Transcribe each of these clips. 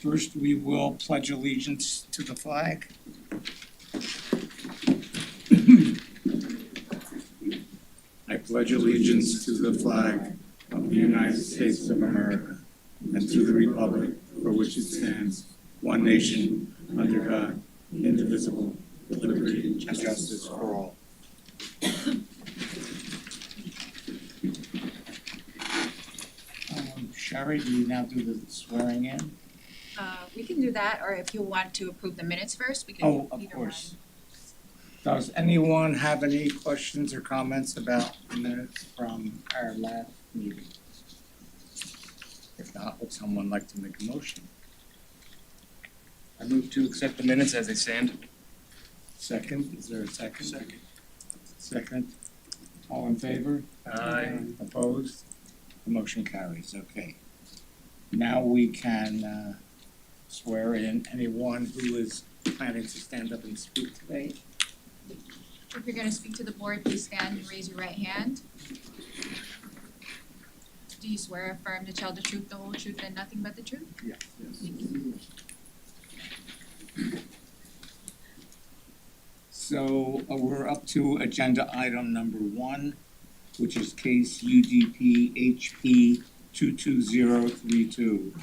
First, we will pledge allegiance to the flag. I pledge allegiance to the flag of the United States of America and to the republic for which it stands, one nation, under God, indivisible, with liberty and justice for all. Sherry, do you now do the swearing in? We can do that, or if you want to approve the minutes first, we can do Oh, either of course. one. Does anyone have any questions or comments about the minutes from our last meeting? If not, would someone like to make a motion? I move to accept the minutes as they stand. Second, is there a second? Second. All in favor? Aye. Opposed? The motion carries, okay. Now we can swear in anyone who is planning to stand up and speak today. If you're gonna speak to the board, please stand and raise your right hand. Do you swear or affirm to tell the truth, the whole truth, and nothing but the truth? Yes. Thank you. So we're up to agenda item number 1, which is case UDP HP 22032.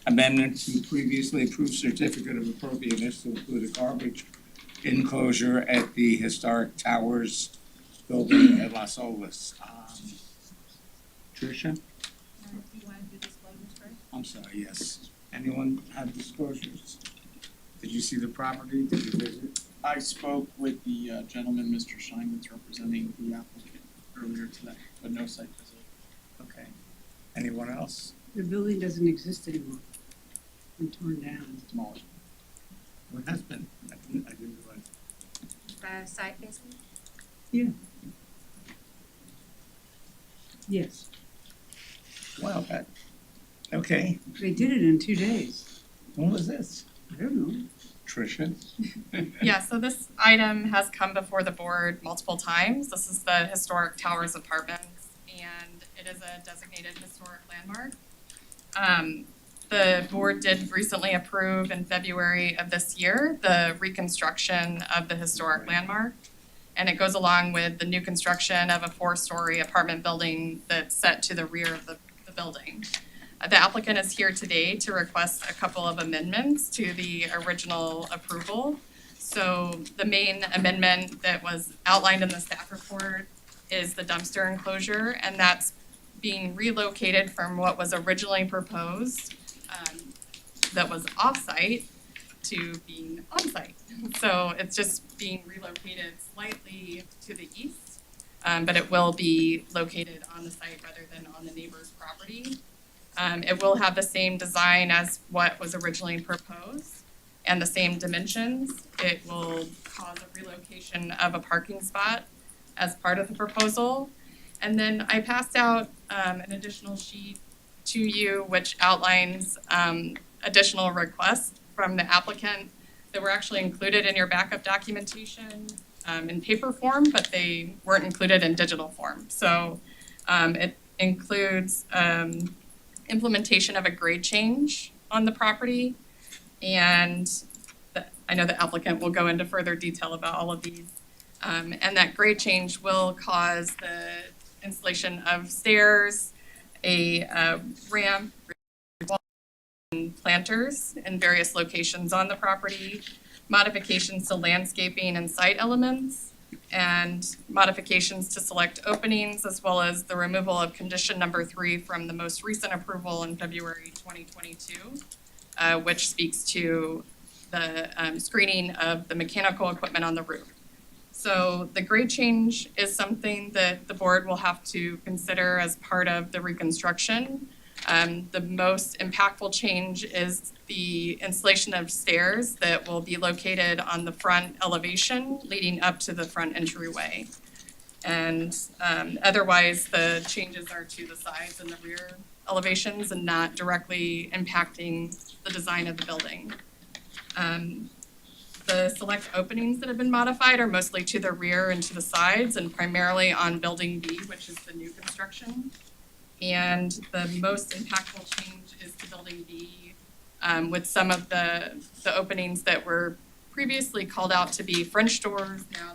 Amendment to previously approved certificate of appropriateness to include a garbage enclosure at the Historic Towers building at Las Olas. Tricia? Do you wanna do disclosures first? I'm sorry, yes. Anyone have disclosures? Did you see the property? Did you visit? I spoke with the gentleman, Mr. Schein, that's representing the applicant earlier today, but no site visit. Okay. Anyone else? The building doesn't exist anymore. Been torn down. Demolished. What has been? I didn't realize. Side facing? Yes, Wow, okay. they did it in 2 days. When was this? I don't know. Tricia? Yeah, so this item has come before the board multiple times. This is the Historic Towers Apartments, and it is a designated historic landmark. The board did recently approve in February of this year the reconstruction of the historic landmark. And it goes along with the new construction of a 4-story apartment building that's set to the rear of the building. The applicant is here today to request a couple of amendments to the original approval. So the main amendment that was outlined in the staff report is the dumpster enclosure, and that's being relocated from what was originally proposed, that was off-site, to being on-site. So it's just being relocated slightly to the east, but it will be located on the site rather than on the neighbor's property. It will have the same design as what was originally proposed and the same dimensions. It will cause a relocation of a parking spot as part of the proposal. And then I passed out an additional sheet to you which outlines additional requests from the applicant that were actually included in your backup documentation in paper form, but they weren't included in digital form. So it includes implementation of a grade change on the property, and I know the applicant will go into further detail about all of these. And that grade change will cause the installation of stairs, a ramp, and planters in various locations on the property, modifications to landscaping and site elements, and modifications to select openings, as well as the removal of condition number 3 from the most recent approval in February 2022, which speaks to the screening of the mechanical equipment on the roof. So the grade change is something that the board will have to consider as part of the reconstruction. The most impactful change is the installation of stairs that will be located on the front elevation leading up to the front entryway. And otherwise, the changes are to the sides and the rear elevations and not directly impacting the design of the building. The select openings that have been modified are mostly to the rear and to the sides and primarily on building B, which is the new construction. And the most impactful change is to Building B, with some of the openings that were previously called out to be French doors, now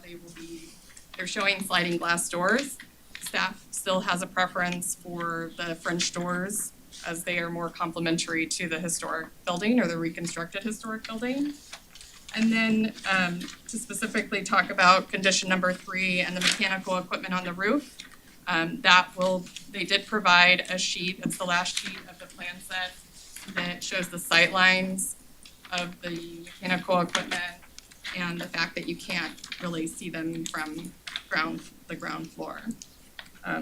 they're showing sliding glass doors. Staff still has a preference for the French doors as they are more complementary to the historic building or the reconstructed historic building. And then to specifically talk about condition number 3 and the mechanical equipment on the roof, they did provide a sheet, it's the last sheet of the plan set that shows the sight lines of the mechanical equipment and the fact that you can't really see them from the ground floor.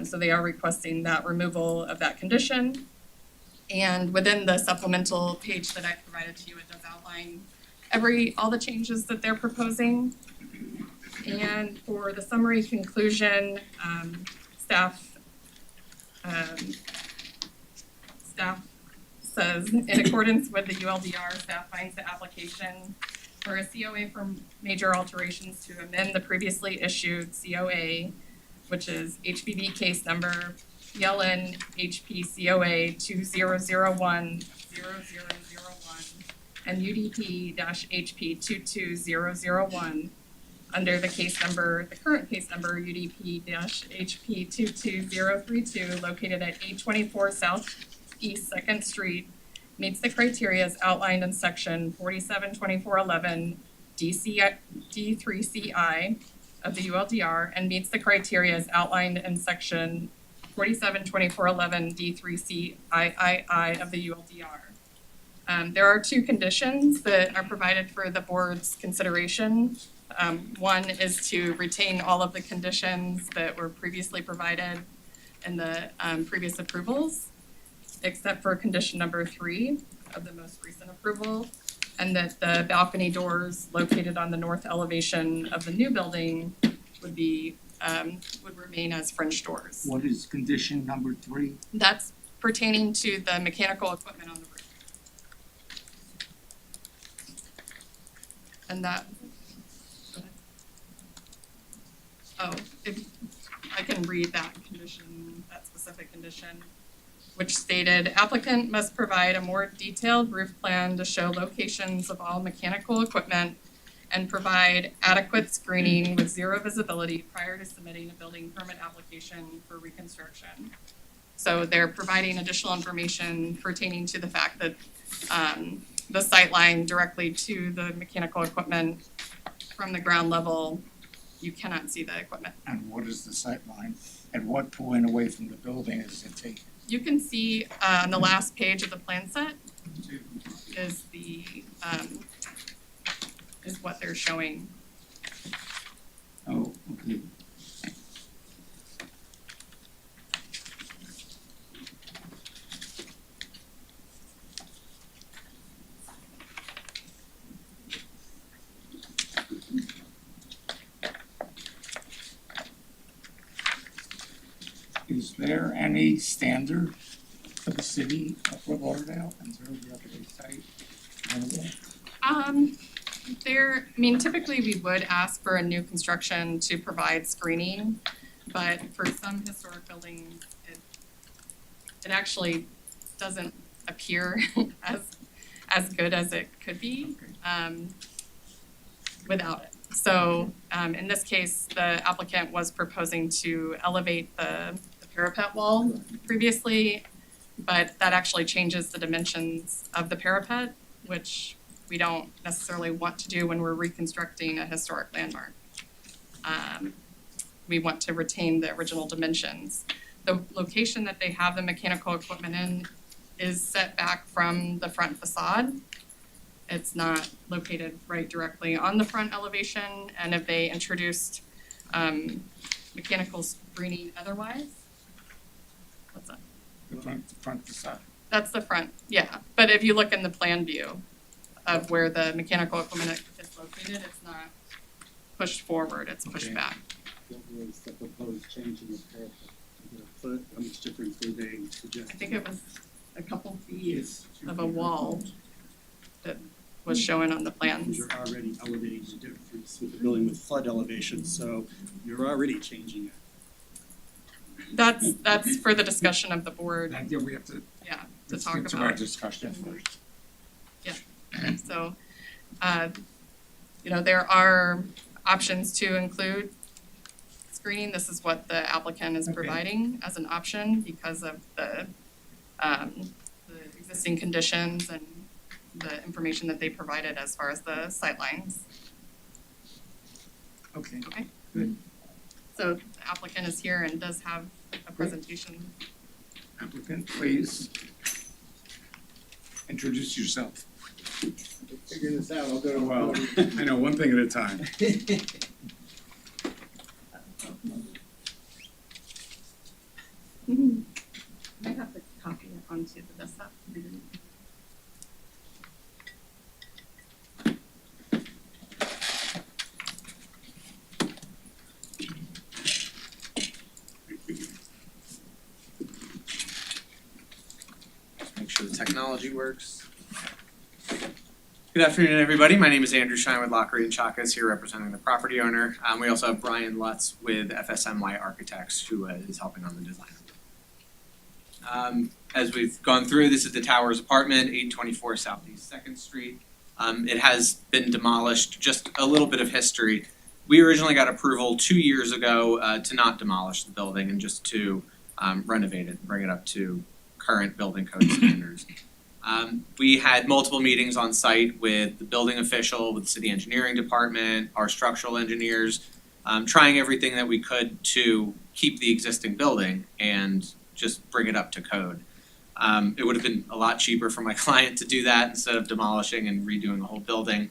So they are requesting that removal of that condition. And within the supplemental page that I provided to you, it does outline all the changes that they're proposing. And for the summary conclusion, staff says, in accordance with the ULDR, staff finds the application for a COA for major alterations to amend the previously issued COA, which is HPV case number PLN HP COA 2001-0001 and UDP-HP 22001 under the current case number UDP-HP 22032 located at 824 Southeast 2nd Street, meets the criteria as outlined in section 472411 D3CI of the ULDR and meets the criteria as outlined in section 472411 D3CIII of the ULDR. There are 2 conditions that are provided for the board's consideration. One is to retain all of the conditions that were previously provided in the previous approvals, except for condition number 3 of the most recent approval, and that the balcony doors located on the north elevation of the new building would remain as French doors. What is condition number 3? That's pertaining to the mechanical equipment on the roof. And that, if I can read that condition, that specific condition, which stated applicant must provide a more detailed roof plan to show locations of all mechanical equipment and provide adequate screening with 0 visibility prior to submitting a building permit application for reconstruction. So they're providing additional information pertaining to the fact that the sight line directly to the mechanical equipment from the ground level, you cannot see the equipment. And what is the sight line? At what point away from the building is it taken? You can see on the last page of the plan set is is what they're showing. Oh, okay. Is there any standard for the city of Fort Lauderdale in terms of a site? Typically we would ask for a new construction to provide screening, but for some historic buildings, it actually doesn't appear as good as it could be without it. So in this case, the applicant was proposing to elevate the parapet wall previously, but that actually changes the dimensions of the parapet, which we don't necessarily want to do when we're reconstructing a historic landmark. We want to retain the original dimensions. The location that they have the mechanical equipment in is set back from the front facade. It's not located right directly on the front elevation, and if they introduced mechanical screening otherwise, what's that? The front facade. That's the front, yeah. But if you look in the plan view of where the mechanical equipment is located, it's not pushed forward, it's pushed back. What was the proposed change in the parapet? A foot, how much difference were they suggesting? I think it was a couple feet of a wall that was shown on the plans. You're already elevating the difference with the building with flood elevation, so you're already changing it. That's for the discussion of the board, Yeah, we have to, yeah, to let's talk get to our about. discussion first. So, there are options to include screening. This is what the applicant is Okay. providing as an option because of the existing conditions and the information that they provided as far as the sightlines. Okay. So the applicant is here and does have a presentation. Applicant, please introduce yourself. Figure this out, I'll go to Well, I know, one thing at a time. I have to copy it onto the desktop. Make sure the technology works. Good afternoon, everybody. My name is Andrew Shine with Lockery and Chakas here representing the property owner. We also have Brian Lutz with FSMY Architects who is helping on the design. As we've gone through, this is the Towers apartment, 824 Southeast 2nd Street. It has been demolished. Just a little bit of history. We originally got approval 2 years ago to not demolish the building and just to renovate it, bring it up to current building code standards. We had multiple meetings on site with the building official, with the city engineering department, our structural engineers, trying everything that we could to keep the existing building and just bring it up to code. It would have been a lot cheaper for my client to do that instead of demolishing and redoing the whole building.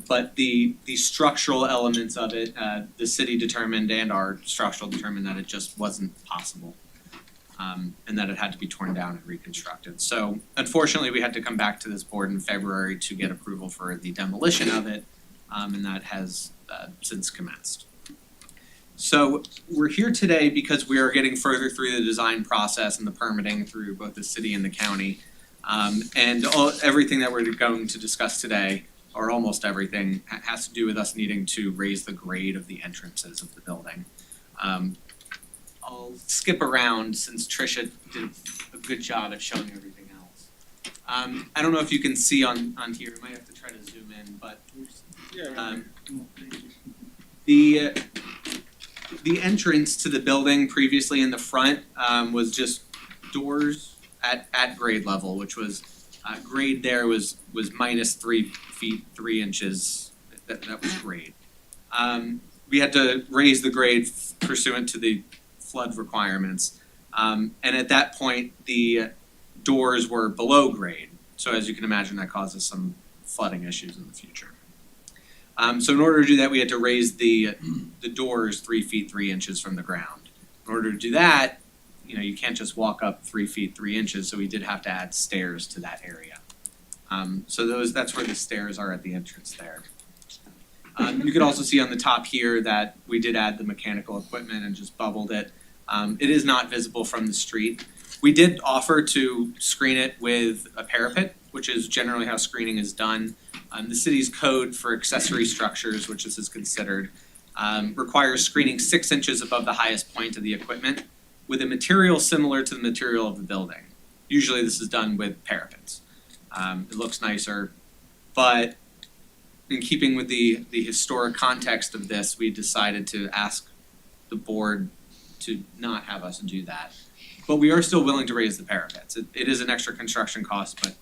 But the structural elements of it, the city determined and our structural determined that it just wasn't possible. And that it had to be torn down and reconstructed. So unfortunately, we had to come back to this board in February to get approval for the demolition of it, and that has since commenced. So we're here today because we are getting further through the design process and the permitting through both the city and the county. And everything that we're going to discuss today, or almost everything, has to do with us needing to raise the grade of the entrances of the building. I'll skip around since Tricia did a good job at showing everything else. I don't know if you can see on here, I might have to try to zoom in, but the entrance to the building previously in the front was just doors at grade level, which was grade there was minus 3 feet 3 inches. That was grade. We had to raise the grade pursuant to the flood requirements. And at that point, the doors were below grade. So as you can imagine, that causes some flooding issues in the future. So in order to do that, we had to raise the doors 3 feet 3 inches from the ground. In order to do that, you can't just walk up 3 feet 3 inches, so we did have to add stairs to that area. So that's where the stairs are at the entrance there. You can also see on the top here that we did add the mechanical equipment and just bubbled it. It is not visible from the street. We did offer to screen it with a parapet, which is generally how screening is done. The city's code for accessory structures, which this is considered, requires screening 6 inches above the highest point of the equipment with a material similar to the material of the building. Usually this is done with parapets. It looks nicer, but in keeping with the historic context of this, we decided to ask the board to not have us do that. But we are still willing to raise the parapets. It is an extra construction cost, but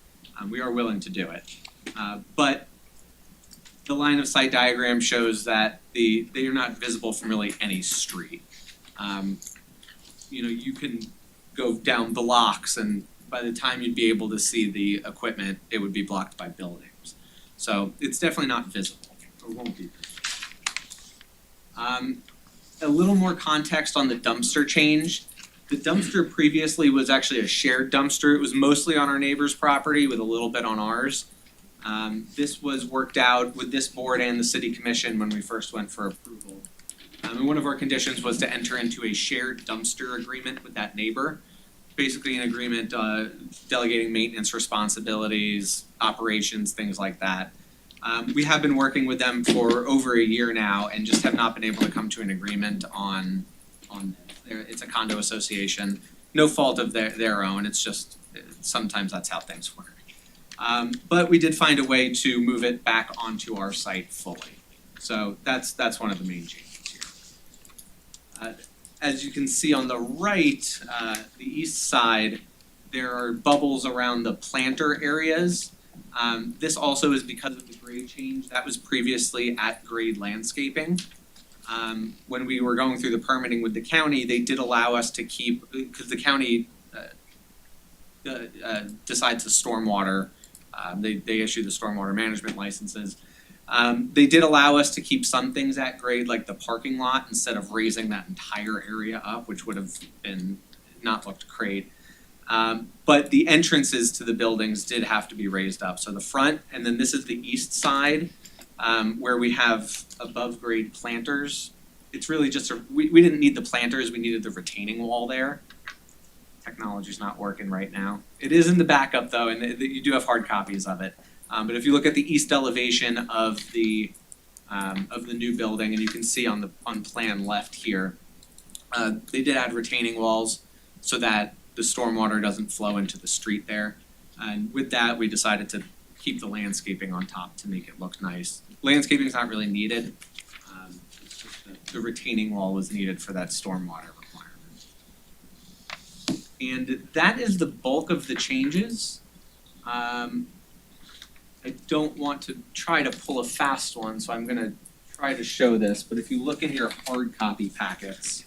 we are willing to do it. But the line of sight diagram shows that they are not visible from really any street. You can go down blocks, and by the time you'd be able to see the equipment, it would be blocked by buildings. So it's definitely not visible, or won't be visible. A little more context on the dumpster change. The dumpster previously was actually a shared dumpster. It was mostly on our neighbor's property with a little bit on ours. This was worked out with this board and the city commission when we first went for approval. And one of our conditions was to enter into a shared dumpster agreement with that neighbor. Basically an agreement delegating maintenance responsibilities, operations, things like that. We have been working with them for over a year now and just have not been able to come to an agreement on on this. It's a condo association, no fault of their own, it's just, sometimes that's how things work. But we did find a way to move it back onto our site fully. So that's one of the main changes here. As you can see on the right, the east side, there are bubbles around the planter areas. This also is because of the grade change. That was previously at grade landscaping. When we were going through the permitting with the county, they did allow us to keep, because the county decides the stormwater, they issue the stormwater management licenses. They did allow us to keep some things at grade, like the parking lot, instead of raising that entire area up, which would have been not looked great. But the entrances to the buildings did have to be raised up. So the front, and then this is the east side, where we have above grade planters. It's really just we didn't need the planters, we needed the retaining wall there. Technology's not working right now. It is in the backup though, and you do have hard copies of it. But if you look at the east elevation of the new building, and you can see on plan left here, they did add retaining walls so that the stormwater doesn't flow into the street there. And with that, we decided to keep the landscaping on top to make it look nice. Landscaping is not really needed. It's just that the retaining wall was needed for that stormwater requirement. And that is the bulk of the changes. I don't want to try to pull a fast one, so I'm gonna try to show this, but if you look in your hard copy packets,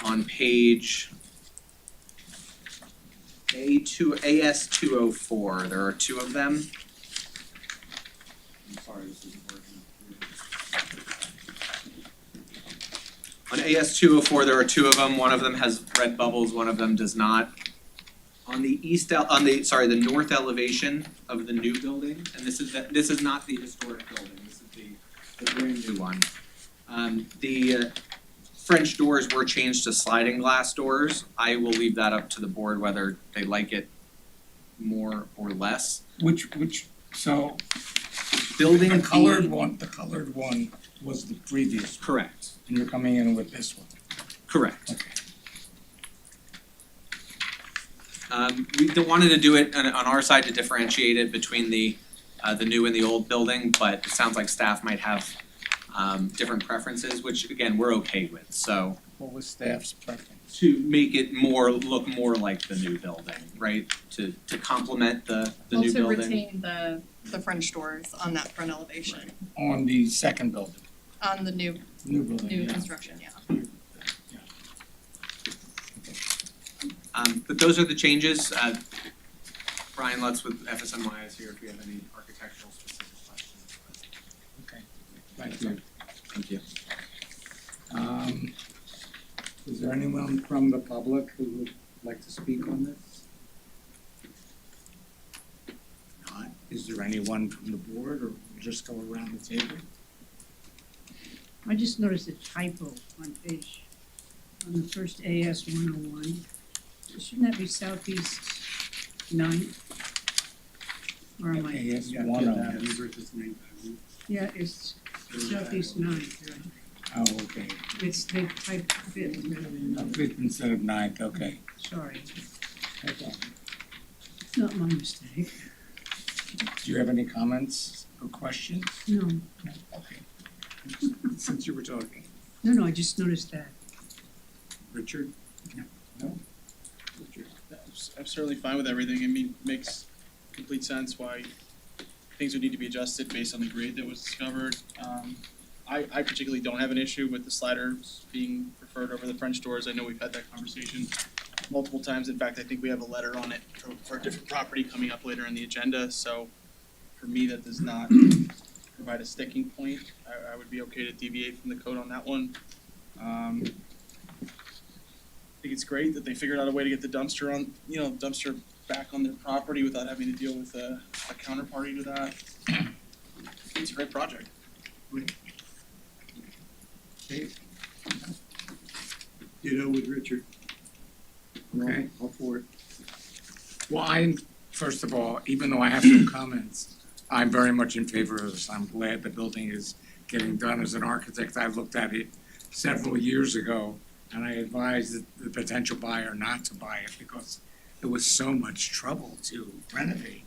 on page AS204, there are two of them. I'm sorry, this isn't working. On AS204, there are two of them. One of them has red bubbles, one of them does not. On the the north elevation of the new building, and this is not the historic building, this is the brand new one. The French doors were changed to sliding glass doors. I will leave that up to the board whether they like it more or less. So Building the B- colored one was the previous, one, Correct, and you're coming in with this one. correct. Okay. We wanted to do it on our side to differentiate it between the new and the old building, but it sounds like staff might have different preferences, which again, we're okay with, so. What was staff's preference? To make it look more like the new building, right? To complement the new building. Well, to retain the French doors on that front elevation, On the second building, on the new building, yeah. construction, yeah. But those are the changes. Brian Lutz with FSNY is here if you have any architectural specific questions. Okay, thank you. Thank you. Is there anyone from the public who would like to speak on this? Not. Is there anyone from the board, or we'll just go around the table? I just noticed a typo on the first AS 101. Shouldn't that be southeast 9th? Or am I? AS Yeah, 101. versus 9,000. Yeah, it's southeast 9th, right? Oh, okay. It's, they typed fifth rather than Fifth instead of ninth, okay. sorry. No problem. It's not my mistake. Do you have any comments or questions? No, No, okay. Since you were talking. no, I just noticed that. Richard? No? Richard? I'm certainly fine with everything. I mean, makes complete sense why things would need to be adjusted based on the grade that was discovered. I particularly don't have an issue with the sliders being preferred over the French doors. I know we've had that conversation multiple times. In fact, I think we have a letter on it for a different property coming up later in the agenda. So for me, that does not provide a sticking point. I would be okay to deviate from the code on that one. I think it's great that they figured out a way to get the dumpster back on their property without having to deal with a counterparty to that. It's a great project. Dave? With Richard. Okay. All for it. Well, first of all, even though I have no comments, I'm very much in favor of this. I'm glad the building is getting done. As an architect, I looked at it several years ago, and I advised the potential buyer not to buy it because it was so much trouble to renovate.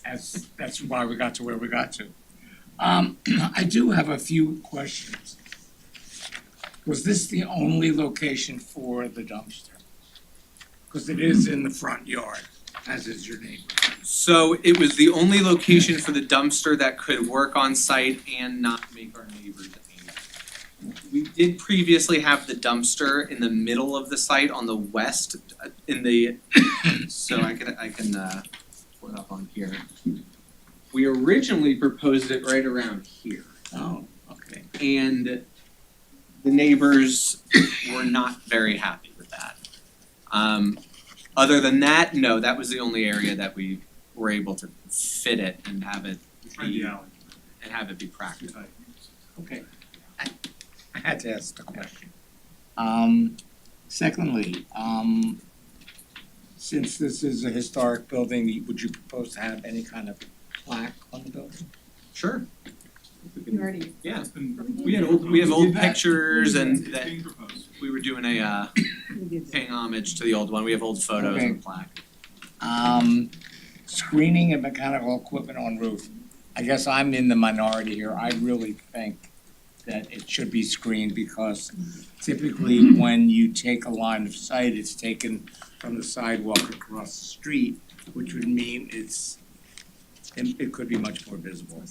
That's why we got to where we got to. I do have a few questions. Was this the only location for the dumpster? Because it is in the front yard, as is your neighbor. So it was the only location for the dumpster that could work on site and not make our neighbors angry. We did previously have the dumpster in the middle of the site on the west, in the, so I can pull it up on here. We originally proposed it right around here. Oh, okay. And the neighbors were not very happy with that. Other than that, no, that was the only area that we were able to fit it and have it be practical. Okay. I had to ask the question. Secondly, since this is a historic building, would you propose to have any kind of plaque on the building? Sure. You already. Yeah, we have old pictures and that Being proposed. we were doing a paying homage to the old one. We have old photos Okay. and plaque. Screening and mechanical equipment on roof. I guess I'm in the minority here. I really think that it should be screened because typically when you take a line of sight, it's taken from the sidewalk across the street, which would mean it could be much more visible.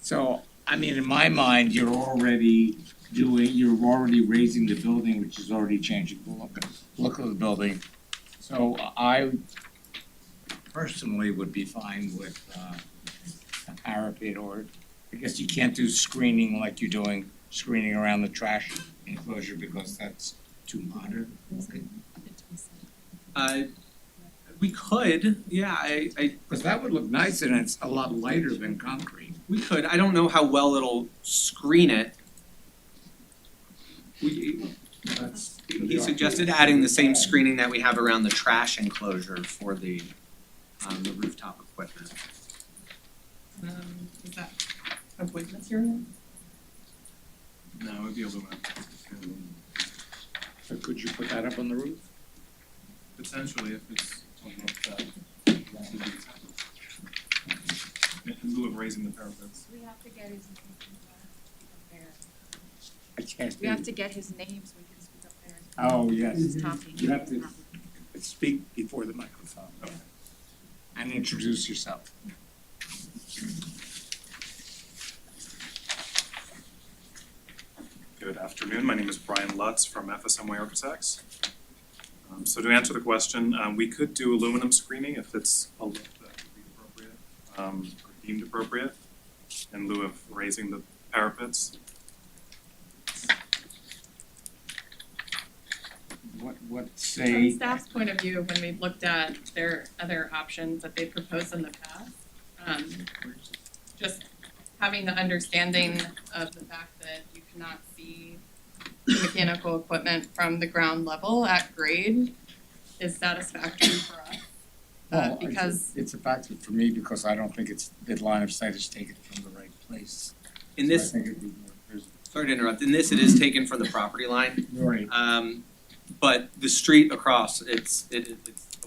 So, I mean, in my mind, you're already raising the building, which is already changing the look of the building. So I personally would be fine with a parapet, or I guess you can't do screening like you're doing screening around the trash enclosure because that's too modern. We could, yeah, I Because that would look nice and it's a lot lighter than concrete. we could. I don't know how well it'll screen it. He suggested adding the same screening that we have around the trash enclosure for the rooftop equipment. Is that a wood material? No, it would be aluminum. So could you put that up on the roof? Potentially, if it's on the in lieu of raising the parapets. We have to get his name there. I can't We have do- to get his name so we can speak up there. Oh, yes. He's talking. You have to speak before the microphone. Okay. And introduce yourself. Good afternoon, my name is Brian Lutz from FSMY Architects. So to answer the question, we could do aluminum screening if it's a look that would be appropriate, or deemed appropriate, in lieu of raising the parapets. What From say, staff's point of view, when we've looked at their other options that they proposed in the past, just having the understanding of the fact that you cannot see the mechanical equipment from the ground level at grade is satisfactory for us. well, Because it's a factor for me because I don't think it's, the line of sight is taken from the right place. In So I this, think it'd be more visible. sorry to interrupt, in this it is taken from the property line. Right. But the street across, it's a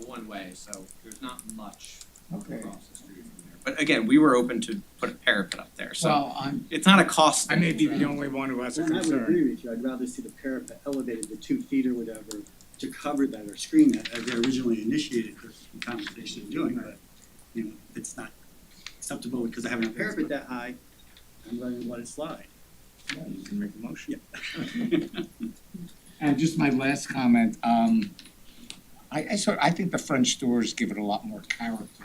one-way, so there's not much Okay. across the street from there. But again, we were open to put a parapet up there, so Well, it's not a cost I thing. may be the only one who has a Well, I would concern. agree with you, I'd rather see the parapet elevated to 2 feet or whatever to cover that or screen that as they originally initiated the conversation of doing, but, you know, it's not acceptable because I have a parapet that high, I'm going to let it slide. Yeah, you can make a motion. Yeah. And just my last comment, I think the French doors give it a lot more character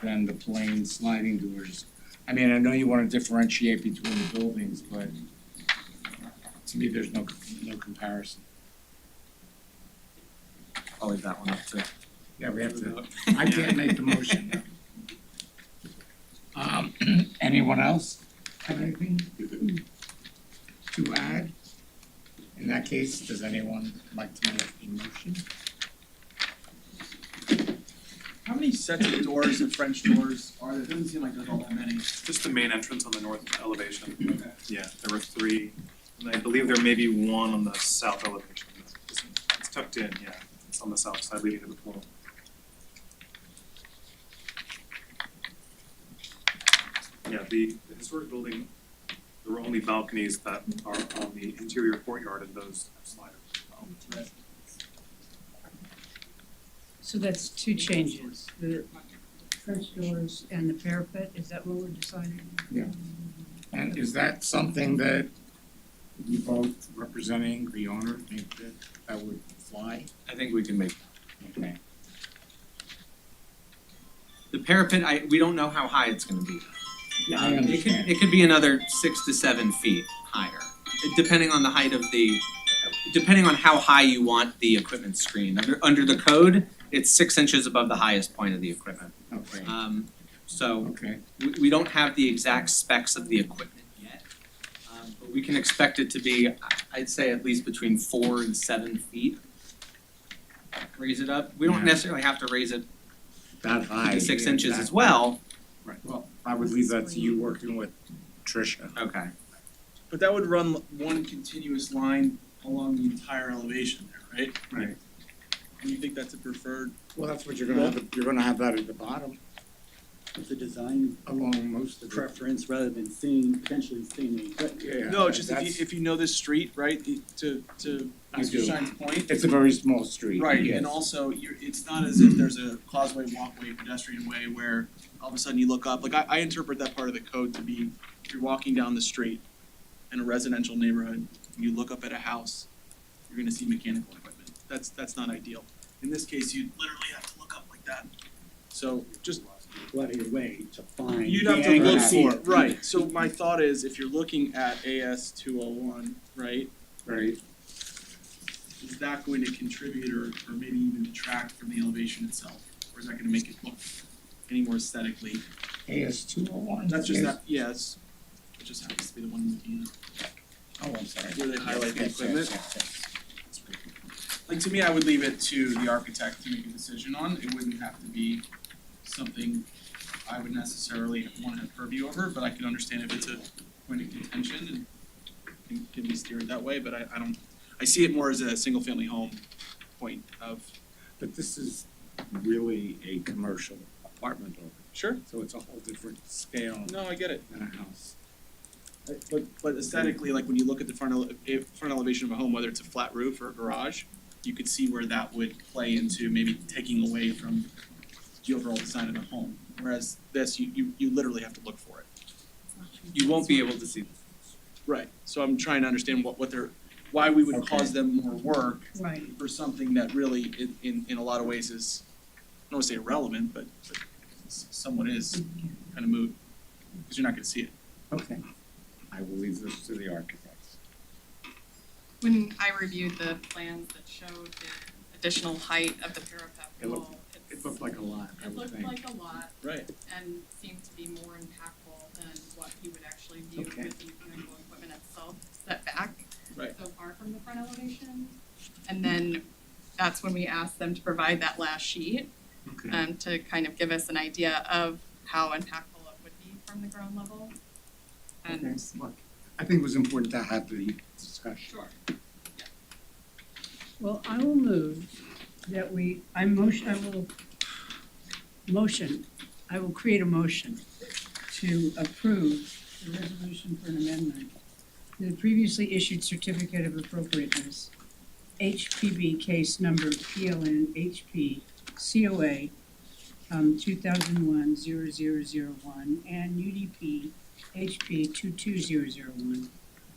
than the plain sliding doors. I mean, I know you wanna differentiate between the buildings, but to me, there's no comparison. I'll leave that one up to. Yeah, we have to, I can't make the motion. Anyone else have anything to add? In that case, does anyone like to make a motion? How many sets of doors and French doors are there? It doesn't seem like there's all that many. Just the main entrance on the north elevation. Okay. Yeah, there were three And I believe there may be one on the south elevation. It's tucked in, yeah. It's on the south side leading to the pool. Yeah, the historic building, there were only balconies that are on the interior courtyard and those have sliders as well. So that's two changes, the French doors and the parapet, is that what we're deciding? Yeah. And is that something that you both representing the owner think that would fly? I think we can make, Okay. the parapet, we don't know how high it's gonna be. Yeah, I understand. It could be another 6 to 7 feet higher, depending on the height of depending on how high you want the equipment screened. Under the code, it's 6 inches above the highest point of the equipment. Okay, So okay. we don't have the exact specs of the equipment yet. But we can expect it to be, I'd say at least between 4 and 7 feet. Raise it up. We don't Yeah. necessarily have to raise it That high. to 6 yeah, inches that- as well. Right, well, I would leave that to you working with Tricia. Okay. But that would run one continuous line along the entire elevation there, right? Right. And you think that's a preferred? Well, that's what you're gonna have, you're gonna have that at the bottom It's a design along most of it. preference rather than potentially seeing the equipment. Yeah. No, just that's- if you know this street, right, to I Mr. do. Shine's point. It's a very small street. Right, yes. and also it's not as if there's a causeway, walkway, pedestrian way where all of a sudden you look up, like I interpret that part of the code to be, if you're walking down the street in a residential neighborhood, and you look up at a house, you're gonna see mechanical equipment. That's not ideal. In this case, you literally have to look up like that. So just, Go out of your way to find. you'd the have to angle look see for it. it, right, so my thought is, if you're looking at AS 201, right, Right, is that going to contribute or maybe even detract from the elevation itself? Or is that gonna make it look any more aesthetically? AS 201. That's just that, yes, it just happens to be the one I'm looking at. Oh, I'm sorry. Where they highlight the Yes, yes, equipment? yes, yes. Like, to me, I would leave it to the architect to make a decision on, it wouldn't have to be something I would necessarily wanna have purview over, but I can understand if it's a point of contention and can be steered that way, but I don't, I see it more as a single family home point of, But this is really a commercial apartment building, sure, so it's a whole different scale no, I get it. than a house. But aesthetically, like when you look at the front elevation of a home, whether it's a flat roof or a garage, you could see where that would play into maybe taking away from the overall design of the home. Whereas this, you literally have to look for it. You won't be able to see this. Right. So I'm trying to understand why we would Okay. cause them more work Right, for something that really in a lot of ways is, I don't wanna say irrelevant, but somewhat is kind of moot, because you're not gonna see it. Okay. I will leave this to the architects. When I reviewed the plans that showed the additional height of the parapet It looked- wall, It looked like a lot, I it would looked think. like a lot Right. and seemed to be more impactful than what he would actually view Okay. with the mechanical equipment itself set back Right. so far from the front elevation. And then that's when we asked them to provide that last sheet, Okay. to kind of give us an idea of how impactful it would be from the ground level. And Okay, look, I think it was important to have the discussion. sure, well, I will move that I will create a motion to approve the resolution for an amendment to the previously issued certificate of appropriateness, HPB case number PLN HP COA 2001-0001 and UDP HP 22001.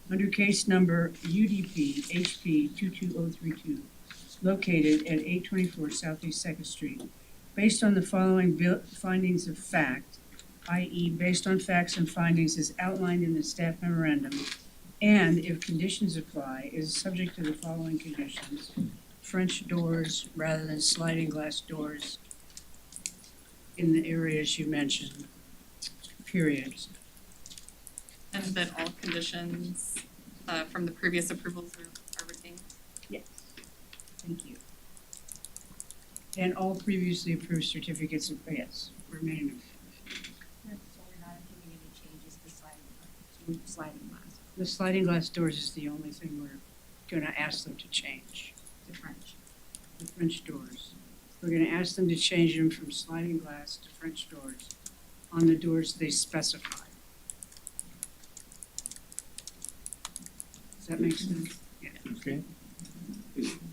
Under case number UDP HP 22032, located at 824 Southeast Second Street, based on the following findings of fact, i.e. based on facts and findings as outlined in the staff memorandum, and if conditions apply, is subject to the following conditions: French doors rather than sliding glass doors in the areas you mentioned, period. and that all conditions, from the previous approvals are retained. Yes. Thank you. And all previously approved certificates of, yes, remain. So we're not doing any changes to sliding glass. The sliding glass doors is the only thing we're gonna ask them to change, The French. the French doors. We're gonna ask them to change them from sliding glass to French doors on the doors they specify. Does that make sense? Yeah. Okay.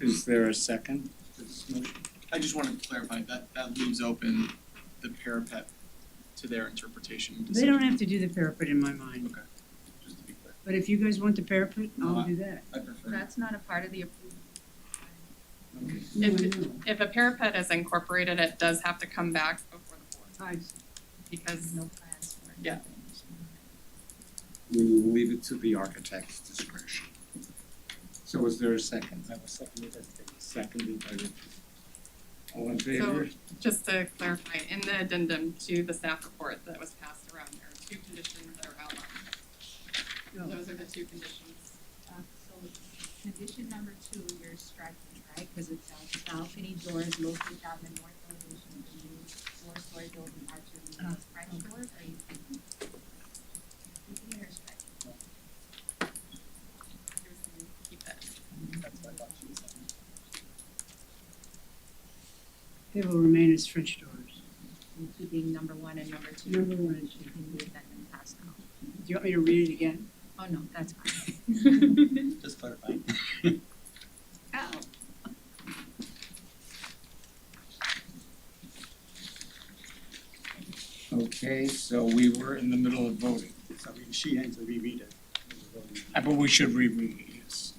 Is there a second to this motion? I just wanted to clarify that leaves open the parapet to their interpretation and They decision. don't have to do the parapet in my mind, Okay, just to be clear. but if you guys want the parapet, No, I'll do that. I prefer. That's not a part of the approval. Okay. No, I If- know. If a parapet is incorporated, it does have to come back before the board, I see. because No plans for it. Yeah. We will leave it to the architect's discretion. So is there a second? I will second it. Seconded by Richard. All in favor? just to clarify, in the addendum to the staff report that was passed around, there are two conditions that are outlined. No. Those are the two conditions. So condition number 2, you're striking, right? Because it's balcony doors located on the north elevation of the new 4-story building are to remain as French doors, or you keeping it or striking? You're saying keep that. That's what I thought she was saying. They will remain as French doors. You're keeping number 1 and number 2. Number 1 and 2. In the addendum passed out. Do you want me to read it again? Oh, no, that's fine. Just clarifying. Ow. Okay, so we were in the middle of voting. So she had to reread it. But we should reread it, yes.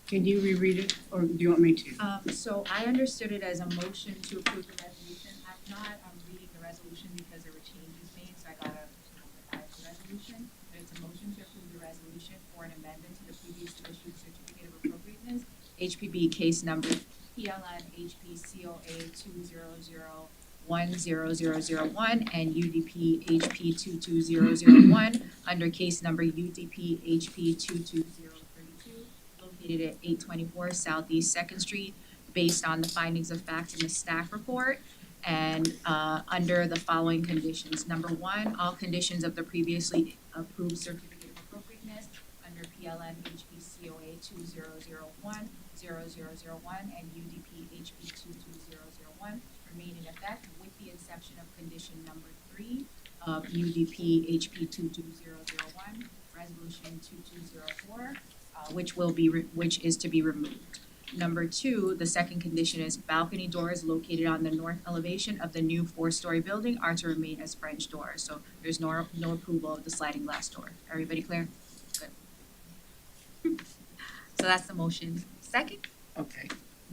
Can you reread it, or do you want me to? So I understood it as a motion to approve the resolution. I'm not reading the resolution because there were changes made, so I gotta revise the resolution. But it's a motion to approve the resolution for an amendment to the previously issued certificate of appropriateness, HPB case number PLN HPCOA 200100001 and UDP HP 22001 under case number UDP HP 22032. Located at 824 Southeast Second Street, based on the findings of fact in the staff report, and under the following conditions. Number 1, all conditions of the previously approved certificate of appropriateness under PLN HPCOA 200100001 and UDP HP 22001 remain in effect, with the exception of condition number 3 of UDP HP 22001, resolution 2204. Which is to be removed. Number 2, the second condition is balcony doors located on the north elevation of the new 4-story building are to remain as French doors. So there's no approval of the sliding glass door. Everybody clear? Good. So that's the motion. Second? Okay.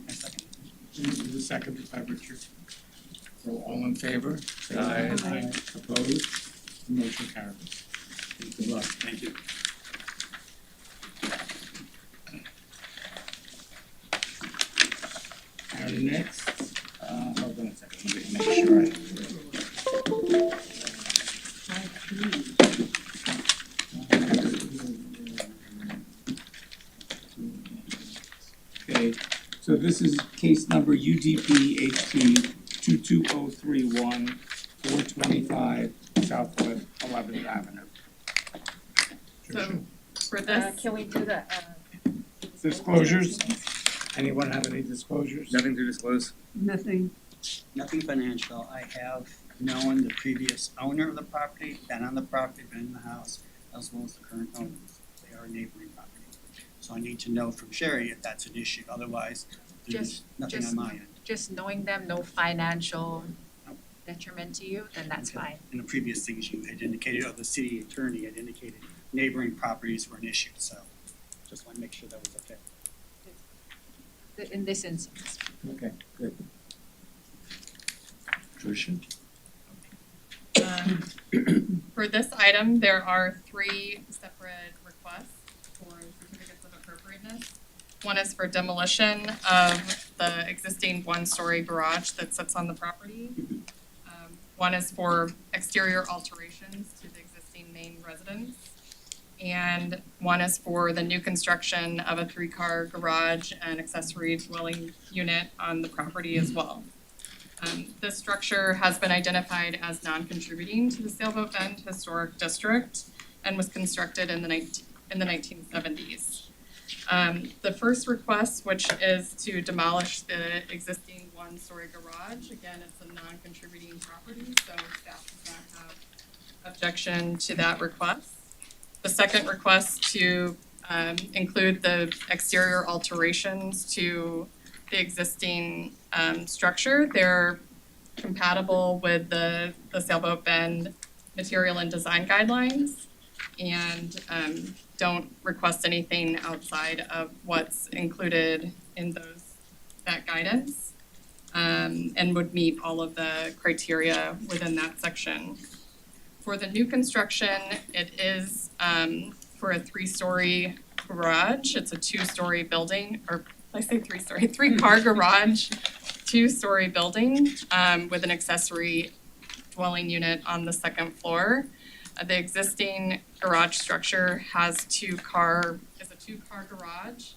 The second by Richard. So all in favor? Say aye. Aye. Opposed? Motion carries. Good luck. Thank you. And next, hold on a second, let me make sure Okay, so this is case number UDP HT 22031 425 Southwest 11th Avenue. So for this, Can we do the Disclosures? Anyone have any disclosures? Nothing to disclose. Nothing. Nothing financial. I have known the previous owner of the property, been on the property, been in the house, as well as the current owners. They are neighboring property. So I need to know from Sherry if that's an issue. Otherwise, there's Just- nothing just- on my end. just knowing them, no financial detriment to you, then that's Okay. fine. In the previous things you had indicated, or the city attorney had indicated, neighboring properties were an issue, so just want to make sure that was okay. In this instance. Okay, good. Tricia? For this item, there are 3 separate requests for certificates of appropriateness. One is for demolition of the existing 1-story garage that sits on the property. One is for exterior alterations to the existing main residence. And one is for the new construction of a 3-car garage and accessory dwelling unit on the property as well. This structure has been identified as non-contributing to the Sailboat Bend Historic District and was constructed in the 1970s. The first request, which is to demolish the existing one-story garage, again, it's a non-contributing property, so staff does not have objection to that request. The second request to include the exterior alterations to the existing structure. They're compatible with the Sailboat Bend material and design guidelines and don't request anything outside of what's included in that guidance and would meet all of the criteria within that section. For the new construction, it is for a 3-story garage. It's a 2-story building, or did I say 3-story? 3-car garage, 2-story building with an accessory dwelling unit on the second floor. The existing garage structure is a 2-car garage.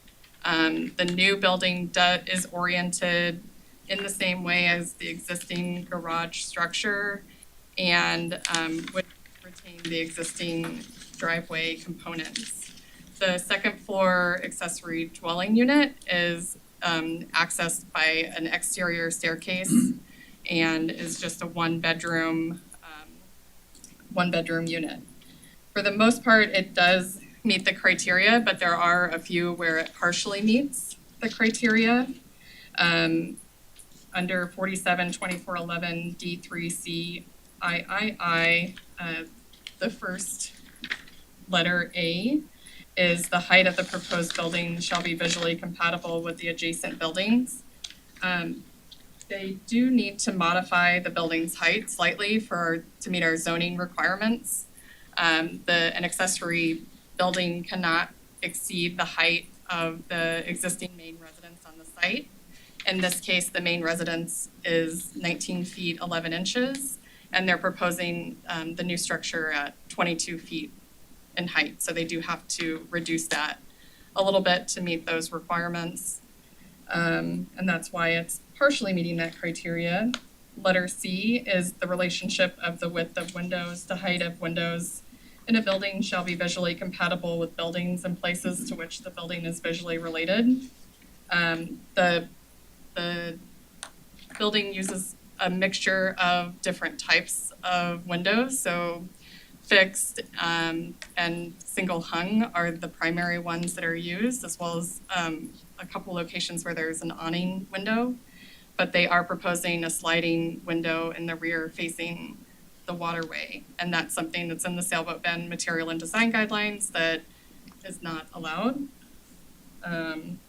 The new building is oriented in the same way as the existing garage structure and would retain the existing driveway components. The second floor accessory dwelling unit is accessed by an exterior staircase and is just a one-bedroom unit. For the most part, it does meet the criteria, but there are a few where it partially meets the criteria. Under 472411 D3C III, the first letter A is the height of the proposed building shall be visually compatible with the adjacent buildings. They do need to modify the building's height slightly to meet our zoning requirements. An accessory building cannot exceed the height of the existing main residence on the site. In this case, the main residence is 19 feet 11 inches, and they're proposing the new structure at 22 feet in height. So they do have to reduce that a little bit to meet those requirements. And that's why it's partially meeting that criteria. Letter C is the relationship of the width of windows to height of windows in a building shall be visually compatible with buildings and places to which the building is visually related. The building uses a mixture of different types of windows, so fixed and single hung are the primary ones that are used, as well as a couple locations where there's an awning window, but they are proposing a sliding window in the rear facing the waterway, and that's something that's in the Sailboat Bend material and design guidelines that is not allowed. And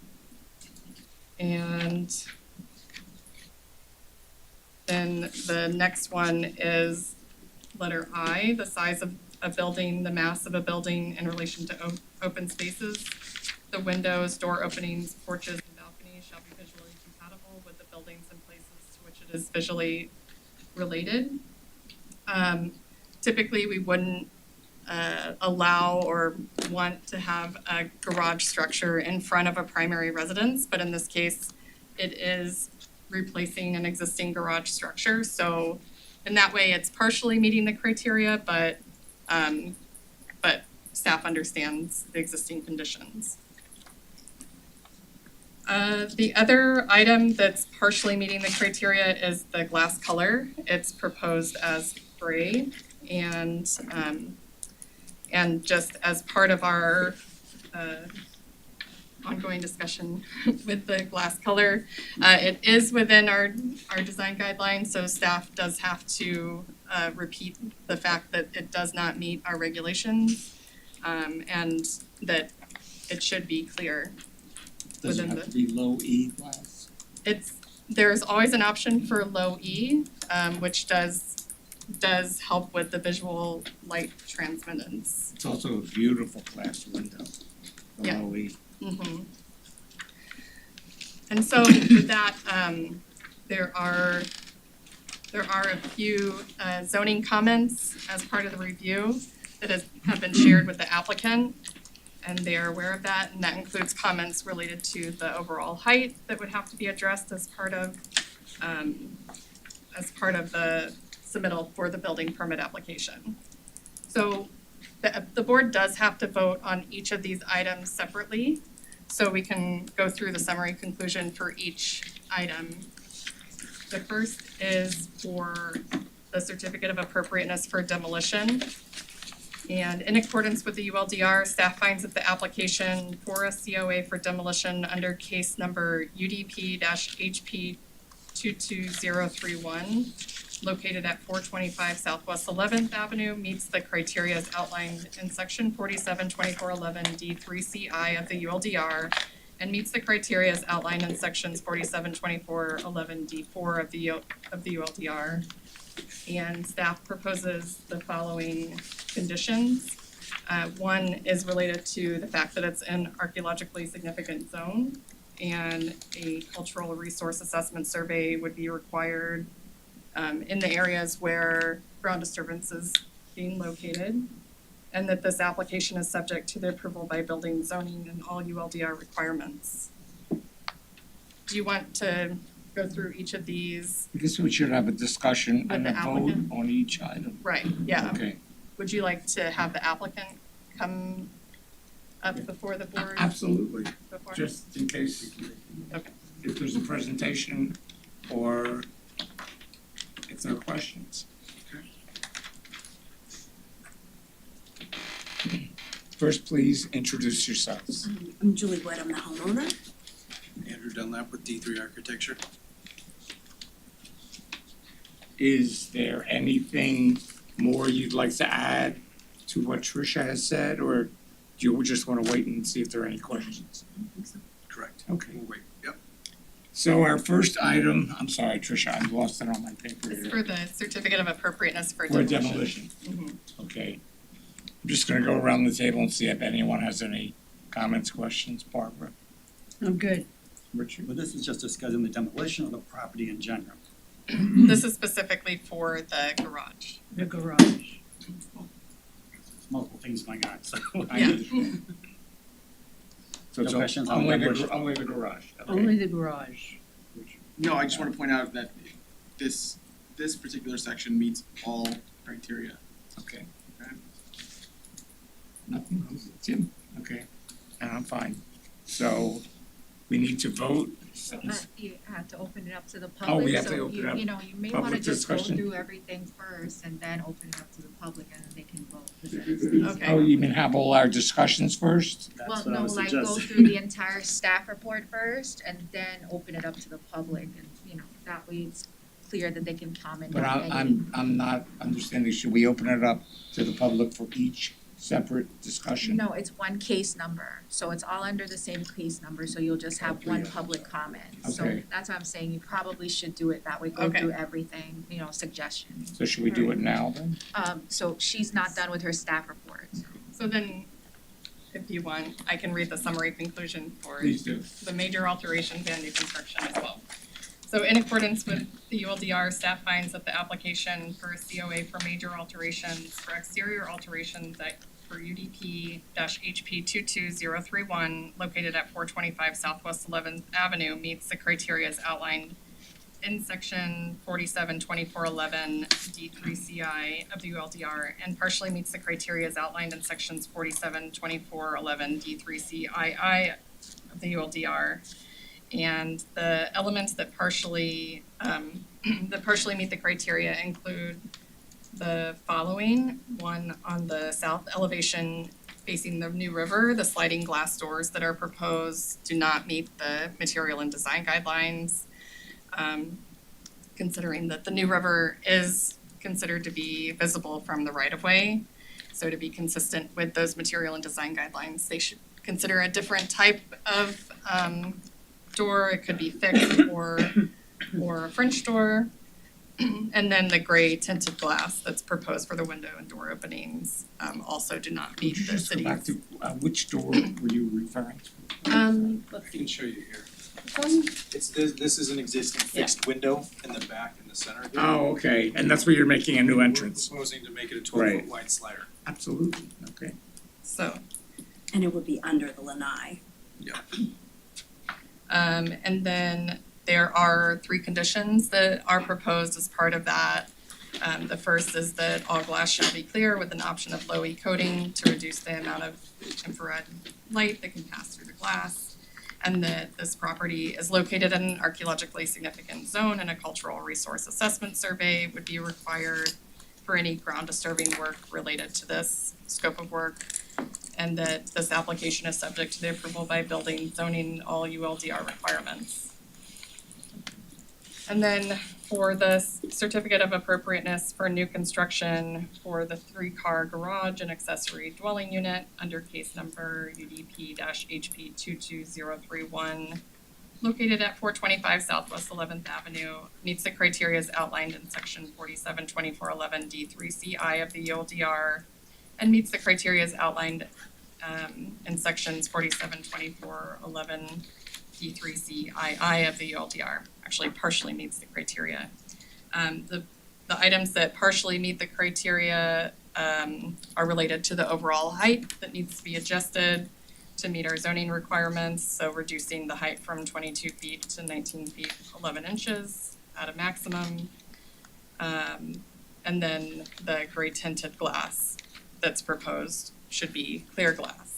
then the next one is letter I, the size of a building, the mass of a building in relation to open spaces. The windows, door openings, porches, and balconies shall be visually compatible with the buildings and places to which it is visually related. Typically, we wouldn't allow or want to have a garage structure in front of a primary residence, but in this case, it is replacing an existing garage structure. So in that way, it's partially meeting the criteria, but staff understands the existing conditions. The other item that's partially meeting the criteria is the glass color. It's proposed as gray, and just as part of our ongoing discussion with the glass color, it is within our design guidelines, so staff does have to repeat the fact that it does not meet our regulations, and that it should be clear. Does it have to be low E glass? There's always an option for low E, which does help with the visual light transmittance. It's also a beautiful glass window, the Yeah. low E. Mm-hmm. And so with that, there are a few zoning comments as part of the review that have been shared with the applicant, and they are aware of that, and that includes comments related to the overall height that would have to be addressed as part of as part of the submittal for the building permit application. So the board does have to vote on each of these items separately, so we can go through the summary conclusion for each item. The first is for the certificate of appropriateness for demolition. And in accordance with the ULDR, staff finds that the application for a COA for demolition under case number UDP-HP 22031, located at 425 Southwest 11th Avenue, meets the criteria as outlined in section 472411 D3CI of the ULDR, and meets the criteria as outlined in sections 472411 D4 of the ULDR. And staff proposes the following conditions. One is related to the fact that it's an archaeologically significant zone, and a cultural resource assessment survey would be required in the areas where ground disturbance is being located, and that this application is subject to the approval by building, zoning, and all ULDR requirements. Do you want to go through each of these? I guess we should have a discussion With and the a vote applicant? on each item. Right, yeah. Okay. Would you like to have the applicant come up before the board? Absolutely, Before? just in case. Okay. If there's a presentation or if there are questions. First, please introduce yourselves. I'm Julie White, I'm the homeowner. Andrew Dunlap with D3 Architecture. Is there anything more you'd like to add to what Tricia has said, or do you just want to wait and see if there are any questions? Correct. Okay. We'll wait. Yep. So our first item, I'm sorry, Tricia, I lost it on my paper It's here. for the certificate of appropriateness for For demolition. demolition, Mhm. okay. I'm just gonna go around the table and see if anyone has any comments, questions. Barbara, I'm good. Richard? But this is just discussing the demolition of the property in general. This is specifically for the garage. The garage. There's multiple things going on, so I Yeah. need So it's No questions on only demolition. only the garage, okay. Only the garage. No, I just wanna point out that this particular section meets all criteria. Okay. Okay. Nothing, Jim, okay, and I'm fine. So we need to vote. You have to open it up to the Oh, we public, have to so open it up. you know, you may Public wanna just go discussion. through everything first and then open it up to the public and then they can vote. Okay. Oh, you mean have all our discussions first? That's Well, what I no, was like go suggesting. through the entire staff report first and then open it up to the public and, you know, that way it's clear that they can comment But on any. I'm not understanding, should we open it up to the public for each separate discussion? No, it's one case number, so it's all under the same case number, so you'll just have one public comment. So Okay. that's what I'm saying, you probably should do it that way, go Okay. through everything, you know, suggestions. So should we do it now then? So she's not done with her staff report. So then, if you want, I can read the summary conclusion for Please do. the major alterations and new construction as well. So in accordance with the ULDR, staff finds that the application for a COA for major alterations, for exterior alterations for UDP-HP 22031, located at 425 Southwest 11th Avenue, meets the criteria as outlined in section 472411 D3CI of the ULDR, and partially meets the criteria as outlined in sections 472411 D3CII of the ULDR. And the elements that partially meet the criteria include the following. One, on the south elevation facing the new river, the sliding glass doors that are proposed do not meet the material and design guidelines. Considering that the new river is considered to be visible from the right-of-way. So to be consistent with those material and design guidelines, they should consider a different type of door. It could be fixed or a French door. And then the gray tinted glass that's proposed for the window and door openings also do not Could meet you the just go back city's. to, which door were you referring to? I can show you here. One, This is an existing fixed window in the back in the center here. Oh, okay, and that's where you're making a new entrance. We're proposing to make it a 12-foot Right. wide slider. Absolutely, okay. so, And it would be under the lanai. and then there are 3 conditions that are proposed as part of that. The first is that all glass shall be clear with an option of low E coating to reduce the amount of infrared light that can pass through the glass. And that this property is located in an archaeologically significant zone and a cultural resource assessment survey would be required for any ground disturbing work related to this scope of work. And that this application is subject to the approval by building, zoning, all ULDR requirements. And then for the certificate of appropriateness for new construction for the 3-car garage and accessory dwelling unit under case number UDP-HP 22031, located at 425 Southwest 11th Avenue, meets the criteria as outlined in section 472411 D3CI of the ULDR, and meets the criteria as outlined in sections 472411 D3CII of the ULDR. Actually partially meets the criteria. The items that partially meet the criteria are related to the overall height that needs to be adjusted to meet our zoning requirements, so reducing the height from 22 feet to 19 feet 11 inches at a maximum. And then the gray tinted glass that's proposed should be clear glass.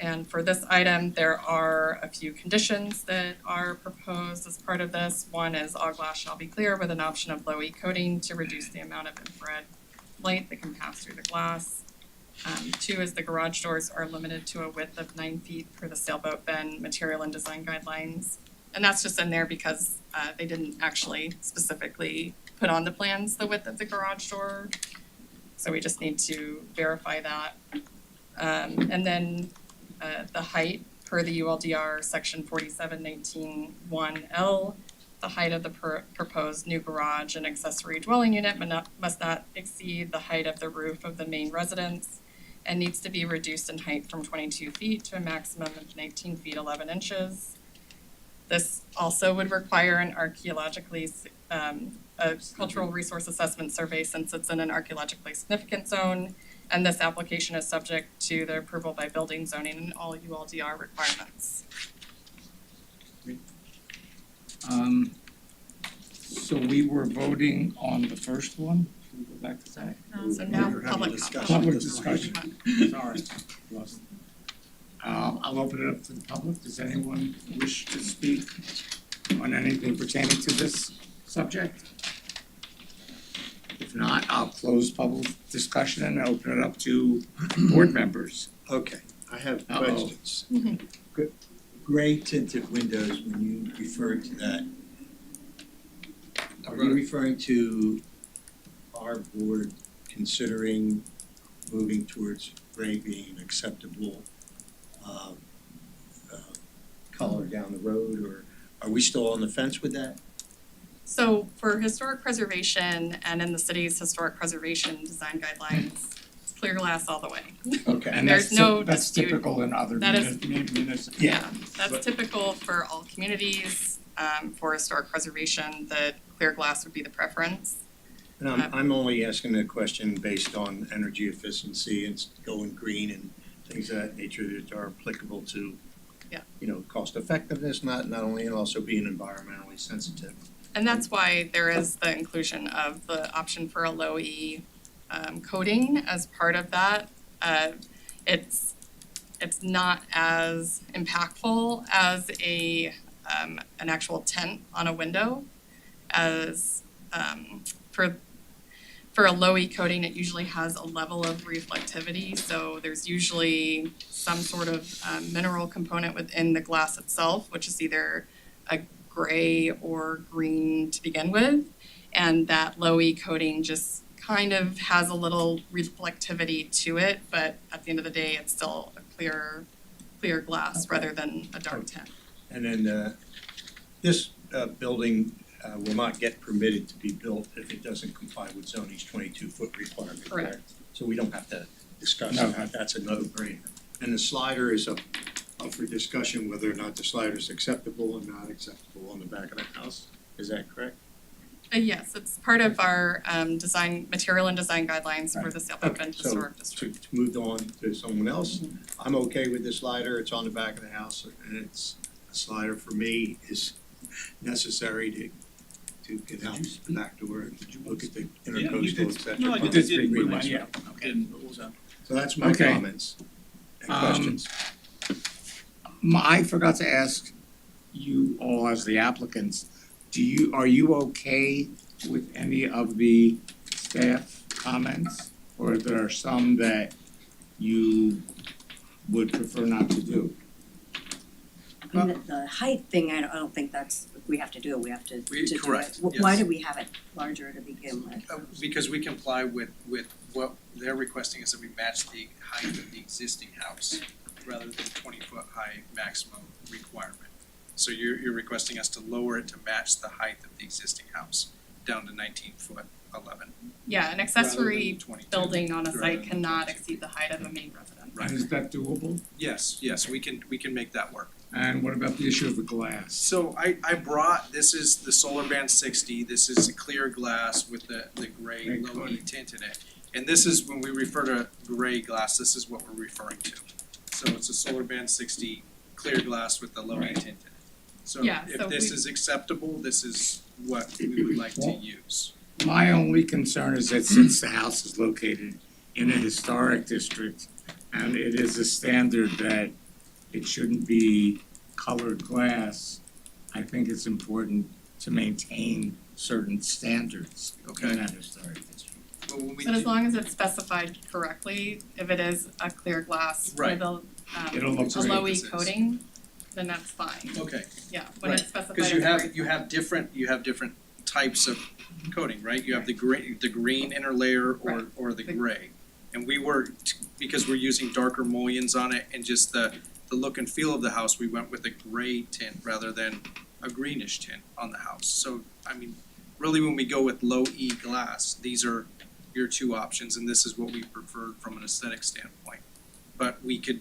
And for this item, there are a few conditions that are proposed as part of this. One is all glass shall be clear with an option of low E coating to reduce the amount of infrared light that can pass through the glass. 2 is the garage doors are limited to a width of 9 feet per the sailboat bend material and design guidelines. And that's just in there because they didn't actually specifically put on the plans the width of the garage door. So we just need to verify that. And then the height per the ULDR section 4719(1)L, the height of the proposed new garage and accessory dwelling unit must not exceed the height of the roof of the main residence and needs to be reduced in height from 22 feet to a maximum of 19 feet 11 inches. This also would require an a cultural resource assessment survey since it's in an archaeologically significant zone. And this application is subject to the approval by building, zoning, and all ULDR requirements. So we were voting on the first one? Can we go back to that? So now You're having public discussion. Public discussion, sorry. Lost. I'll open it up to the public. Does anyone wish to speak on anything pertaining to this subject? If not, I'll close public discussion and open it up to board members. Okay, I have Uh-oh. questions. Gray tinted windows, when you refer to that, are you referring to our board considering moving towards gray being an acceptable color down the road, or are we still on the fence with that? So for historic preservation and in the city's historic preservation design guidelines, clear glass all the way. Okay, and There's no that's dispute. typical in other That is- municipalities. Yeah, that's typical for all communities, for historic preservation, that clear glass would be the preference. And I'm only asking the question based on energy efficiency and going green and things of that nature that are applicable to, you know, cost effectiveness, not only, and also being environmentally sensitive. And that's why there is the inclusion of the option for a low E coating as part of that. It's not as impactful as an actual tint on a window as for a low E coating, it usually has a level of reflectivity, so there's usually some sort of mineral component within the glass itself, which is either a gray or green to begin with, and that low E coating just kind of has a little reflectivity to it, but at the end of the day, it's still a clear glass rather than a dark tint. And then this building will not get permitted to be built if it doesn't comply with zoning's 22-foot requirement, correct? Correct. So we don't have to discuss No. that, that's a no-brainer. And the slider is up for discussion whether or not the slider is acceptable or not acceptable on the back of the house, is that correct? Yes, it's part of our design, material and design guidelines for the South Bend So Historic District. to move on to someone else, I'm okay with the slider, it's on the back of the house and it's a slider for me is necessary to get out the back door and look at the intercoastal, et cetera. No, I You did, did I speak did, with yeah, okay. and what was that? So that's my Okay. comments and questions. I forgot to ask you all as the applicants, are you okay with any of the staff comments? Or there are some that you would prefer not to do? I mean, the height thing, I don't think that's, we have to do, we have to do it. Correct, Why yes. do we have it larger to begin with? Because we comply with what they're requesting is that we match the height of the existing house rather than 20-foot high maximum requirement. So you're requesting us to lower it to match the height of the existing house, down to 19-foot 11. Yeah, an accessory rather than 22. building on a Rather site than cannot 22. exceed the height of a main residence. Right. Is that doable? Yes, we can make that work. And what about the issue of the glass? So I brought, this is the Solar Band 60, this is a clear glass with the gray Gray low E coating. tint in it. And this is, when we refer to gray glass, this is what we're referring to. So it's a Solar Band 60 clear glass with the low E Right. tint in it. So Yeah, if so this we- is acceptable, this is what we would like to Well- use. My only concern is that since the house is located in a historic district, and it is a standard that it shouldn't be colored glass, I think it's important to maintain certain standards Okay. in that historic district. But when we But as do- long as it's specified correctly, if it is a clear glass Right. with a It'll look a great. low E This is. coating, then that's fine. Okay, Yeah, when it's right, specified because as you have, gray. you have different types of coating, right? You have the green inner layer Right. or the The- gray. And we were, because we're using darker mullions on it and just the look and feel of the house, we went with a gray tint rather than a greenish tint on the house. So, I mean, really when we go with low E glass, these are your two options and this is what we preferred from an aesthetic standpoint. But we could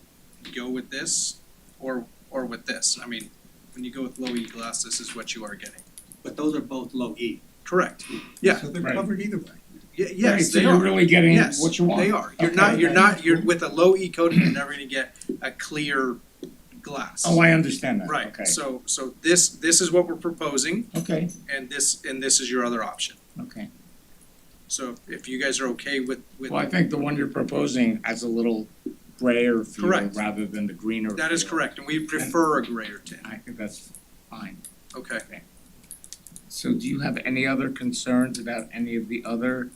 go with this or with this. I mean, when you go with low E glass, this is what you are getting. But those are both low E. Correct. Yeah. So they're Right. covered either way. Right, Yes, so they you're are. really getting Yes, what you want. they are. You're Okay. not, you're with a low E coating, you're never gonna get a clear glass. Oh, I understand that, Right, okay. so this is what we're proposing Okay, and this is your other option. okay. So if you guys are okay with Well, I think the one you're proposing has a little grayer feel Correct. rather than the greener that is feel. correct, and we prefer a grayer tint. I think that's fine. Okay. So do you have any other concerns about any of the other?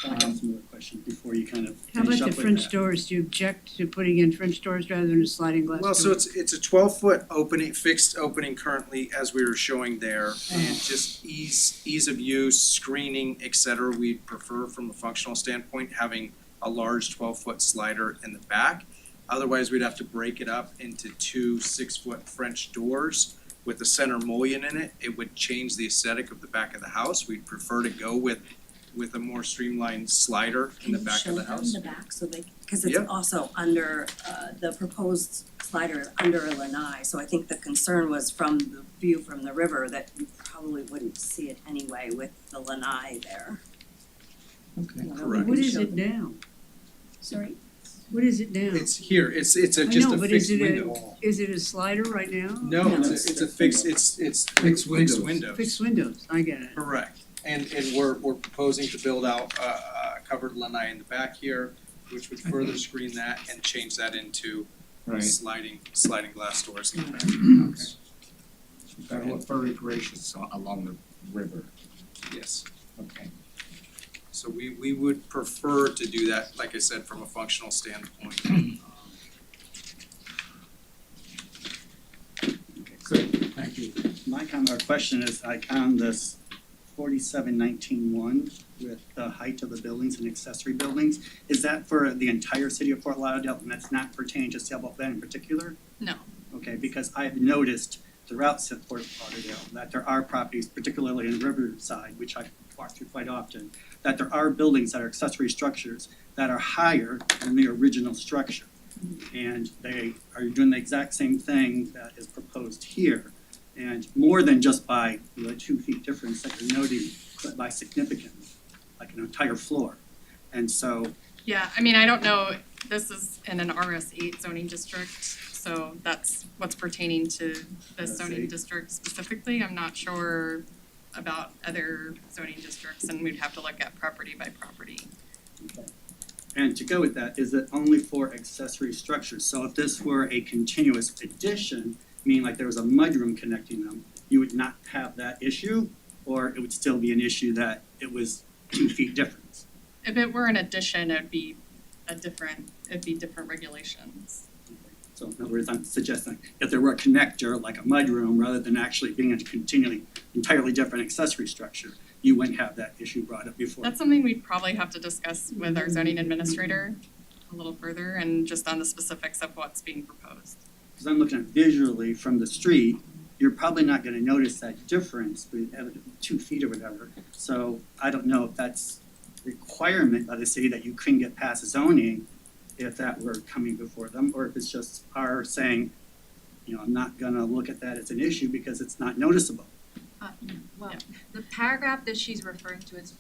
I have some other questions before you kind of How finish about up the with French that. doors? Do you object to putting in French doors rather than a sliding glass door? Well, so it's a 12-foot opening, fixed opening currently, as we were showing there. And just ease of use, screening, et cetera, we prefer from a functional standpoint, having a large 12-foot slider in the back. Otherwise, we'd have to break it up into two 6-foot French doors with a center mullion in it. It would change the aesthetic of the back of the house. We'd prefer to go with a more streamlined slider in the back of the house. Can you show them the back so they, because it's Yeah. also under, the proposed slider under a lanai, so I think the concern was from the view from the river that you probably wouldn't see it anyway with the lanai there. Okay. You know, Correct. What is show- it now? Sorry? What is it now? It's here, it's I just know, a but is fixed it window. is it a slider right now? No, No, it's a fixed, it's Fixed windows. windows. Fixed windows, I get it. Correct, and we're proposing to build out a covered lanai in the back here, which would further screen that and change that into Right, sliding glass doors in the back. okay. That'll look very gracious along the river, Yes, okay. so we would prefer to do that, like I said, from a functional standpoint. Good, thank you. My comment or question is like on this 4719-1 with the height of the buildings and accessory buildings, is that for the entire city of Fort Lauderdale and that's not pertaining to Sailboat Bend in particular? No. Okay, because I've noticed throughout Fort Lauderdale that there are properties, particularly in Riverside, which I walk through quite often, that there are buildings that are accessory structures that are higher than the original structure. And they are doing the exact same thing that is proposed here. And more than just by the 2 feet difference that you're noting, but by significantly, like an entire floor. And so, Yeah, I mean, I don't know, this is in an RS8 zoning district, so that's what's pertaining to this zoning district specifically. I'm not sure about other zoning districts, and we'd have to look at property by property. And to go with that, is it only for accessory structures? So if this were a continuous addition, meaning like there was a mudroom connecting them, you would not have that issue? Or it would still be an issue that it was 2 feet difference? If it were an addition, it'd be different regulations. So in other words, I'm suggesting if there were a connector, like a mudroom, rather than actually being a continually entirely different accessory structure, you wouldn't have that issue brought up before. That's something we'd probably have to discuss with our zoning administrator a little further and just on the specifics of what's being proposed. Because I'm looking at visually from the street, you're probably not gonna notice that difference with 2 feet or whatever. So I don't know if that's a requirement by the city that you couldn't get past zoning if that were coming before them, or if it's just our saying, you know, I'm not gonna look at that as an issue because it's not noticeable. Well, Yeah. the paragraph that she's referring to, it's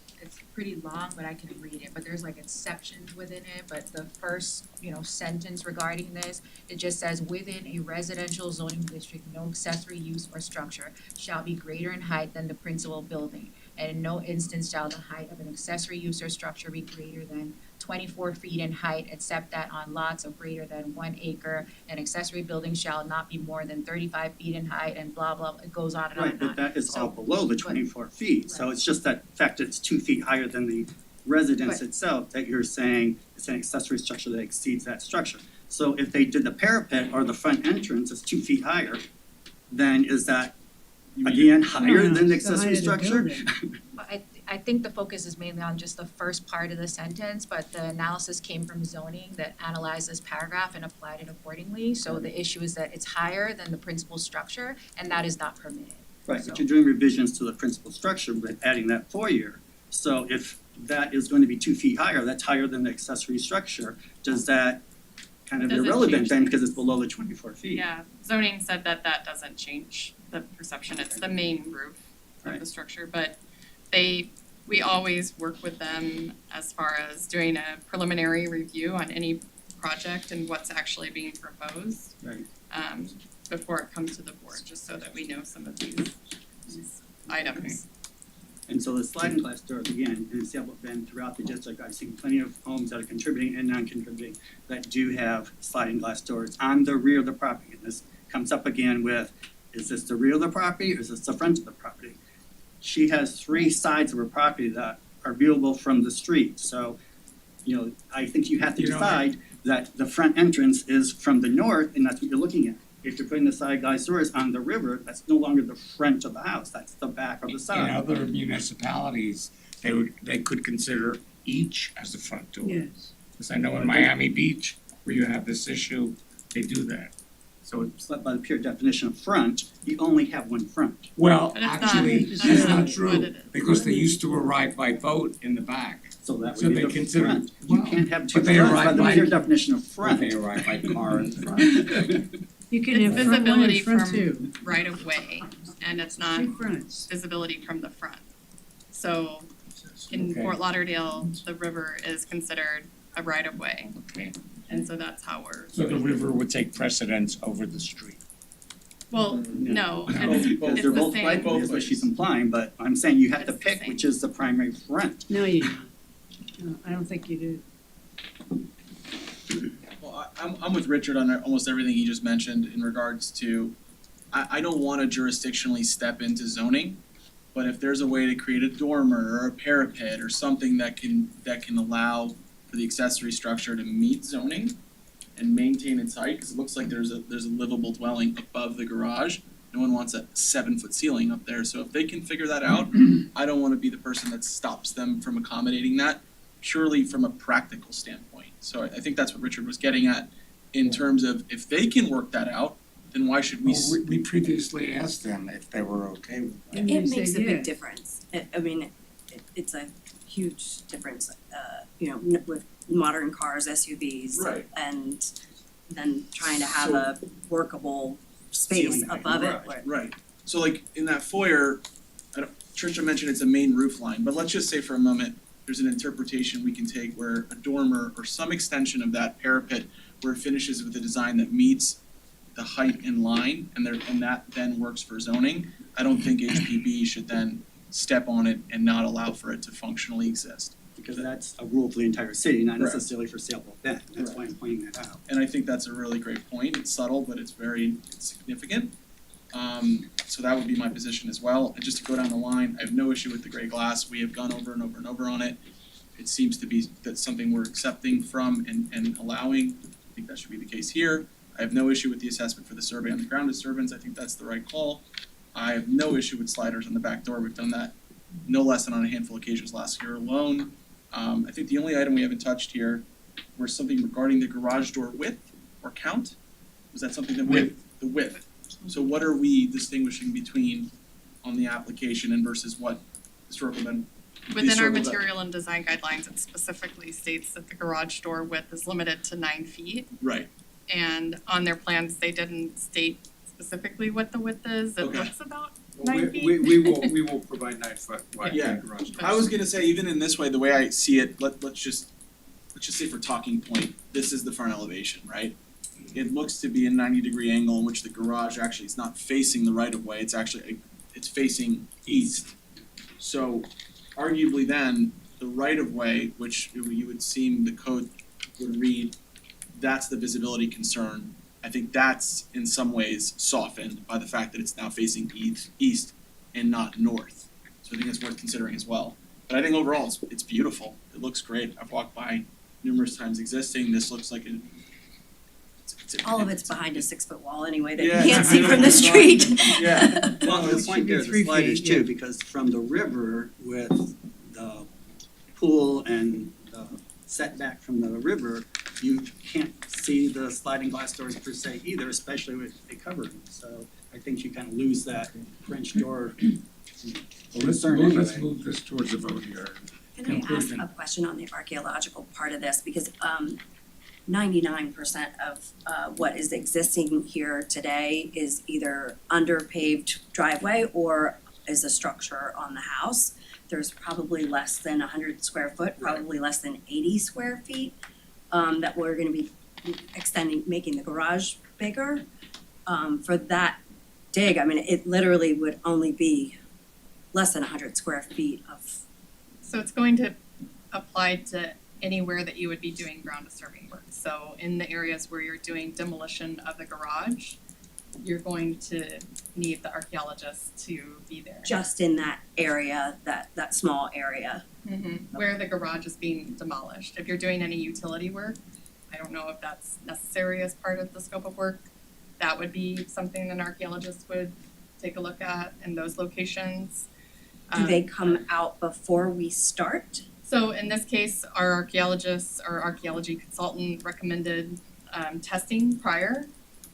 pretty long, but I can read it, but there's like exceptions within it, but the first, sentence regarding this, it just says, within a residential zoning district, no accessory use or structure shall be greater in height than the principal building, and in no instance shall the height of an accessory use or structure be greater than 24 feet in height, except that on lots of greater than 1 acre, an accessory building shall not be more than 35 feet in height, and blah, blah, it goes on and on Right, and on. but that is all So- below the but- 24 feet, so Right. it's just that fact that it's 2 feet higher than the residence Right. itself, that you're saying it's an accessory structure that exceeds that structure. So if they did the parapet or the front entrance is 2 feet higher, then is that again higher No, than the it's the height accessory of the structure? building. But I think the focus is mainly on just the first part of the sentence, but the analysis came from zoning that analyzed this paragraph and applied it accordingly. So the issue is that it's higher than the principal structure, and that is not permitted. Right, but you're doing revisions to the principal structure, but adding that foyer. So if that is going to be 2 feet higher, that's higher than the accessory structure, does that kind of Does it irrelevant change then the- because it's below the 24 feet? Yeah, zoning said that doesn't change the perception, it's the main roof of the Right. structure, but we always work with them as far as doing a preliminary review on any project and what's actually being proposed. Right. Before it comes to the board, just so that we know some of these items. And so the sliding glass doors, again, an example, been throughout the district, I've seen plenty of homes that are contributing and non-contributing that do have sliding glass doors on the rear of the property. And this comes up again with, is this the rear of the property or is this the front of the property? She has 3 sides of her property that are viewable from the street, so, I think you have to decide that the front entrance is from the north and that's what you're looking at. If you're putting the side glass doors on the river, that's no longer the front of the house, that's the back of the In side. other municipalities, they could consider each as the front door. Yes. Because I know in Miami Beach, where you have this issue, they do that. So it's, But by the pure definition of front, you only have one front. well, But it's not- actually, that's that's not not what true, it is. because they used to arrive by boat in the back. So that So would be they the consider- front. You well, can't have 2 but they fronts by arrive the by- pure definition of Or front. they arrive by car in front. You can It's have front one and visibility front from two, right of way, and it's not 3 fronts. visibility from the front. So in Okay. Fort Lauderdale, the river is considered a right of way, Okay, and so that's how we're. so the river would take precedence over the street. Well, no, Because it's they're the both same. right, is what she's implying, but I'm saying you have to It's the pick same. which is the primary front. No, you don't. No, I don't think you do. Well, I'm with Richard on almost everything he just mentioned in regards to, I don't wanna jurisdictionally step into zoning, but if there's a way to create a dormer or a parapet or something that can allow for the accessory structure to meet zoning and maintain its height, cause it looks like there's a livable dwelling above the garage. No one wants a 7-foot ceiling up there, so if they can figure that out, I don't wanna be the person that stops them from accommodating that purely from a practical standpoint. So I think that's what Richard was getting at in terms of if they can work that out, then why should we? Well, we previously asked them if they were okay with that. And It they makes a said big yes. difference. It's a huge difference, with modern cars, SUVs. Right. And then trying to have a workable space Ceiling height above in it. the where- Right. So like in that foyer, Tricia mentioned it's a main roof line, but let's just say for a moment, there's an interpretation we can take where a dormer or some extension of that parapet where it finishes with a design that meets the height in line and that then works for zoning, I don't think HPB should then step on it and not allow for it to functionally exist. Because that's a rule for the entire city, not Correct. necessarily for Sailboat Bend, that's why I'm pointing that out. And I think that's a really great point. It's subtle, but it's very significant. So that would be my position as well. And just to go down the line, I have no issue with the gray glass. We have gone over and over and over on it. It seems to be that's something we're accepting from and allowing. I think that should be the case here. I have no issue with the assessment for the survey on the ground disturbance. I think that's the right call. I have no issue with sliders on the back door. We've done that no less than on a handful of occasions last year alone. I think the only item we haven't touched here was something regarding the garage door width or count. Was that something that the width? So what are we distinguishing between on the application and versus what historical been? Within our material and design guidelines, it specifically states that the garage door width is limited to 9 feet. Right. And on their plans, they didn't state specifically what the width is. It Okay. looks about Well, 9 feet. we will provide 9-foot wide Yeah. garage doors. I was gonna say, even in this way, the way I see it, let's just say for talking point, this is the front elevation, right? It looks to be a 90-degree angle in which the garage actually is not facing the right of way, it's facing east. So arguably then, the right of way, which you would seem the code would read, that's the visibility concern. I think that's in some ways softened by the fact that it's now facing east and not north. So I think it's worth considering as well. But I think overall, it's beautiful. It looks great. I've walked by numerous times existing. This looks like All of it's behind a 6-foot wall anyway that you Yeah. can't see from the street. Yeah. Well, the point there is the 3 sliders feet, too, yeah. because from the river with the pool and the setback from the river, you can't see the sliding glass doors per se either, especially with a covering. So I think you kind of lose that French door Well, let's concern move, let's anyway. move this towards the vote here. Can I ask Conclusion. a question on the archaeological part of this, because 99% of what is existing here today is either under paved driveway or is a structure on the house. There's probably less than 100 square foot, probably less than 80 square feet that we're gonna be extending, making the garage bigger. For that dig, I mean, it literally would only be less than 100 square feet of. So it's going to apply to anywhere that you would be doing ground disturbing work. So in the areas where you're doing demolition of the garage, you're going to need the archaeologist to be there. Just in that area, that small area. Where the garage is being demolished. If you're doing any utility work, I don't know if that's necessary as part of the scope of work. That would be something an archaeologist would take a look at in those locations. Do they come out before we start? So in this case, our archaeology consultant recommended testing prior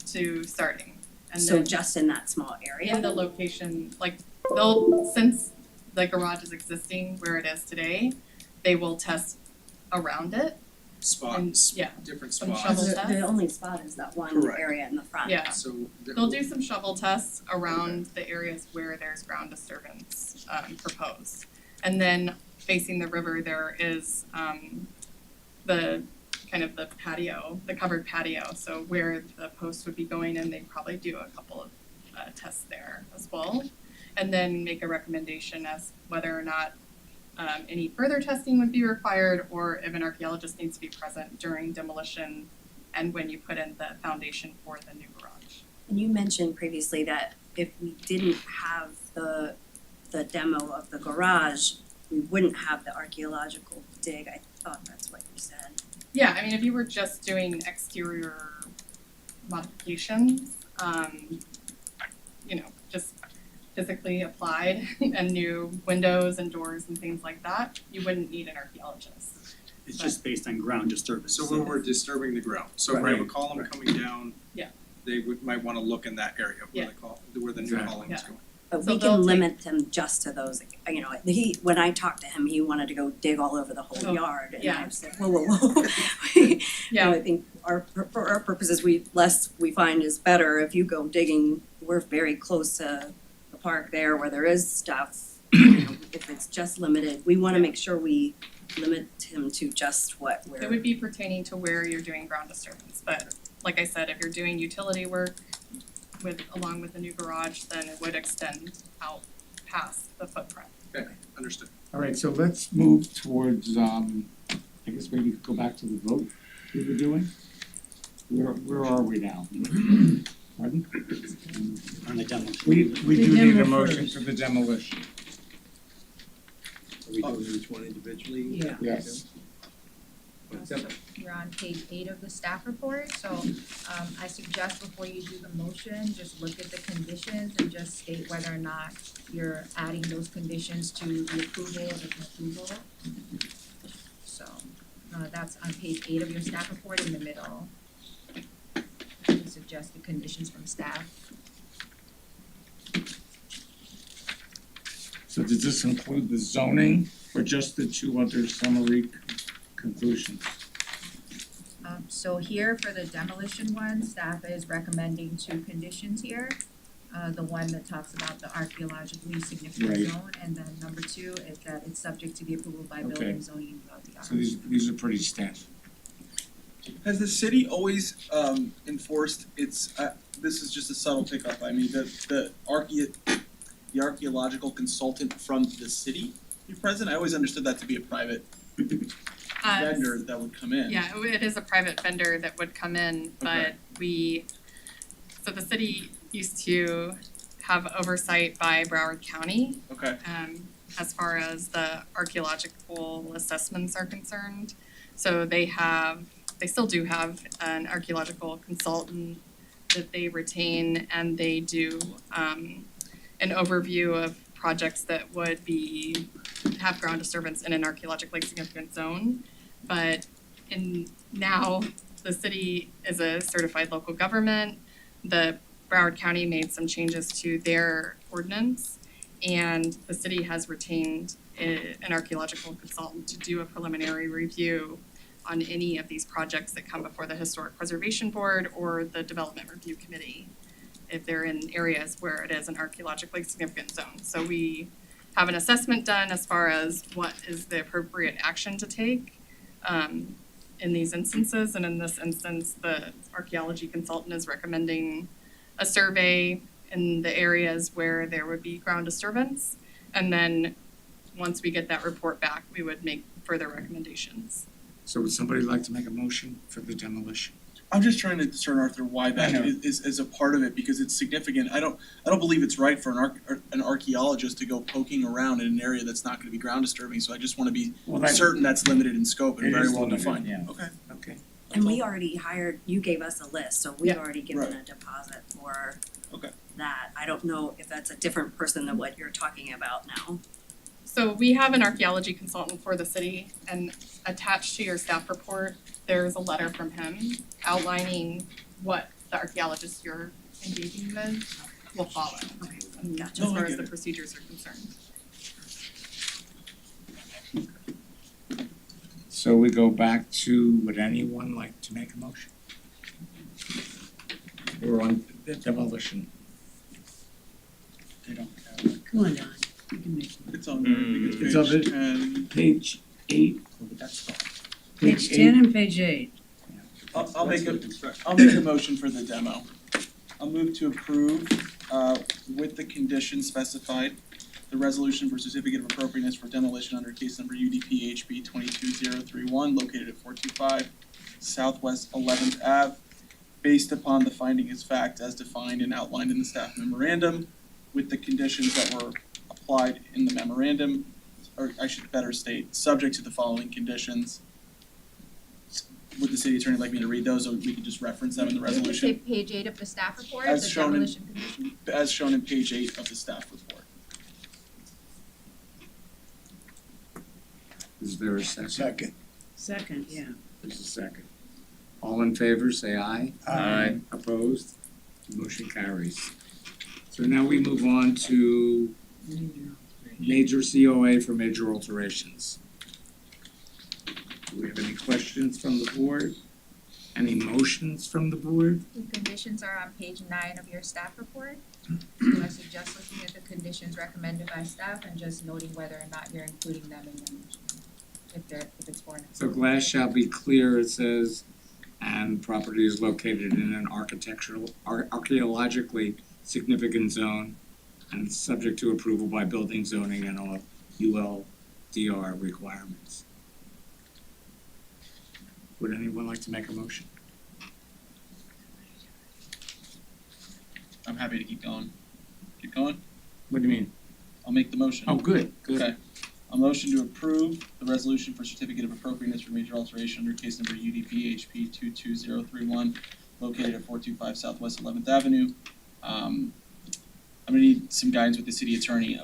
to starting. And So then just in that small area? in the location, since the garage is existing where it is today, they will test around it. Spots, yeah, different some spots. shovel The tests. only spot is that one Correct. area in the front. Yeah. So They'll do some shovel tests around the areas where there's ground disturbance proposed. And then facing the river, there is the kind of the patio, the covered patio. So where the post would be going in, they'd probably do a couple of tests there as well. And then make a recommendation as whether or not any further testing would be required, or if an archaeologist needs to be present during demolition and when you put in the foundation for the new garage. And you mentioned previously that if we didn't have the demo of the garage, we wouldn't have the archaeological dig. I thought that's what you said. Yeah, I mean, if you were just doing exterior modifications, just physically applied and new windows and doors and things like that, you wouldn't need an archaeologist. It's just based on ground disturbance. So when we're disturbing the ground, so if we have a column coming down. Yeah. They might wanna look in that area where where the new Exactly. column is Yeah. going. But So we they'll can take- limit them just to those, when I talked to him, he wanted to go dig all over the whole Oh, yard, and yeah. I said, whoa. Yeah. I think for our purposes, less we find is better. If you go digging, we're very close to the park there where there is stuff. If it's just limited, we wanna make sure we limit him to just what we're. It would be pertaining to where you're doing ground disturbance, but like I said, if you're doing utility work along with the new garage, then it would extend out past the footprint. Understood. All right, so let's move towards, I guess maybe go back to the vote we were doing. Where are we now? Pardon? On the demo. We The do need a demo motion first. for the demolition. Are we doing each one individually? Yeah. Yes. So you're on page 8 of the staff report, so I suggest before you do the motion, just look at the conditions and just state whether or not you're adding those conditions to the approval or disapproval. So that's on page 8 of your staff report in the middle. I suggest the conditions from staff. So does this include the zoning or just the two other summary conclusions? So here for the demolition one, staff is recommending 2 conditions here. The one that talks about the archaeologically significant Right. zone, and then number 2 is that it's subject to the approval by Okay. building, zoning, and development. So these are pretty standard. Has the city always enforced its, this is just a subtle pickup, I mean, the archaeological consultant from the city be present? I always understood that to be a private vendor that would come in. Yeah, it is a private vendor that would come in, but so the city used to have oversight by Broward County, Okay, as far as the archaeological assessments are concerned. So they still do have an archaeological consultant that they retain, and they do, an overview of projects that would have ground disturbance in an archaeologically significant zone. But now the city is a certified local government. The Broward County made some changes to their ordinance, and the city has retained an archaeological consultant to do a preliminary review on any of these projects that come before the Historic Preservation Board or the Development Review Committee, if they're in areas where it is an archaeologically significant zone. So we have an assessment done as far as what is the appropriate action to take in these instances. And in this instance, the archaeology consultant is recommending a survey in the areas where there would be ground disturbance. And then once we get that report back, we would make further recommendations. So would somebody like to make a motion for the demolition? I'm just trying to discern, Arthur, why I that know. is a part of it, because it's significant. I don't believe it's right for an archaeologist to go poking around in an area that's not gonna be ground disturbing, so I just wanna be Well, that- certain that's limited in scope and It very is well limited, defined. yeah. Okay. Okay. And we already hired, you gave us a list, so we've Yeah. already given Right. a deposit for Okay. that. I don't know if that's a different person than what you're talking about now. So we have an archaeology consultant for the city, and attached to your staff report, there's a letter from him outlining what the archaeologist you're engaging with will follow. Gotcha. As No, I far as get the it. procedures are concerned. So we go back to, would anyone like to make a motion? We're on the demolition. They don't have. Come on, Don, you can make one. It's on there, I think It's it's on page the- 10. Page 8, oh, that's fine. Page 10 and page 8. I'll make a motion for the demo. I'll move to approve, with the conditions specified, the resolution for certificate of appropriateness for demolition under case number UDP HB 22031 located at 425 Southwest 11th Ave, based upon the finding as fact as defined and outlined in the staff memorandum, with the conditions that were applied in the memorandum, or I should better state, subject to the following conditions. Would the city attorney like me to read those, or we could just reference them in the resolution? You can say page 8 of the staff report, As the shown in- demolition condition. As shown in page 8 of the staff report. Is there a second? Second. Second, yeah. There's a second. All in favor, say aye. Aye. Opposed? Motion carries. So now we move on to major COA for major alterations. Do we have any questions from the board? Any motions from the board? The conditions are on page 9 of your staff report. So I suggest looking at the conditions recommended by staff and just noting whether or not you're including them in your motion, if it's for an So glass shall be clear, it says, and property is located in an archaeologically significant zone and it's subject to approval by building, zoning, and all ULDR requirements. Would anyone like to make a motion? I'm happy to keep going. Keep going? What do you mean? I'll make the motion. Oh, good, good. Okay. A motion to approve the resolution for certificate of appropriateness for major alteration under case number UDP HP 22031 located at 425 Southwest 11th Avenue. I'm gonna need some guidance with the city attorney,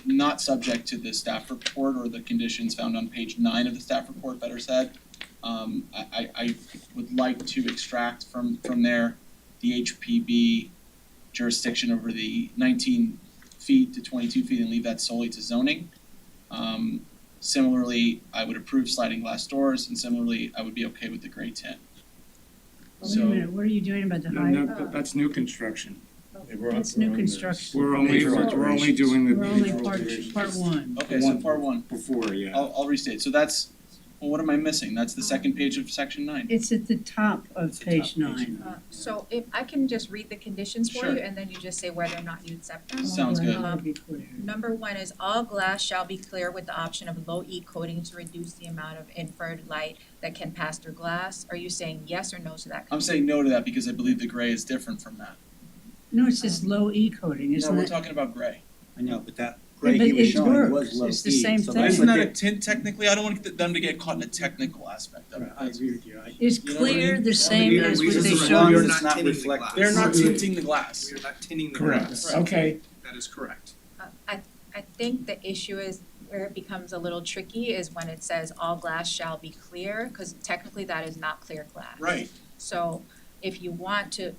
not subject to the staff report or the conditions found on page 9 of the staff report, better said. I would like to extract from there the HPB jurisdiction over the 19 feet to 22 feet and leave that solely to zoning. Similarly, I would approve sliding glass doors, and similarly, I would be okay with the gray tint. Wait a minute, what are you doing about the No, height? no, that's new construction. That's new construction. We're only doing the We're only major part alterations. one. Okay, so part one, Before, yeah. I'll restate, so that's, well, what am I missing? That's the second page of section 9. It's at the top of It's the page top page. 9. So if I can just read the conditions for Sure. you, and then you just say whether or not you accept them. Sounds good. That'll be clear. Number 1 is all glass shall be clear with the option of low E coating to reduce the amount of infrared light that can pass through glass. Are you saying yes or no to that? I'm saying no to that because I believe the gray is different from that. No, it says low E coating, No, isn't we're it? talking about gray. I know, but that Yeah, gray but he was it showing was works. low It's the E, same so thing. that's Isn't what that a they- tint technically? I don't want them to get caught in a technical aspect of it. I agree with you, Is You know what I clear mean? the same Yeah, as we what just they as showed long you? as It's not not tinting the reflective. glass. They're not tinting the glass. We are not tinting the Correct, glass. okay. That is correct. I think the issue is where it becomes a little tricky is when it says all glass shall be clear, because technically that is not clear glass. Right. So if you want to,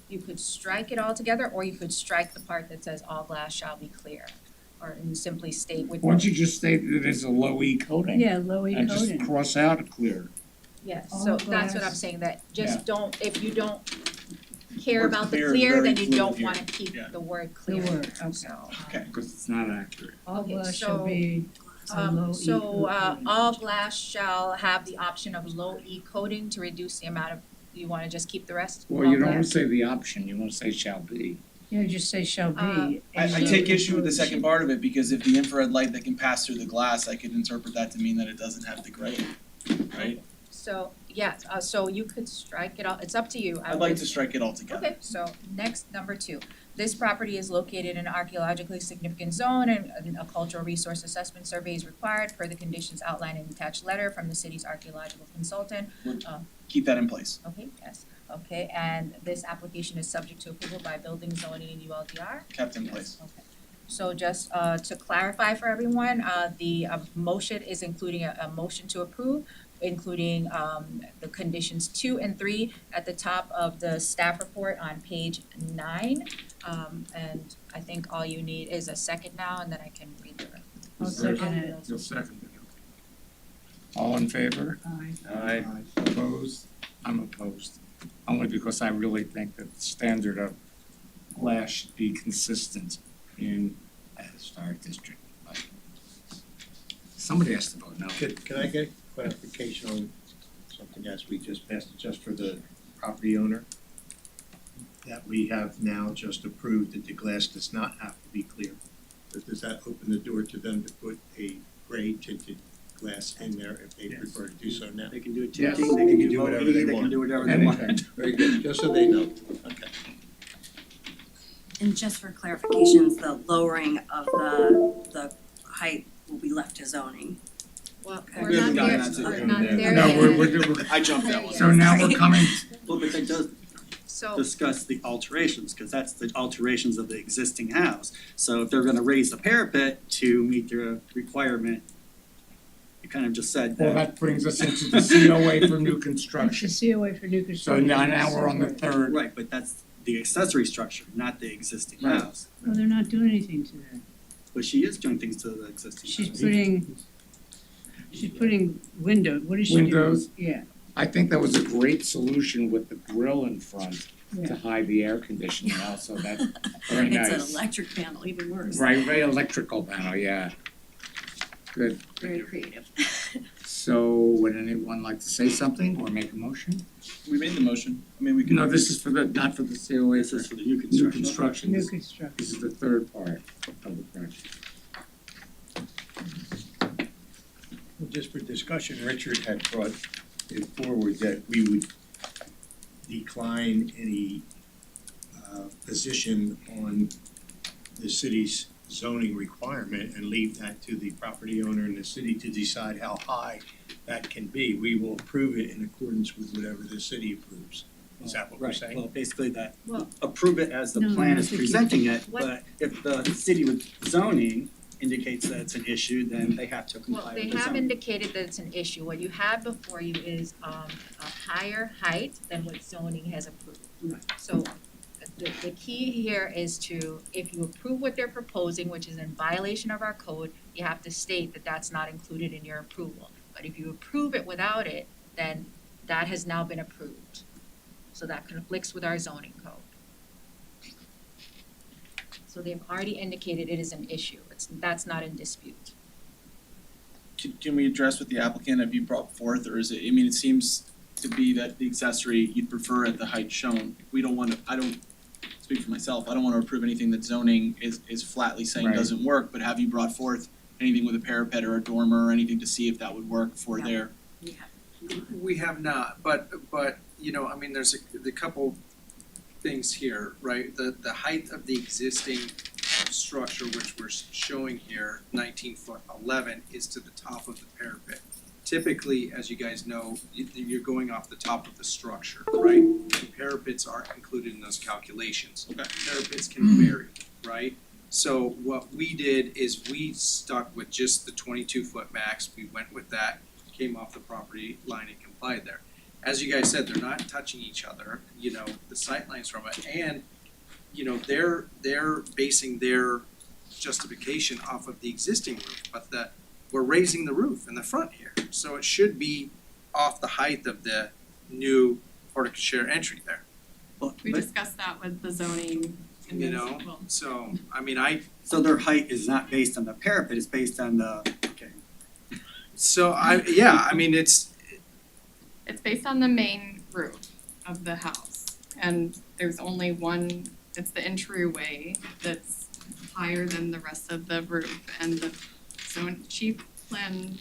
you could strike it all together, or you could strike the part that says all glass shall be clear, or and simply state with. Why don't you just state that it's a low E coating? Yeah, low E And just coating. cross out a clear. Yes, All so that's what glass. I'm saying, that just Yeah. don't, if you don't care Word about the clear is clear, very then you fluid don't here. wanna keep Yeah. the word The clear. word, okay. So, Okay. Because it's not accurate. All Okay, glass shall so, be a low E so, coating. all glass shall have the option of low E coating to reduce the amount of, you wanna just keep the rest? Well, all you don't want glass? to say the option, you want to say shall be. Yeah, just say shall be. Uh, I take issue with the second part of it because if the infrared light that can pass through the glass, I could interpret that to mean that it doesn't have the gray, right? So, yeah, so you could strike it all, it's up to you. I I'd like would- to strike it all together. Okay, so next, number 2. This property is located in an archaeologically significant zone and a cultural resource assessment survey is required per the conditions outlined in the attached letter from the city's archaeological consultant. Keep that in place. Okay, yes, okay, and this application is subject to approval by building, zoning, and ULDR? Kept in place. Okay. So just to clarify for everyone, the motion is including a motion to approve, including the conditions 2 and 3 at the top of the staff report on page 9. And I think all you need is a second now, and then I can read the rest. I'll second it. You'll second it. All in favor? Aye. Opposed? I'm opposed. Only because I really think that the standard of glass should be consistent in a historic district. But somebody has to vote no. Could I get clarification on something as we just passed, just for the property owner? That we have now just approved that the glass does not have to be clear. But does that open the door to them to put a gray tinted glass in there if they prefer to do so now? They can do it Yes. tinting, they can They can do do whatever OE, they they can want. do whatever they Anything. want. Very good, just so they know, okay. And just for clarifications, the lowering of the height will be left to zoning. Well, We we're haven't not gotten there, that to we're the- not there No, yet. we're I jumped that one. so now we're coming, Well, but that does So, discuss the alterations, cause that's the alterations of the existing house. So if they're gonna raise the parapet to meet their requirement, you kind of just said well, that. that brings us into the COA for new That's construction. the COA for new So construction. now we're on the third. Right, but that's the accessory structure, not the existing Right. house. No, they're not doing anything to that. But she is doing things to the existing She's house. putting what is she doing? Windows. Yeah, I think that was a great solution with the grill in front yeah. to hide the air conditioning also, that's very nice. It's an electric panel, even worse. Right, very electrical panel, yeah. Good. Very creative. So would anyone like to say something or make a motion? We made the motion, I mean, we can. No, this is for the, not for the COA, This is for the new new construction. construction. New This construction. this is the third part of the project. Well, just for discussion, Richard had brought it forward that we would decline any position on the city's zoning requirement and leave that to the property owner and the city to decide how high that can be. We will approve it in accordance with whatever the city approves. Is that what we're Right, saying? well, basically that, Well- approve it as the No, plan I is think you- presenting it, What- but if the city with zoning indicates that it's an issue, then they have to Well, comply they with the have zoning. indicated that it's an issue. What you have before you is a higher height than what zoning has approved. Right. So the key here is to, if you approve what they're proposing, which is in violation of our code, you have to state that that's not included in your approval. But if you approve it without it, then that has now been approved. So that conflicts with our zoning code. So they've already indicated it is an issue. That's not in dispute. Can we address what the applicant have you brought forth, or is it, I mean, it seems to be that the accessory you'd prefer at the height shown. We don't wanna, I don't speak for myself, I don't wanna approve anything that zoning is flatly saying Right. doesn't work, but have you brought forth anything with a parapet or a dormer or anything to see if that would work for Yeah. their? We have not, but, you know, I mean, there's a couple things here, right? The height of the existing structure, which we're showing here, 19 foot 11, is to the top of the parapet. Typically, as you guys know, you're going off the top of the structure, right? And parapets aren't included in those calculations. Okay. Parapets can vary, right? So what we did is we stuck with just the 22-foot max. We went with that, came off the property line and complied there. As you guys said, they're not touching each other, you know, the sight lines from it, and, you know, they're basing their justification off of the existing roof, but we're raising the roof in the front here, so it should be off the height of the new portico share entry there, Well, We but- discussed that with the zoning and you then, know? well, So, I mean, So their height is not based on the parapet, it's based on the, okay. I mean, it's it's based on the main roof of the house. And there's only one, it's the entryway that's higher than the rest of the roof. And the chief plan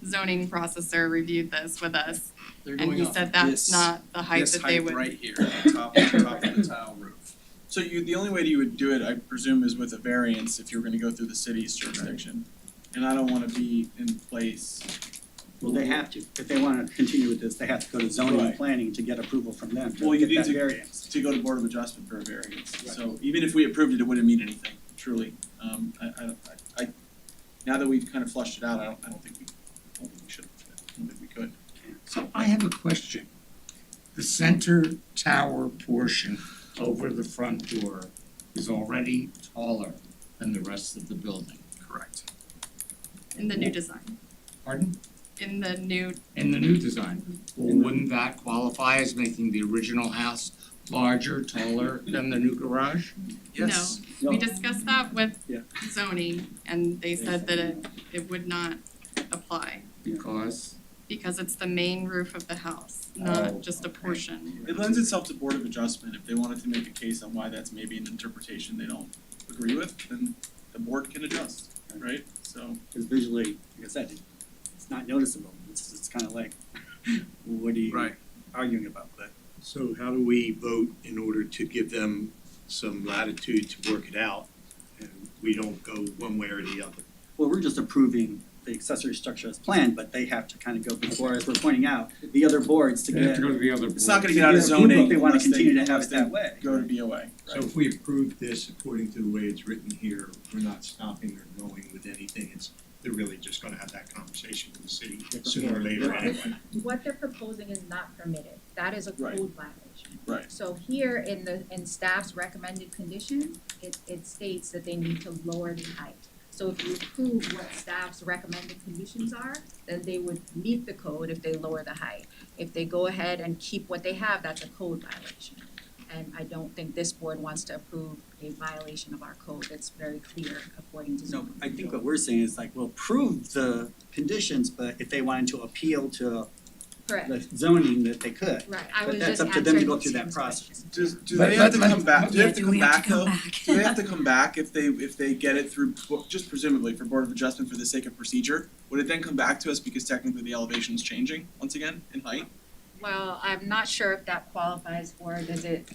zoning processor reviewed this with us. they're And going he off said that's this- not the height this that they height would. right here, the top of the tile roof. So the only way you would do it, I presume, is with a variance if you were gonna go through the city's jurisdiction. And I don't wanna be in place. Well, they have to, if they wanna continue with this, they have to go to zoning and Right. planning to get approval from them Well, to you get that need to- variance. To go to Board of Adjustment for a variance. So even if we approved it, it wouldn't mean anything, truly. I now that we've kind of flushed it out, I don't think we should, I don't think we could. So I have a question. The center tower portion over the front door is already taller than the rest of the building, Correct. In the new design, pardon? in the new, In the new design. Well, wouldn't that qualify as making the original house larger, taller than the new garage? Yes. we discussed that with Yeah. zoning and they said that it would not apply. Because, Because it's the main roof of the house, Oh, not just a okay. portion. It lends itself to Board of Adjustment. If they wanted to make a case on why that's maybe an interpretation they don't agree with, then the board can adjust, right? So, Cause visually, like I said, it's not noticeable, it's kinda like, what are you Right. arguing about, but. So how do we vote in order to give them some latitude to work it out? And we don't go one way or the other? Well, we're just approving the accessory structure as planned, but they have to kind of go before, as we're pointing out, the other boards to they have get. to go to the other board. it's not gonna to get out of get approval zoning if they wanna unless continue to have unless it they that way. go to BOA, So right? if we approve this according to the way it's written here, we're not stopping or going with anything, they're really just gonna have that conversation with the city sooner or later anyway. What they're proposing is not permitted. That is a Right. code violation. Right. So here in staff's recommended condition, it states that they need to lower the height. So if you approve what staff's recommended conditions are, then they would meet the code if they lower the height. If they go ahead and keep what they have, that's a code violation. And I don't think this board wants to approve a violation of our code that's very clear according to No, zoning. I think what we're saying is like, we'll approve the conditions, but if they wanted to appeal to Correct, the zoning, that they could. right, I But was that's just up to them to go answering through that Tim's process. question. Do But- they have to but- come back, do they have to Yeah, come we have back to come though? back. Do they have to come back if they get it through, just presumably for Board of Adjustment for the sake of procedure? Would it then come back to us because technically the elevation is changing once again in height? Well, I'm not sure if that qualifies for, is it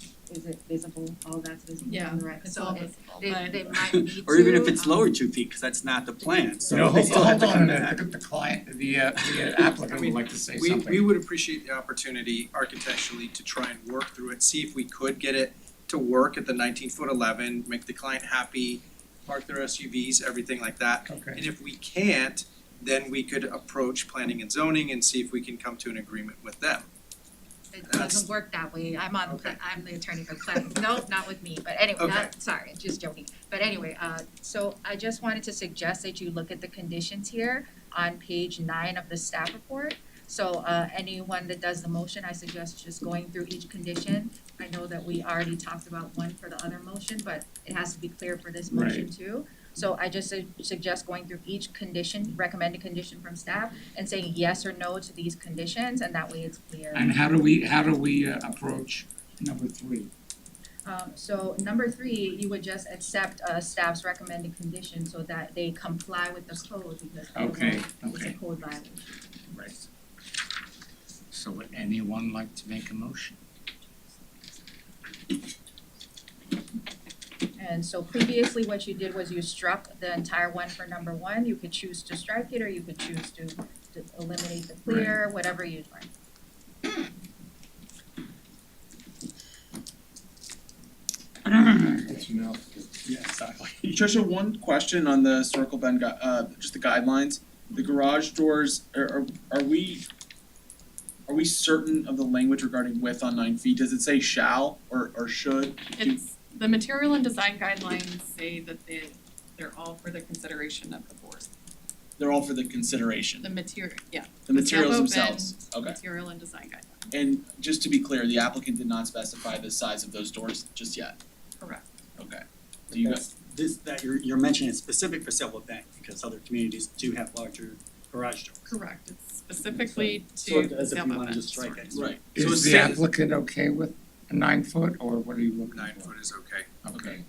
visible, all that's visible Yeah, on the record? it's So all it- visible, they, but they might need to. Or even if it's um, lower 2 feet, cause that's not the plan, so You know, they still have to hold on come a minute, back. look at the client, the applicant would like to say We something. would appreciate the opportunity architecturally to try and work through it, see if we could get it to work at the 19-foot 11, make the client happy, park their SUVs, everything like that. Okay. And if we can't, then we could approach planning and zoning and see if we can come to an agreement with them. It That's- doesn't work that way. I'm Okay. I'm the attorney for planning. No, not with me, but anyway, Okay. sorry, just joking. But anyway, so I just wanted to suggest that you look at the conditions here on page 9 of the staff report. So, anyone that does the motion, I suggest just going through each condition. I know that we already talked about one for the other motion, but it has to be clear for this motion too. So I just suggest going through each condition, recommended condition from staff, and saying yes or no to these conditions, and that way it's clear. And how do we approach number 3? So number 3, you would just accept staff's recommended condition so that they comply with the code because Okay, it's a okay. code violation. Right. So would anyone like to make a motion? And so previously what you did was you struck the entire one for number 1. You could choose to strike it or you could choose to eliminate the clear, whatever you'd like. It's enough. Yeah, exactly. Tricia, one question on the historical bend, just the guidelines. The garage doors, are we certain of the language regarding width on 9 feet? Does it say shall or should? It's, the material and design guidelines say that they're all for the consideration of the board. They're all for the consideration, The material, yeah, the materials Demo themselves, okay. material and design guidelines, And just to be clear, the applicant did not specify the size of those doors just yet, correct. okay. Do you guys, That you're mentioning is specific for Silver Bank, because other communities do have larger garage doors. Correct, it's specifically So to as if you sailboat wanna and just strike it. right, so Is it's the saying, applicant okay with a 9 foot, or what are you looking for? 9 foot is okay. Okay.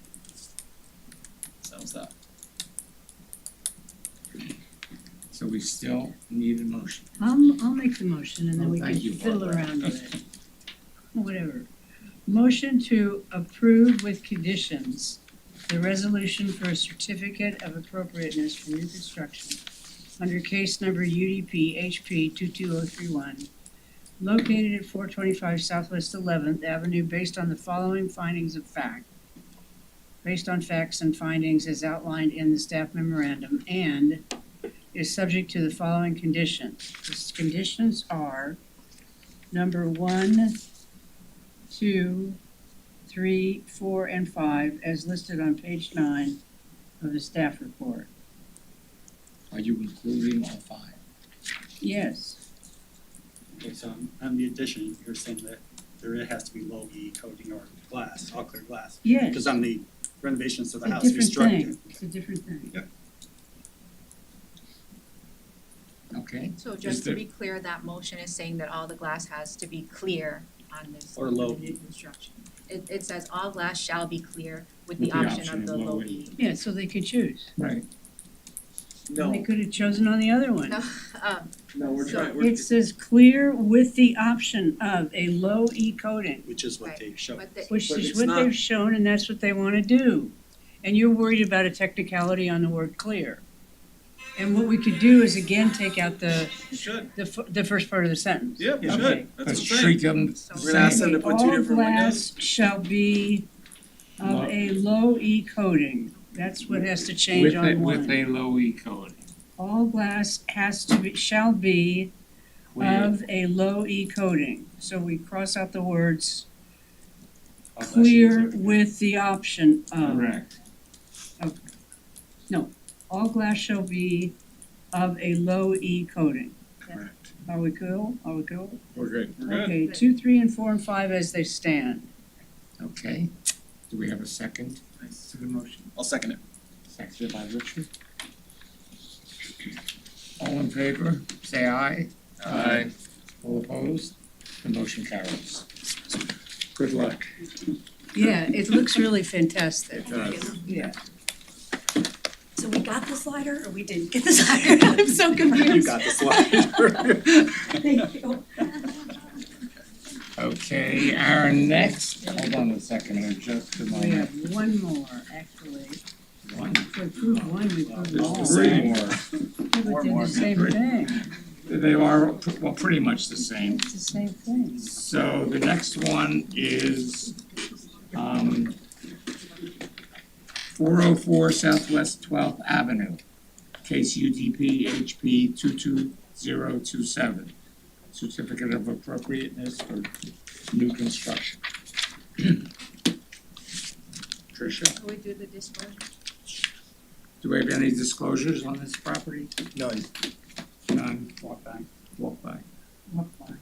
sounds that. So we still need a motion. I'll make the motion and then Oh, we can thank you, fiddle Barbara. around with it. Whatever. Motion to approve with conditions the resolution for a certificate of appropriateness for new construction under case number UDP HP 22031, located at 425 Southwest 11th Avenue, based on the following findings of fact. Based on facts and findings as outlined in the staff memorandum, and is subject to the following conditions. The conditions are number 1, 2, 3, 4, and 5, as listed on page 9 of the staff report. Are you including all 5? Yes, Okay, so on the addition, you're saying that there has to be low E coating or glass, all clear glass. yes. Because on the renovations to It's the a house, we different struck thing. it. It's a different thing. Okay, So Is just to there- be clear, that motion is saying that all the glass has to be clear on this Or low new E. construction. It says all glass shall be clear with the option of the low E. Yeah, so they could choose. right. And they No, could have chosen on the other one. No, no, we're So trying, It says clear with the option of a low E coating, Which is what Right. they showed. but the, which But is it's what not- they've shown and that's what they wanna do. And you're worried about a technicality on the word clear. And what we could do is again take out the should, the first part of the sentence. yeah, we Okay. should, that's what I'm Let's saying. treat them So- the We're gonna ask same. them to put two different All windows. glass shall be of a low E coating. That's what has to change on one. With a low E coating. All glass shall be Clear. of a low E coating. So we cross out the words All glass clear is with the option of. Correct. All glass shall be of a low E coating. Correct. Are we cool? Are we cool? We're good. We're good. Okay, 2, 3, and 4, and 5 as they stand. Okay, do we have a second to the motion? I'll second it. Seconded by Richard. All in favor, say aye. Aye. All opposed? The motion carries. Good luck. Yeah, it looks really fantastic. It does. Yeah. So we got the slider or we didn't get the slider? I'm so confused. You got the slide. Thank you. Okay, our next, hold on a second here, just a We moment. have one more, actually. One, If we approve one, we approve them all. there's three more. Yeah, but they're the same thing. They are, well, pretty much the same. It's the same thing. So the next one is 404 Southwest 12th Avenue, case UDP HP 22027. Certificate of appropriateness for new construction. Tricia, Can we do the disclosure? do we have any disclosures on this property? None. None? Walk by. Walk by,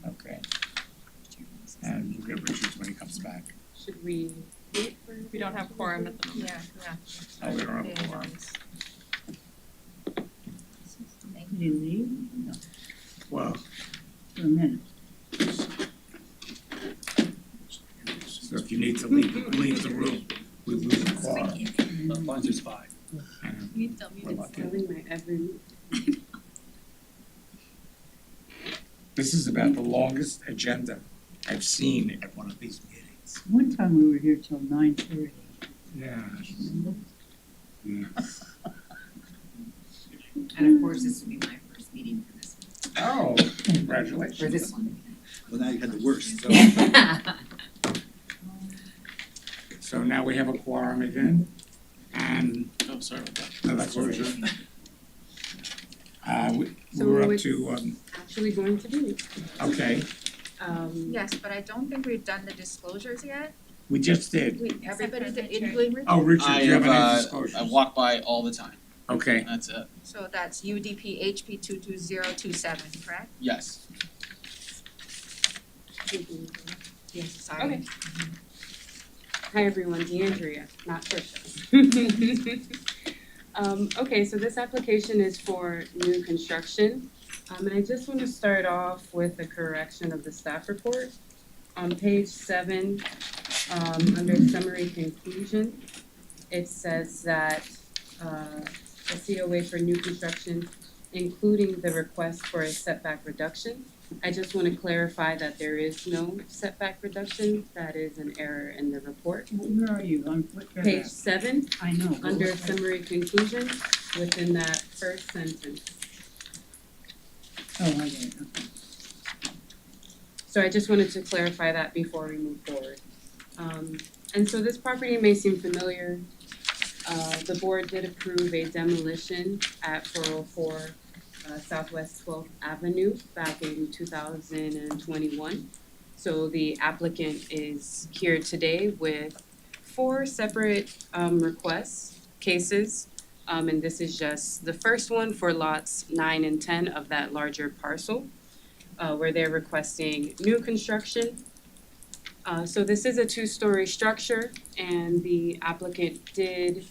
okay. And we'll get Richards when he comes back. Should we wait for? We don't have quorum at the moment. Yeah. Oh, we don't have a quorum. Did he leave? No, Well, for a minute. so if you need to leave the room, we lose the quorum. Mine's just five. You tell me. We're lucky. my every. This is about the longest agenda I've seen at one of these meetings. One time we were here till 9:30. Yeah. And of course, this will be my first meeting for this, Oh, congratulations. for this one. Well, now you had the worst, so. So now we have a quorum again, and, Oh, sorry about that. no, that's all right. So We're up it's- to, Actually going to be. okay, Yes, but I don't think we've done the disclosures yet. we just did. Everybody did, including Richard? Oh, Richard, do you have any I disclosures? walk by all the time, Okay, that's it, So that's UDP HP 22027, correct? yes. Yes, sorry. Okay. Hi everyone, DeAndrea, not Trisha. Okay, so this application is for new construction. And I just want to start off with a correction of the staff report. On page 7, under summary conclusion, it says that a COA for new construction, including the request for a setback reduction. I just want to clarify that there is no setback reduction. That is an error in the report. Where are you? On what Page paragraph? 7, I know. but under what- summary conclusion, within that first sentence. Oh, I get it, okay. So I just wanted to clarify that before we move forward. And so this property may seem familiar. The board did approve a demolition at 404 Southwest 12th Avenue back in 2021. So the applicant is here today with 4 separate cases. And this is just the first one for lots 9 and 10 of that larger parcel, where they're requesting new construction. So this is a 2-story structure, and the applicant did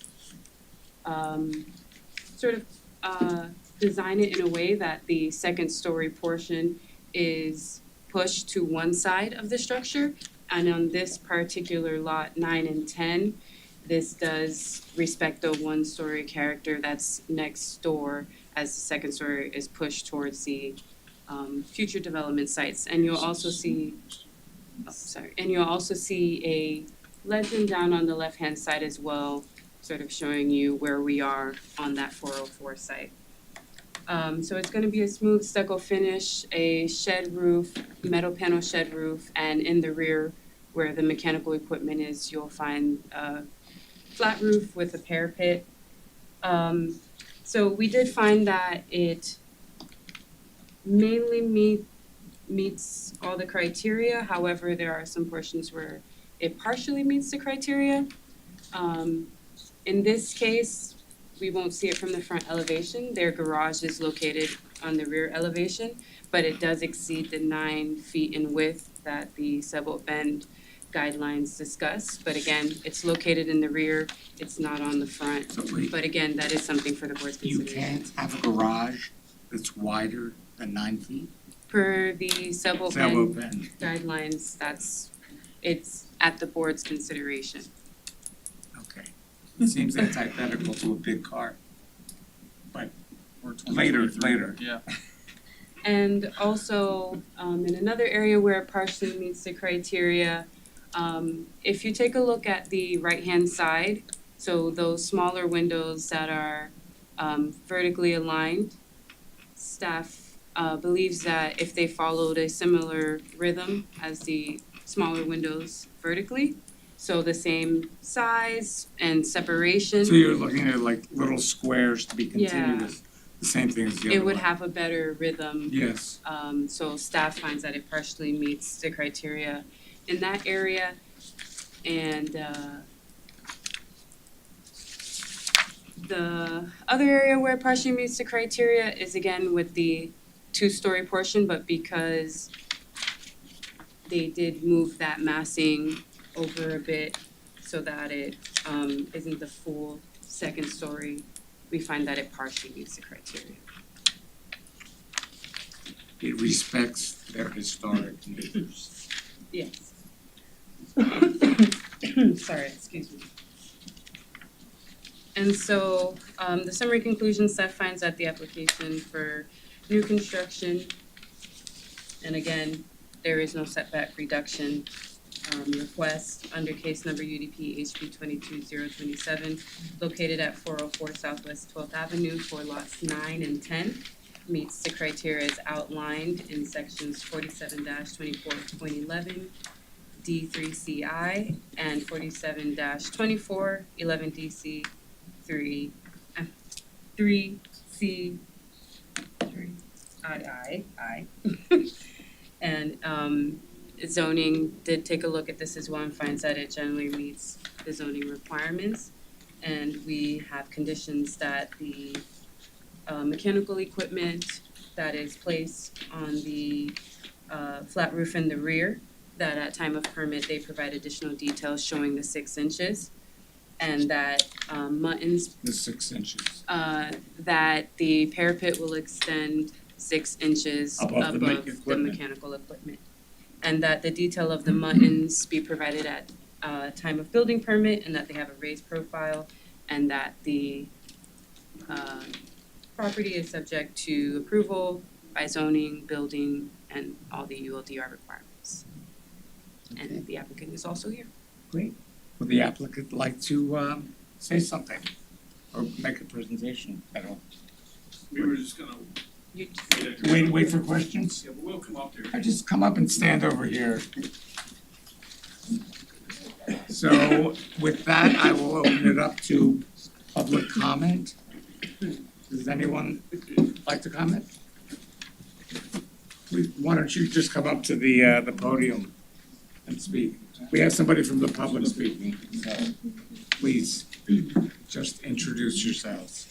design it in a way that the second-story portion is pushed to one side of the structure. And on this particular lot 9 and 10, this does respect the 1-story character that's next door as the second story is pushed towards the future development sites. And you'll also see, a legend down on the left-hand side as well, sort of showing you where we are on that 404 site. So it's gonna be a smooth stucco finish, a shed roof, metal panel shed roof, and in the rear where the mechanical equipment is, you'll find a flat roof with a parapet. So we did find that it mainly meets all the criteria. However, there are some portions where it partially meets the criteria. In this case, we won't see it from the front elevation. Their garage is located on the rear elevation, but it does exceed the 9 feet in width that the Sebelt Bend guidelines discussed, but again, it's located in the rear, it's not on the front. So we, But again, that is something for the board's you consideration. can't have a garage that's wider than 9 feet? Per the Sailboat subopen pen. guidelines, it's at the board's consideration. Okay. It seems antithetical to a big car. Or Later, 2023. later. Yeah. And also, in another area where it partially meets the criteria, if you take a look at the right-hand side, so those smaller windows that are vertically aligned, staff believes that if they followed a similar rhythm as the smaller windows vertically, so the same size and separation, So you're looking at like little squares to be Yeah. continuous, the same thing as the other it would one? have a better rhythm. Yes. So staff finds that it partially meets the criteria in that area. And the other area where it partially meets the criteria is again with the two-story portion, but because they did move that massing over a bit so that it isn't the full second story, we find that it partially meets the criteria. It respects their historic neighbors. Yes. Sorry, excuse me. And so, the summary conclusion, staff finds that the application for new construction, and again, there is no setback reduction request under case number UDP HP 22027, located at 404 Southwest 12th Avenue for lots 9 and 10, meets the criteria as outlined in sections 47-24.11, D3CI, and 47-24, 11DC 3C I. And zoning did take a look at this as well and finds that it generally meets the zoning requirements. And we have conditions that the mechanical equipment that is placed on the flat roof in the rear, that at time of permit, they provide additional details showing the 6 inches. And that muttons, The 6 inches. that the parapet will extend 6 inches Above the above the equipment. mechanical equipment. And that the detail of the muttons be provided at time of building permit, and that they have a raised profile, and that the property is subject to approval by zoning, building, and all the ULDR requirements. And the applicant is also here. Would the applicant like to say something or make a presentation at all? We were just gonna You- Wait for questions? yeah, but we'll come up there. I just come up and stand over here. So with that, I will open it up to public comment. Does anyone like to comment? Why don't you just come up to the podium and speak? We have somebody from the public speaking, so please just introduce yourselves.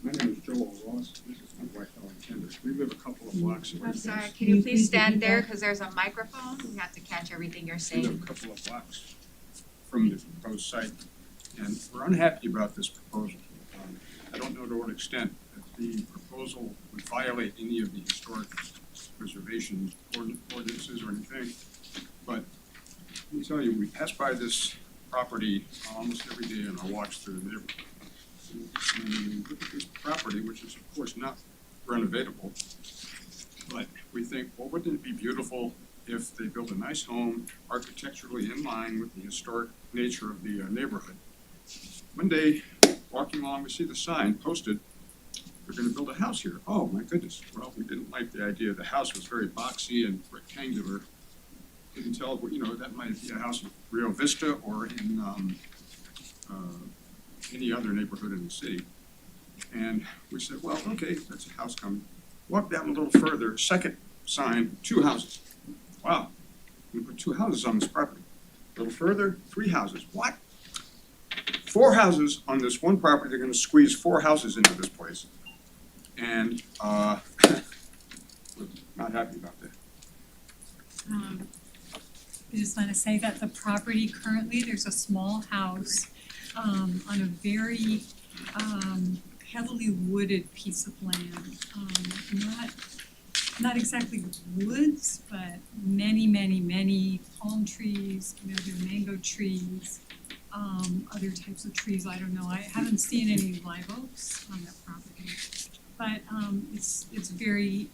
My name is Joel Ross, this is my wife Ellen Kendrick, we live a couple of blocks away. I'm sorry, can you please stand there, cause there's a microphone, we have to catch everything you're We saying. live a couple of blocks from the proposed site, and we're unhappy about this proposal. I don't know to what extent that the proposal would violate any of the historic preservation ordinances or anything, but let me tell you, we pass by this property almost every day in our walks through the neighborhood. And we look at this property, which is of course not renovatable, but we think, well, wouldn't it be beautiful if they built a nice home architecturally in line with the historic nature of the neighborhood? One day, walking along, we see the sign posted, they're gonna build a house here. Oh, my goodness. Well, we didn't like the idea. The house was very boxy and rectangular. Didn't tell, you know, that might be a house in Rio Vista or in any other neighborhood in the city. And we said, well, okay, that's a house coming. Walk down a little further, second sign, 2 houses. Wow, we put 2 houses on this property. A little further, 3 houses. What? 4 houses on this one property, they're gonna squeeze 4 houses into this place. And, we're not happy about that. I just wanna say that the property currently, there's a small house on a very heavily wooded piece of land. Not exactly woods, but many palm trees, there are mango trees, other types of trees, I don't know, I haven't seen any live oaks on that property. But it's very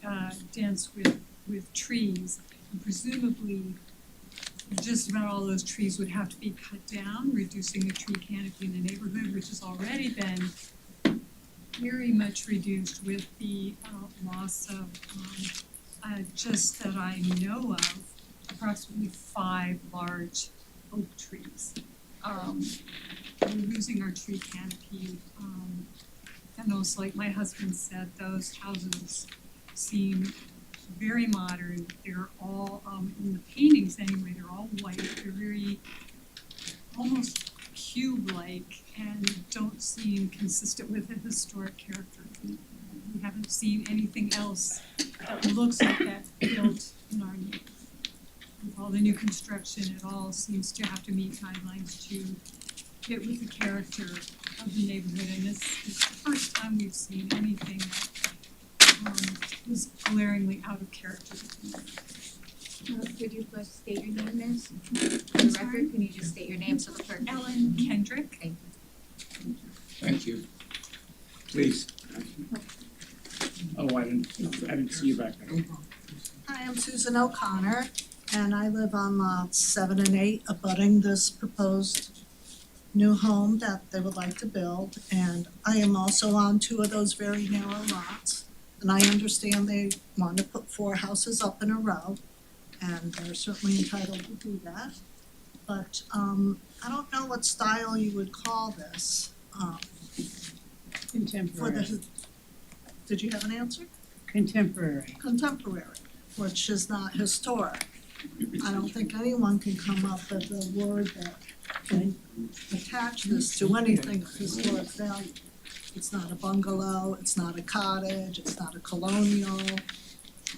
dense with trees, and presumably just about all those trees would have to be cut down, reducing the tree canopy in the neighborhood, which has already been very much reduced with the loss of, just that I know of, approximately 5 large oak trees. We're losing our tree canopy, and also, like my husband said, those houses seem very modern. They're all, in the paintings anyway, they're all white, they're very, almost cube-like, and don't seem consistent with the historic character. We haven't seen anything else that looks like that built in our neighborhood. With all the new construction, it all seems to have to meet guidelines to fit with the character of the neighborhood, and this is the first time we've seen anything that is glaringly out of character. Could you please state your name, miss? For the record, can you just state your name so the clerk? Ellen Kendrick. Thank you. Thank you. Please. Oh, I didn't see you back there. Hi, I'm Susan O'Connor, and I live on lots 7 and 8 abutting this proposed new home that they would like to build. And I am also on 2 of those very narrow lots. And I understand they want to put 4 houses up in a row, and they're certainly entitled to do that. But I don't know what style you would call this. Contemporary. Did you have an answer? Contemporary. Contemporary, which is not historic. I don't think anyone can come up with a word that can attach this to anything of historic value. It's not a bungalow, it's not a cottage, it's not a colonial,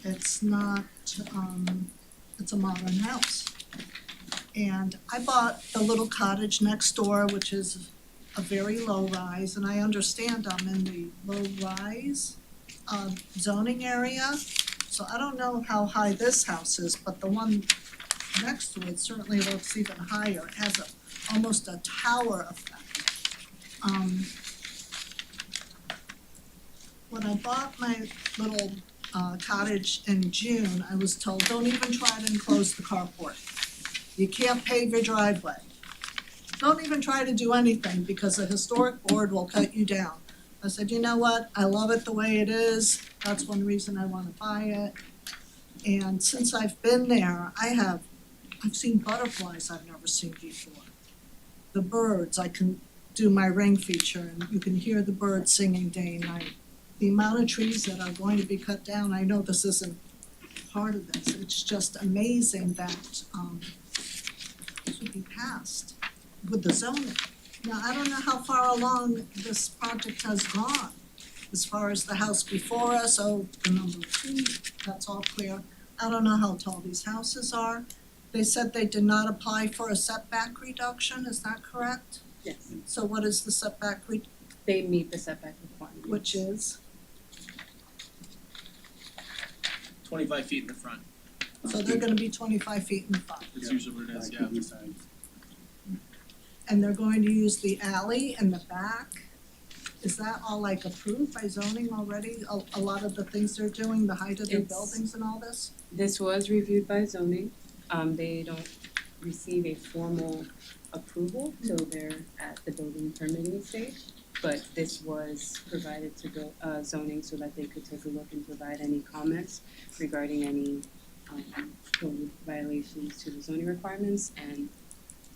it's not, it's a modern house. And I bought the little cottage next door, which is a very low rise, and I understand I'm in the low rise zoning area. So I don't know how high this house is, but the one next to it certainly looks even higher. It has almost a tower effect. When I bought my little cottage in June, I was told, don't even try to enclose the carport. You can't pave your driveway. Don't even try to do anything because the historic board will cut you down. I said, you know what, I love it the way it is, that's one reason I wanna buy it. And since I've been there, I've seen butterflies I've never seen before. The birds, I can do my ring feature and you can hear the birds singing day and night. The amount of trees that are going to be cut down, I know this isn't part of this, it's just amazing that this would be passed with the zoning. Now, I don't know how far along this project has gone, as far as the house before us, the number 2, that's all clear. I don't know how tall these houses are. They said they did not apply for a setback reduction, is that correct? Yes, So what is the setback they meet the setback requirement. which is? 25 feet in the front. So they're gonna be 25 feet in the front. That's usually what it is, yeah. And they're going to use the alley in the back? Is that all like approved by zoning already? A lot of the things they're doing, the height of their It's- buildings and all this? This was reviewed by zoning. They don't receive a formal approval till they're at the building permitting stage. But this was provided to zoning so that they could take a look and provide any comments regarding any code violations to the zoning requirements, and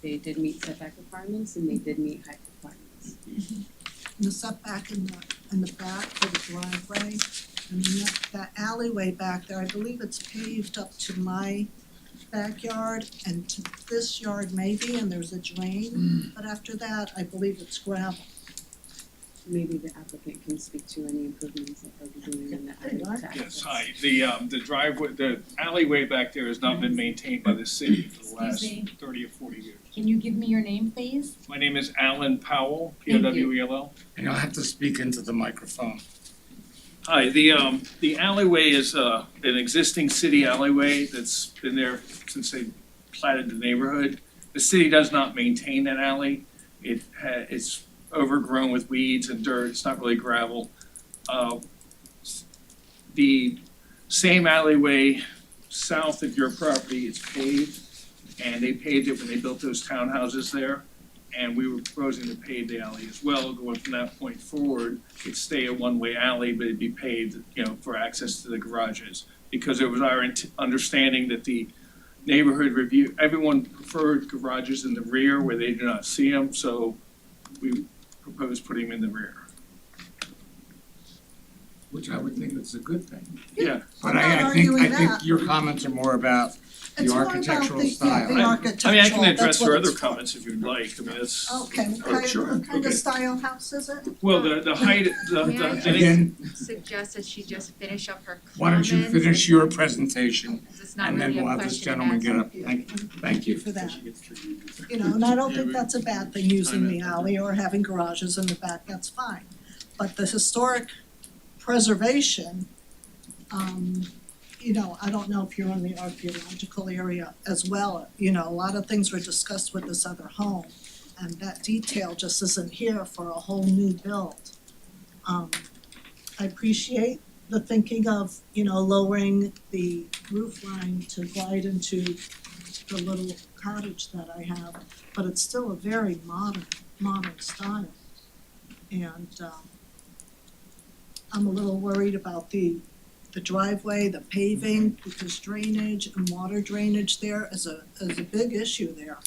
they did meet setback requirements and they did meet height requirements. And the setback in the back for the driveway, and then that alleyway back there, I believe it's paved up to my backyard and to this yard maybe, and there's a drain. But after that, I believe it's gravel. maybe the applicant can speak to any improvements that they'll be doing in the alley to Yes, access. hi, the driveway, the alleyway back there has not been maintained by the city for the last Excuse me. 30 or 40 years. Can you give me your name, please? My name is Alan Powell, Thank you. Powell. And you'll have to speak into the microphone. Hi, the alleyway is an existing city alleyway that's been there since they platted the neighborhood. The city does not maintain that alley. It's overgrown with weeds and dirt, it's not really gravel. The same alleyway south of your property is paved, and they paved it when they built those townhouses there. And we were proposing to pave the alley as well, going from that point forward. It'd stay a one-way alley, but it'd be paved, for access to the garages. Because it was our understanding that the neighborhood review, everyone preferred garages in the rear where they do not see them, so we proposed putting them in the rear. Which I would think is a good thing. Yeah. But I'm not I think arguing that. your comments are more about the It's more about architectural the- yeah, style. the I architectural, mean, I can that's address what your it's other for. comments if you'd like, I mean, that's. Okay, Sure, what kind of okay. style house is it? Well, the height, May I Again, suggest that she just finish up her comments? why don't you finish your presentation, It's not and then really a we'll have this question gentleman and get answer. up. Thank you. For that. And I don't think that's a bad thing, using the alley or having garages in the back, that's fine. But the historic preservation, I don't know if you're in the archaeological area as well, a lot of things were discussed with this other home. And that detail just isn't here for a whole new build. I appreciate the thinking of, lowering the roof line to glide into the little cottage that I have, but it's still a very modern style. And I'm a little worried about the driveway, the paving, because drainage and water drainage there is a big issue there.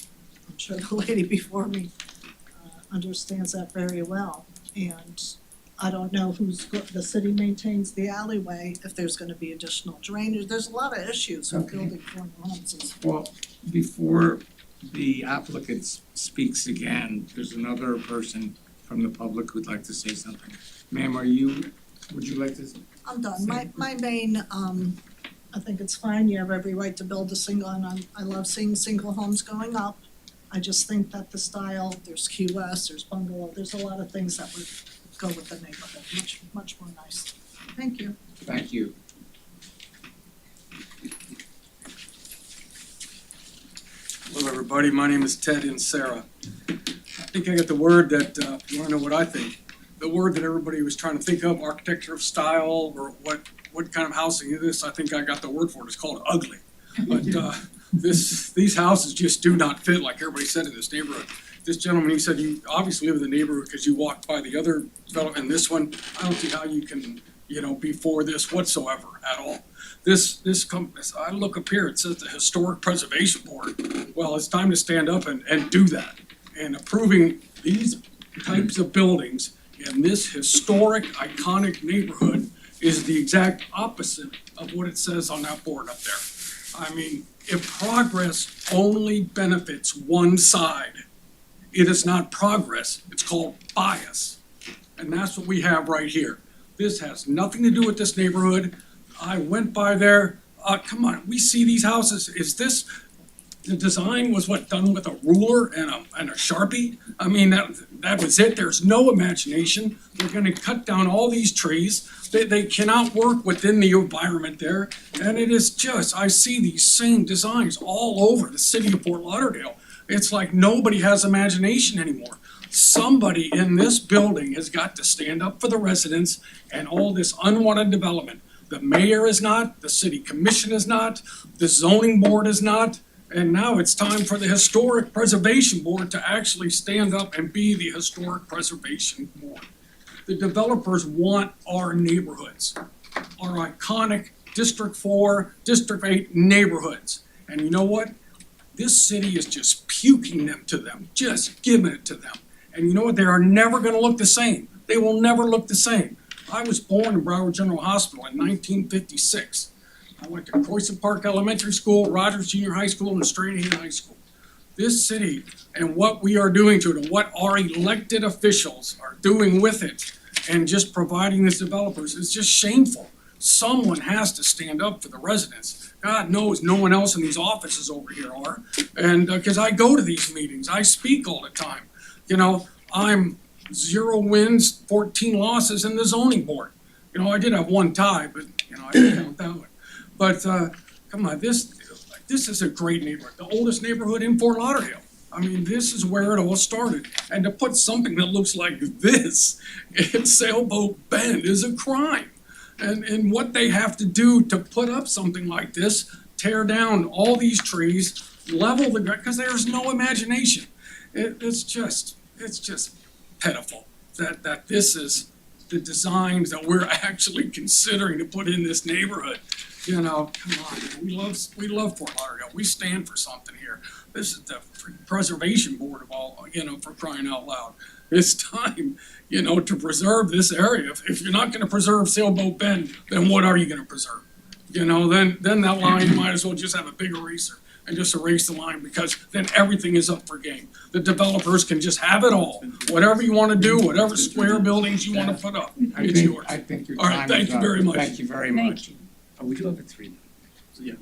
I'm sure the lady before me understands that very well. And I don't know the city maintains the alleyway, if there's gonna be additional drainage. There's a lot of issues with Okay. building four homes. Well, before the applicant speaks again, there's another person from the public who'd like to say something. Ma'am, would you like to? I'm done. My main, I think it's fine. You have every right to build a single, and I love seeing single homes going up. I just think that the style, there's QS, there's bungalow, there's a lot of things that would go with the neighborhood, much more nice. Thank you. Thank you. Hello, everybody. My name is Ted and Sarah. I think I got the word that, if you wanna know what I think, the word that everybody was trying to think of, architecture of style, or what kind of housing is this, I think I got the word for it. It's called ugly. But, these houses just do not fit like everybody said in this neighborhood. This gentleman, he said you obviously live in the neighborhood because you walked by the other development, and this one, I don't see how you can, be for this whatsoever at all. I look up here, it says the Historic Preservation Board. Well, it's time to stand up and do that. And approving these types of buildings in this historic, iconic neighborhood is the exact opposite of what it says on that board up there. I mean, if progress only benefits one side, it is not progress, it's called bias. And that's what we have right here. This has nothing to do with this neighborhood. I went by there, come on, we see these houses, the design was done with a ruler and a Sharpie? I mean, that was it, there's no imagination. They're gonna cut down all these trees. They cannot work within the environment there. And it is just, I see these same designs all over the city of Fort Lauderdale. It's like nobody has imagination anymore. Somebody in this building has got to stand up for the residents and all this unwanted development. The mayor is not, the city commission is not, the zoning board is not, and now it's time for the Historic Preservation Board to actually stand up and be the Historic Preservation Board. The developers want our neighborhoods, our iconic District 4, District 8 neighborhoods. And you know what? This city is just puking them to them, just giving it to them. And you know what? They are never gonna look the same. They will never look the same. I was born in Broward General Hospital in 1956. I went to Croissant Park Elementary School, Rogers Junior High School, and Stranahan High School. this city and what we are doing to it and what our elected officials are doing with it and just providing these developers is just shameful. Someone has to stand up for the residents. God knows no one else in these offices over here are. And, cause I go to these meetings, I speak all the time. You know, I'm 0 wins, 14 losses in the zoning board. You know, I did have 1 tie, but, you know, I didn't count that one. But, come on, this is a great neighborhood, the oldest neighborhood in Fort Lauderdale. I mean, this is where it all started. And to put something that looks like this in Sailboat Bend is a crime. And what they have to do to put up something like this, tear down all these trees, level the ground, because there's no imagination. It's just pitiful that this is the designs that we're actually considering to put in this neighborhood. You know, come on, we love Fort Lauderdale. We stand for something here. This is the preservation board of all, you know, for crying out loud. It's time, you know, to preserve this area. If you're not gonna preserve Sailboat Bend, then what are you gonna preserve? You know, then that line, you might as well just have a big eraser and just erase the line, because then everything is up for game. The developers can just have it all. Whatever you wanna do, whatever square buildings you wanna put up, it's yours. I think your All right, time thank is you up. very much. Thank you very much. Oh, we do have a 3 minutes. Yeah.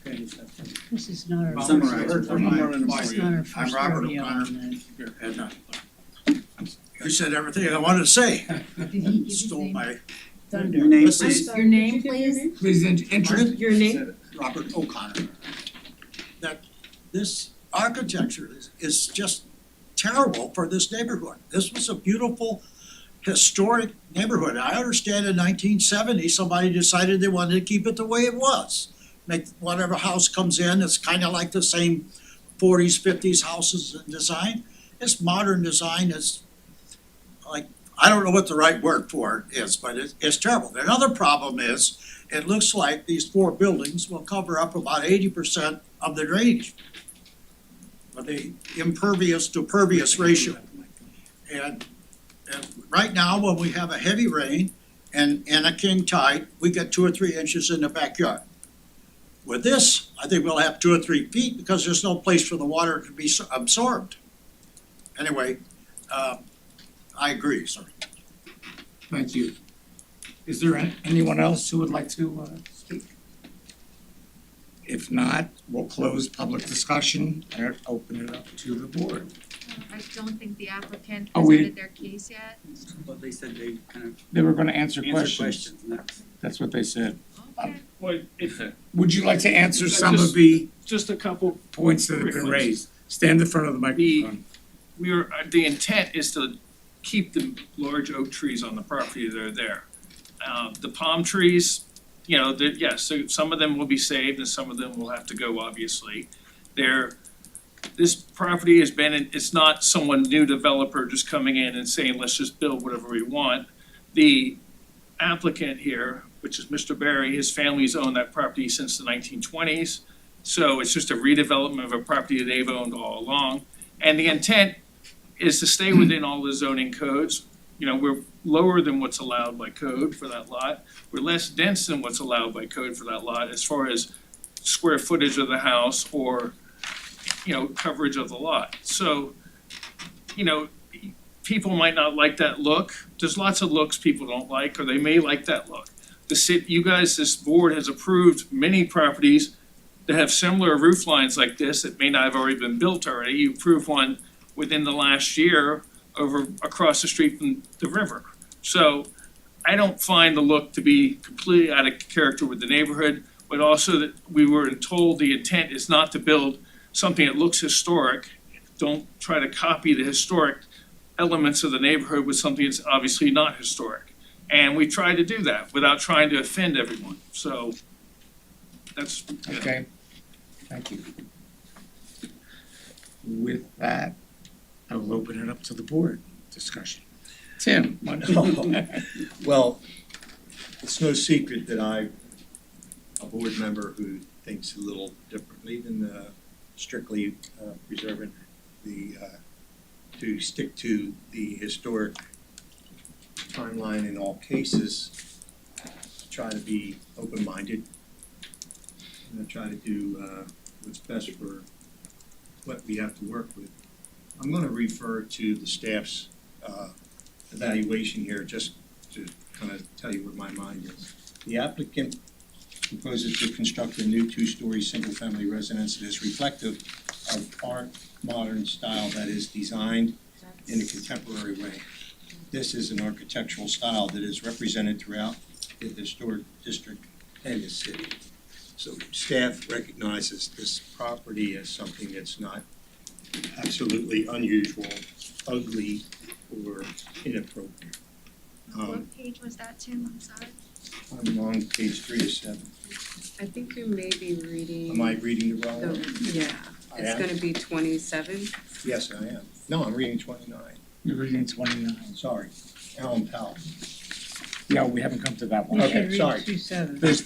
Okay. This is not our. Summarize it. This is not our I'm first Robert rodeo O'Connor. on that. And you said everything I wanted to say. Did he give his Stole name? my, Thunder. Your name, this please? is Your name, please? Please introduce. Your name? Robert O'Connor. That this architecture is just terrible for this neighborhood. This was a beautiful, historic neighborhood. I understand in 1970, somebody decided they wanted to keep it the way it was. Make whatever house comes in, it's kind of like the same 40s, 50s houses in design. It's modern design, it's like, I don't know what the right word for it is, but it's terrible. Another problem is, it looks like these 4 buildings will cover up about 80% of the drainage, of the impervious to pervious ratio. And right now, when we have a heavy rain and a king tide, we get 2 or 3 inches in the backyard. With this, I think we'll have 2 or 3 feet because there's no place for the water to be absorbed. Anyway, I agree, sir. Thank you. Is there anyone else who would like to speak? If not, we'll close public discussion and open it up to the board. I don't think the applicant Oh, we- presented their case yet. But they said they kind of They were gonna answer answer questions. questions, and That's what they said. Okay. Well, if, Would you like to answer some of the just a couple, points that have been raised? Stand in front of the microphone. the intent is to keep the large oak trees on the property that are there. The palm trees, you know, yes, so some of them will be saved and some of them will have to go, obviously. This property has been, it's not someone new developer just coming in and saying, let's just build whatever we want. The applicant here, which is Mr. Barry, his family's owned that property since the 1920s. So it's just a redevelopment of a property that they've owned all along. And the intent is to stay within all the zoning codes. You know, we're lower than what's allowed by code for that lot. We're less dense than what's allowed by code for that lot as far as square footage of the house or, you know, coverage of the lot. So, you know, people might not like that look. There's lots of looks people don't like, or they may like that look. You guys, this board has approved many properties that have similar roof lines like this that may not have already been built already. You approved one within the last year over across the street from the river. So I don't find the look to be completely out of character with the neighborhood, but also that we were told the intent is not to build something that looks historic. Don't try to copy the historic elements of the neighborhood with something that's obviously not historic. And we try to do that without trying to offend everyone. So that's, you know. Okay, thank you. With that, I will open it up to the board discussion. Tim, why don't you- Well, it's no secret that I'm a board member who thinks a little differently than strictly preserving to stick to the historic timeline in all cases, try to be open-minded, and try to do what's best for what we have to work with. I'm gonna refer to the staff's evaluation here, just to kind of tell you where my mind is. The applicant proposes to construct a new two-story single-family residence that is reflective of art modern style that is designed in a contemporary way. This is an architectural style that is represented throughout the historic district and the city. So staff recognizes this property as something that's not absolutely unusual, ugly, or inappropriate. What page was that, Tim? I'm sorry. I'm on page 3 to 7. I think you may be reading. Am I reading the wrong one? Yeah, I it's am? gonna be 27. Yes, I am. No, I'm reading 29. You're reading 29. Sorry, Alan Powell. Yeah, we haven't come to that one. You Okay, should read sorry. 2-7. There's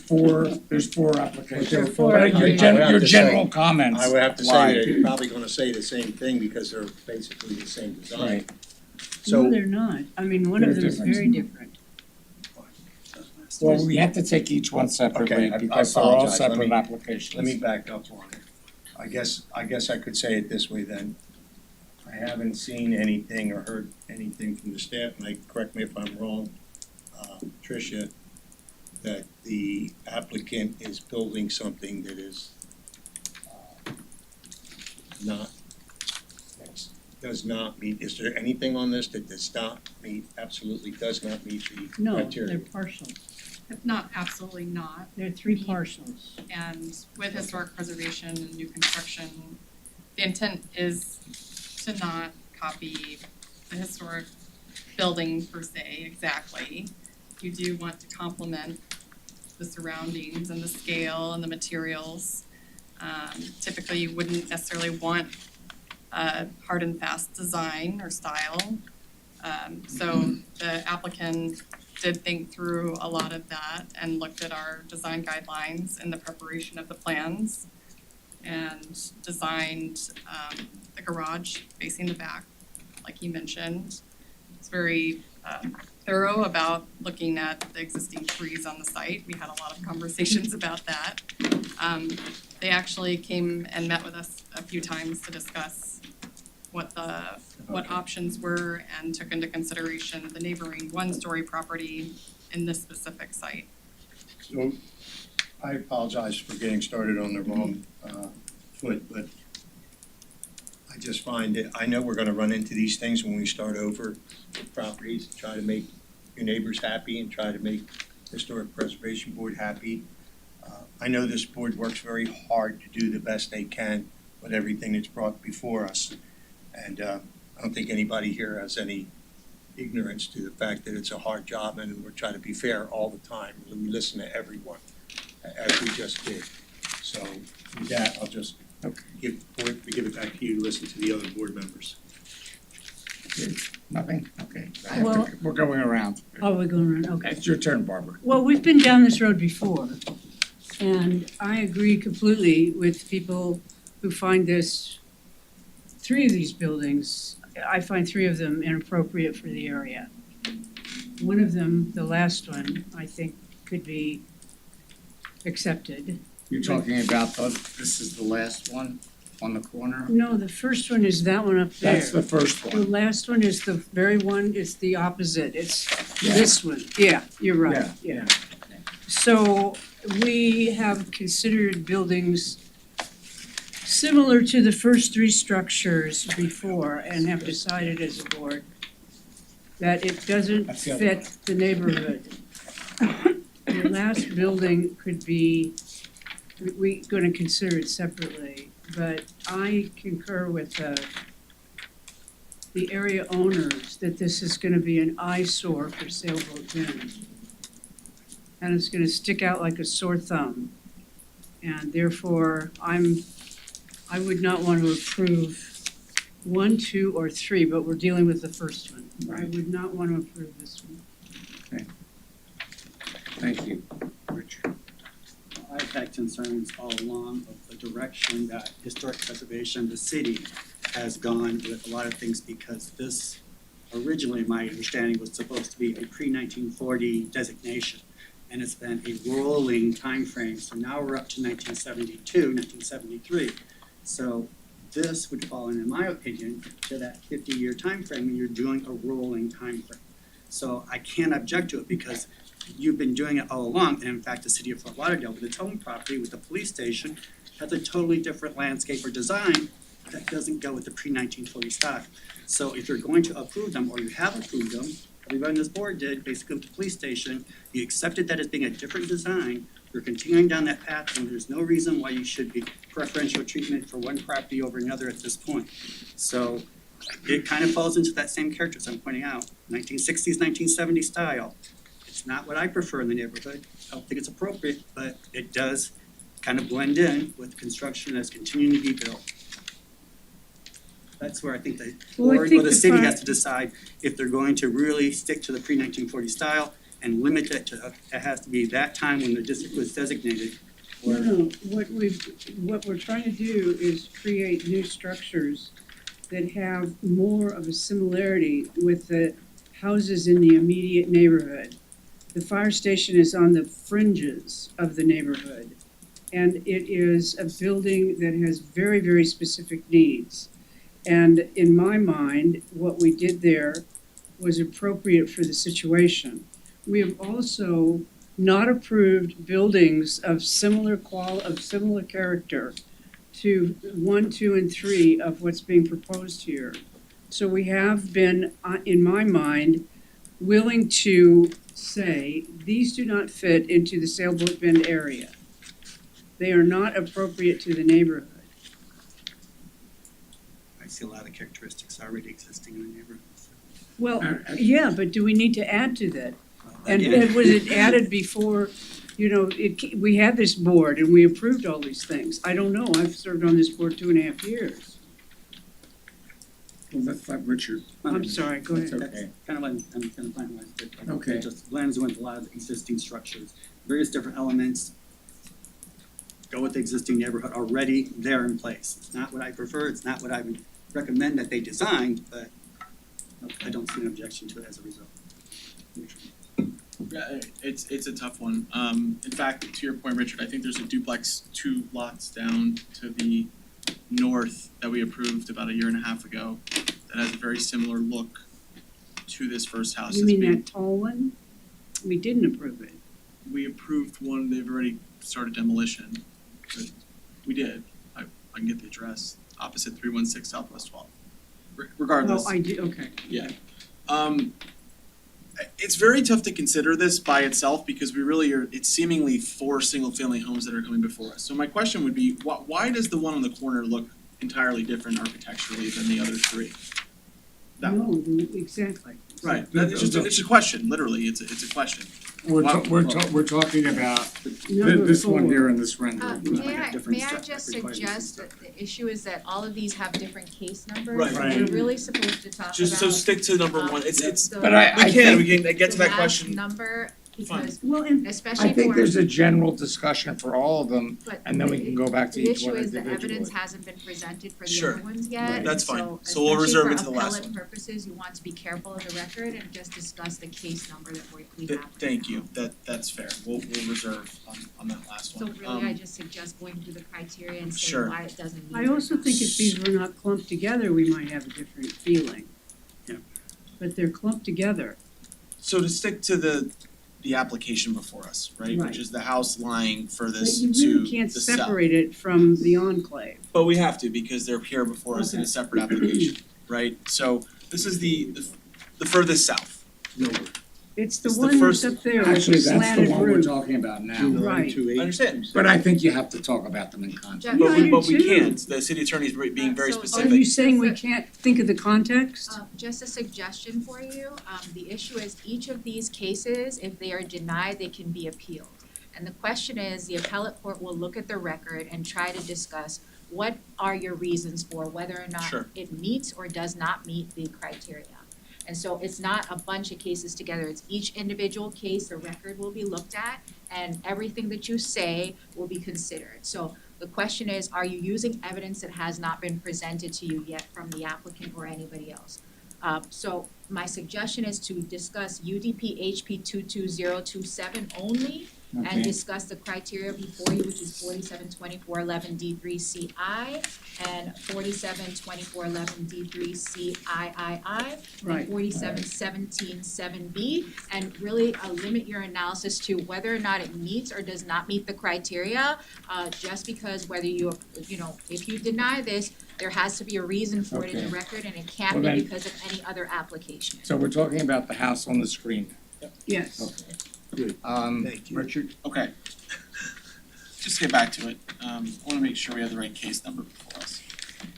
four applications. There are four But your applications. your general comments. I would have to say apply. that you're probably gonna say the same thing because they're basically the same design. Right. So, No, they're not. I mean, one of There's them is difference. very different. Well, we have to take each one separately Okay, I because they're all apologize. Let separate me- applications. let me back up on it. I guess I could say it this way then. I haven't seen anything or heard anything from the staff, and correct me if I'm wrong, Tricia, that the applicant is building something that is not, does not meet, is there anything on this that does not meet, absolutely does not meet the No, criteria? they're parcels. Not, absolutely not. They're 3 parcels. And with historic preservation and new construction, the intent is to not copy the historic building per se exactly. You do want to complement the surroundings and the scale and the materials. Typically, you wouldn't necessarily want a hard and fast design or style. So the applicant did think through a lot of that and looked at our design guidelines in the preparation of the plans and designed the garage facing the back, like you mentioned. It's very thorough about looking at the existing trees on the site. We had a lot of conversations about that. They actually came and met with us a few times to discuss what options were and took into consideration the neighboring one-story property in this specific site. So, I apologize for getting started on the wrong foot, but I just find that, I know we're gonna run into these things when we start over with properties, try to make your neighbors happy and try to make the Historic Preservation Board happy. I know this board works very hard to do the best they can with everything that's brought before us. And I don't think anybody here has any ignorance to the fact that it's a hard job and we're trying to be fair all the time. We listen to everyone, as we just did. So with that, I'll just give it back to you to listen to the other board members. Nothing? Okay. Well- We're going around. Oh, we're going around, okay. It's your turn, Barbara. Well, we've been down this road before, and I agree completely with people who find 3 of these buildings, I find 3 of them inappropriate for the area. One of them, the last one, I think could be accepted. You're talking about this is the last one on the corner? No, the first one is that one up there. That's the first The one. last one is the very one, it's the opposite, it's this one, yeah, you're right, yeah. So we have considered buildings similar to the first 3 structures before and have decided as a board that it doesn't That's the other fit the neighborhood. The last building could be, we're gonna consider it separately, but I concur with the area owners that this is gonna be an eyesore for sailboat dinners. And it's gonna stick out like a sore thumb. And therefore, I would not want to approve 1, 2, or 3, but we're dealing with the first one. I would not want to approve this one. Thank you, Richard. I've had concerns all along of the direction that historic preservation, the city, has gone with a lot of things because this originally, my understanding, was supposed to be a pre-1940 designation. And it's been a rolling time frame. So now we're up to 1972, 1973. So this would fall in my opinion, to that 50-year time frame when you're doing a rolling time frame. So I can't object to it because you've been doing it all along, and in fact, the city of Fort Lauderdale with its own property with the police station has a totally different landscape or design that doesn't go with the pre-1940 style. So if you're going to approve them, or you have approved them, everybody on this board did, basically with the police station, you accepted that as being a different design, you're continuing down that path, and there's no reason why you should be preferential treatment for one property over another at this point. So it kind of falls into that same character as I'm pointing out, 1960s, 1970s style. It's not what I prefer in the neighborhood. I don't think it's appropriate, but it does kind of blend in with construction that's continuing to be built. That's where I think the board or the city has to decide if they're going to really stick to the pre-1940 style and limit it to, it has to be that time when the district was designated. Or No, what we're trying to do is create new structures that have more of a similarity with the houses in the immediate neighborhood. The fire station is on the fringes of the neighborhood, and it is a building that has very, very specific needs. And in my mind, what we did there was appropriate for the situation. We have also not approved buildings of similar character to 1, 2, and 3 of what's being proposed here. So we have been, in my mind, willing to say, these do not fit into the Sailboat Bend area. They are not appropriate to the neighborhood. I see a lot of characteristics already existing in the neighborhood. Well, yeah, but do we need to add to that? And Again, was it added before, we had this board and we approved all these things? I don't know, I've served on this board 2.5 years. Well, let's let Richard. I'm sorry, go ahead. That's okay. Kind of like, I'm kind of finalized it. Okay. It just blends with a lot of the existing structures, various different elements. Go with the existing neighborhood already there in place. It's not what I prefer, it's not what I would recommend that they designed, but I don't see an objection to it as a result. Yeah, it's a tough one. In fact, to your point, Richard, I think there's a duplex 2 lots down to the north that we approved about 1.5 years ago that has a very similar look to this first house. You mean that tall one? We didn't approve it. We approved one, they've already started demolition. But we did. I can get the address, opposite 316 Southwest 12th. Regardless. Oh, I do, okay. Yeah. It's very tough to consider this by itself because we really are, it's seemingly 4 single-family homes that are coming before us. So my question would be, why does the one on the corner look entirely different architecturally than the other 3? No, exactly. Right, it's a question, literally, it's a question. We're talking about Number this one 4. here and this rendering. May I just suggest that the issue is that all of these have different case numbers. Right. We're really supposed to talk about. Just so stick to number 1, it's, the- But I we can get to the that last question. number, because Well, and especially I think for- there's a general discussion for all of them, but and then we can go back to the each issue one is the individually. evidence hasn't been presented for the Sure. other ones yet. Right. That's and fine. So we'll reserve it to the last especially one. for appellate purposes, you want to be careful of the record and just discuss the case number that we have. Thank you, that's fair, we'll reserve on that last So one. really, I just suggest going through the criteria and saying Sure. why it doesn't meet. I also think if these were not clumped together, we might have a different feeling. Yeah. But they're clumped together. So to stick to the application before us, right, Right. which is the house lying But furthest you to really can't the south. separate it from the enclave. But we have to because they're here before us in a Okay. separate application, right? So this is the furthest south. It's the It's the one that's first- up there with the Actually, that's the slanted one we're roof. talking about now. Right. I understand, But I think you have to talk about them in context. Jeff, Yeah, I do but we too. can't, the city attorney's being very So- Are specific. you saying we can't think of the context? Just a suggestion for you, the issue is each of these cases, if they are denied, they can be appealed. And the question is, the appellate court will look at the record and try to discuss what are your reasons for whether or not Sure. it meets or does not meet the criteria. And so it's not a bunch of cases together, it's each individual case, the record will be looked at, and everything that you say will be considered. So the question is, are you using evidence that has not been presented to you yet from the applicant or anybody else? So my suggestion is to discuss UDP HP 22027 only, and Okay. discuss the criteria before you, which is 472411 D3 CI and 472411 D3 CIII Right. and 4717 7B, and really limit your analysis to whether or not it meets or does not meet the criteria. Just because whether you know, if you deny this, there has to be a reason for it in the Okay. record, and it can't Well, be then- because of any other application. So we're talking about the house on the screen. Yes. Okay. Good. Thank you. Richard? Okay. Just to get back to it, I wanna make sure we have the right case number before us.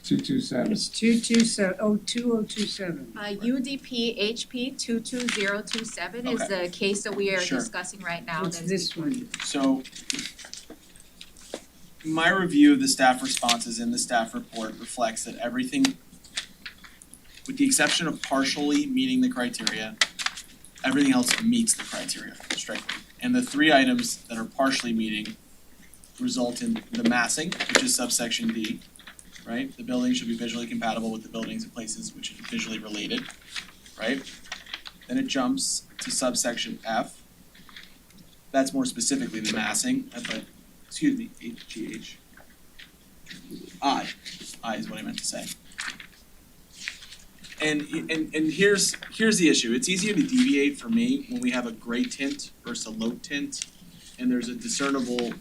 227. It's 2027. UDP HP 22027 is the case that we are Sure. discussing right now. It's that is this before one. you. So my review of the staff responses in the staff report reflects that everything, with the exception of partially meeting the criteria, everything else meets the criteria strictly. And the three items that are partially meeting result in the massing, which is subsection D, right? The building should be visually compatible with the buildings and places which are visually related, right? Then it jumps to subsection F. That's more specifically the massing, but, excuse me, HGH. I is what I meant to say. And here's the issue, it's easier to deviate for me when we have a gray tint versus a low tint, and there's a discernible,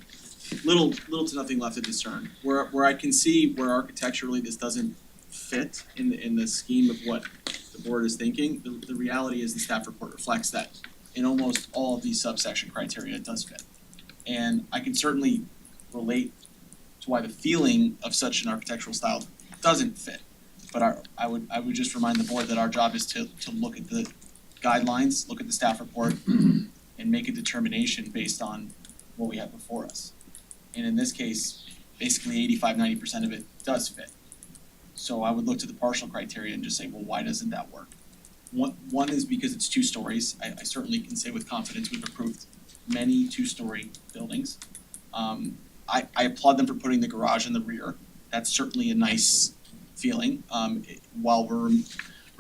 little to nothing left to discern. Where I can see where architecturally this doesn't fit in the scheme of what the board is thinking, the reality is the staff report reflects that in almost all of these subsection criteria it does fit. And I can certainly relate to why the feeling of such an architectural style doesn't fit. But I would just remind the board that our job is to look at the guidelines, look at the staff report, and make a determination based on what we have before us. And in this case, basically 85-90% of it does fit. So I would look to the partial criteria and just say, well, why doesn't that work? One is because it's 2 stories. I certainly can say with confidence we've approved many 2-story buildings. I applaud them for putting the garage in the rear. That's certainly a nice feeling. While we're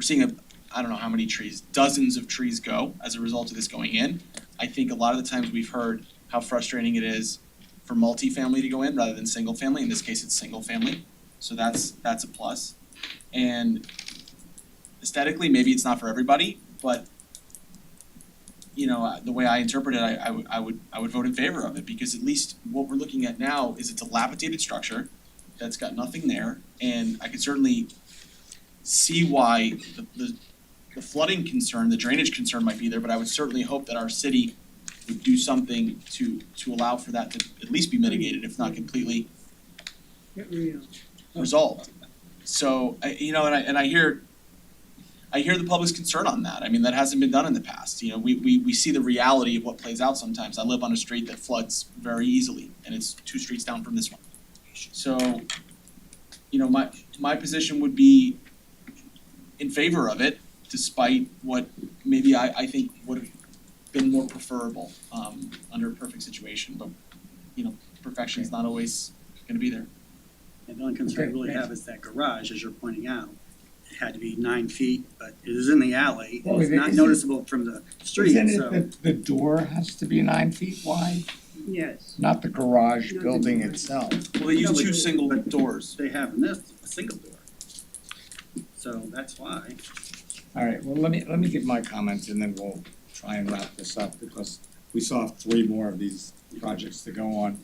seeing I don't know how many trees, dozens of trees go as a result of this going in. I think a lot of the times we've heard how frustrating it is for multifamily to go in rather than single family. In this case, it's single family, so that's a plus. And aesthetically, maybe it's not for everybody, but you know, the way I interpret it, I would vote in favor of it, because at least what we're looking at now is a dilapidated structure that's got nothing there, and I could certainly see why the flooding concern, the drainage concern might be there, but I would certainly hope that our city would do something to allow for that to at least be mitigated, if not completely Get real. resolved. So, I hear the public's concern on that. I mean, that hasn't been done in the past. You know, we see the reality of what plays out sometimes. I live on a street that floods very easily, and it's 2 streets down from this one. So, you know, my position would be in favor of it, despite what maybe I think would have been more preferable under a perfect situation. But, you know, perfection is not always gonna be there. And the only concern I really have is that garage, as you're pointing out. It had to be 9 feet, but it is in the alley, Well, it's not isn't- noticeable from the street, Isn't so. it that the door has to be 9 feet wide, Yes. not the garage Not the building garage. itself? Well, they use No, but- 2 single doors. They have in this, a single door. So that's why. All right, well, let me give my comments and then we'll try and wrap this up, because we still have 3 more of these projects to go on.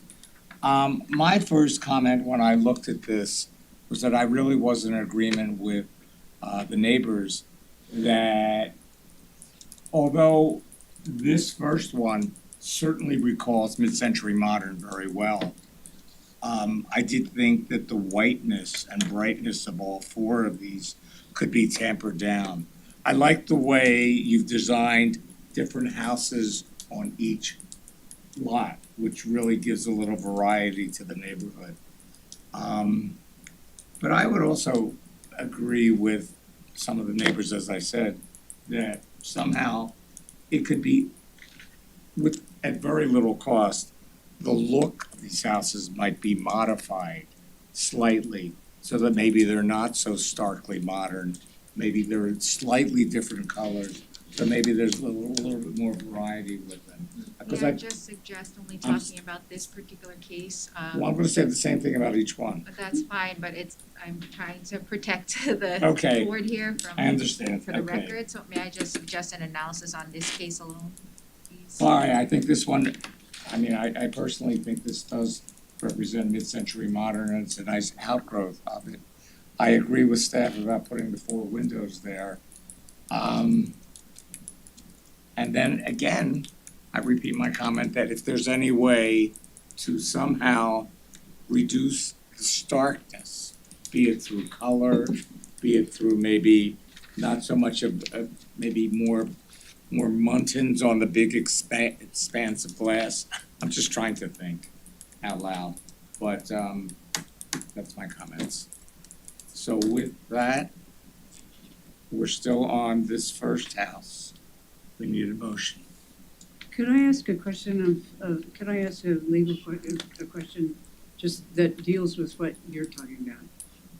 My first comment when I looked at this was that I really was in agreement with the neighbors that although this first one certainly recalls mid-century modern very well, I did think that the whiteness and brightness of all 4 of these could be tampered down. I like the way you've designed different houses on each lot, which really gives a little variety to the neighborhood. But I would also agree with some of the neighbors, as I said, that somehow it could be, at very little cost, the look of these houses might be modified slightly so that maybe they're not so starkly modern. Maybe they're slightly different colors, so maybe there's a little bit more variety with them. I 'Cause May I I- just suggest only I'm talking about this particular case? Well, I'm gonna say the same thing about each one. But that's fine, but I'm trying to protect the Okay. board here from, I understand, for the okay. record, so may I just suggest an analysis on this case alone, please? Sorry, I think this one, I mean, I personally think this does represent mid-century modern, and it's a nice outgrowth of it. I agree with staff about putting the 4 windows there. And then again, I repeat my comment that if there's any way to somehow reduce the starkness, be it through color, be it through maybe not so much of, maybe more muntins on the big expanse of glass. I'm just trying to think out loud, but that's my comments. So with that, we're still on this first house. We need a motion. Could I ask a question could I ask a legal a question just that deals with what you're talking about?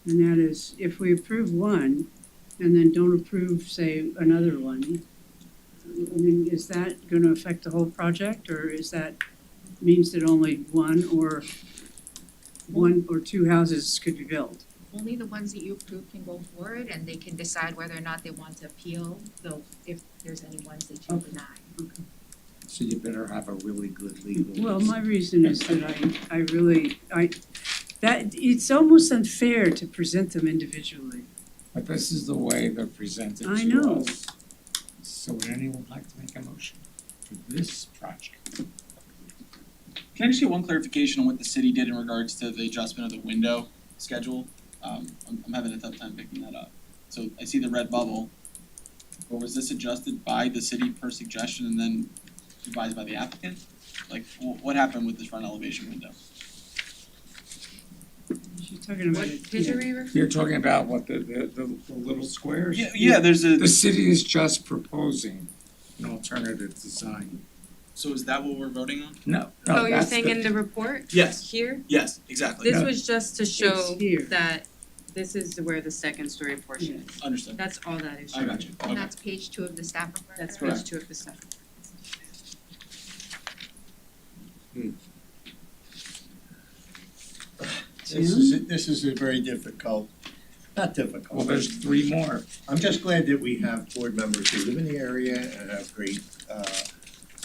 And that is, if we approve one and then don't approve, say, another one, I mean, is that gonna affect the whole project, or is that means that only one or 2 houses could be built? Only the ones that you approve can go forward, and they can decide whether or not they want to appeal, though, if there's any ones that you Okay. deny. So you better have a really good legal. Well, my reason is that that it's almost unfair to present them individually. But this is the way they're presented to us. I know. So would anyone like to make a motion for this project? Can I just get one clarification on what the city did in regards to the adjustment of the window schedule? I'm having a tough time picking that up. So I see the red bubble, or was this adjusted by the city per suggestion and then revised by the applicant? Like, what happened with this front elevation window? She's talking about it. Did you re-refer? You're talking about what, the little squares? Yeah, there's a. The city is just proposing an alternative design. So is that what we're voting on? No, Oh, you're that's saying the- in the report? Yes. Here? Yes, exactly. This was just to show It's here. that this is where the second story portion is. Understood. That's all that is I showing. got you. And Okay. that's page 2 of the staff report. That's correct? page 2 of the stuff. This is a very difficult, not difficult. Well, there's 3 more. I'm just glad that we have board members who live in the area and have great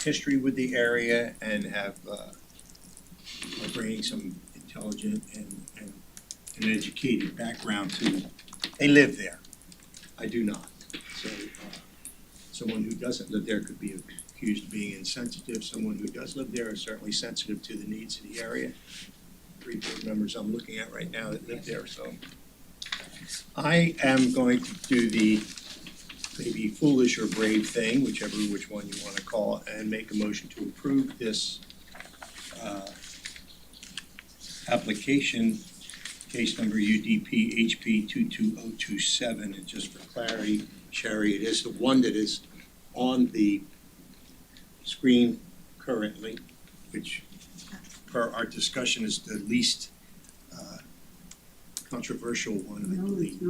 history with the area and have are bringing some intelligent and an educated background to, they live there. I do not. So someone who doesn't live there could be accused of being insensitive. Someone who does live there is certainly sensitive to the needs of the area. 3 board members I'm looking at right now that live there, so. I am going to do the maybe foolish or brave thing, which one you wanna call, and make a motion to approve this application, case number UDP HP 22027, and just for clarity, Sherry, it is the one that is on the screen currently, which per our discussion is the least controversial one, I No, believe. it's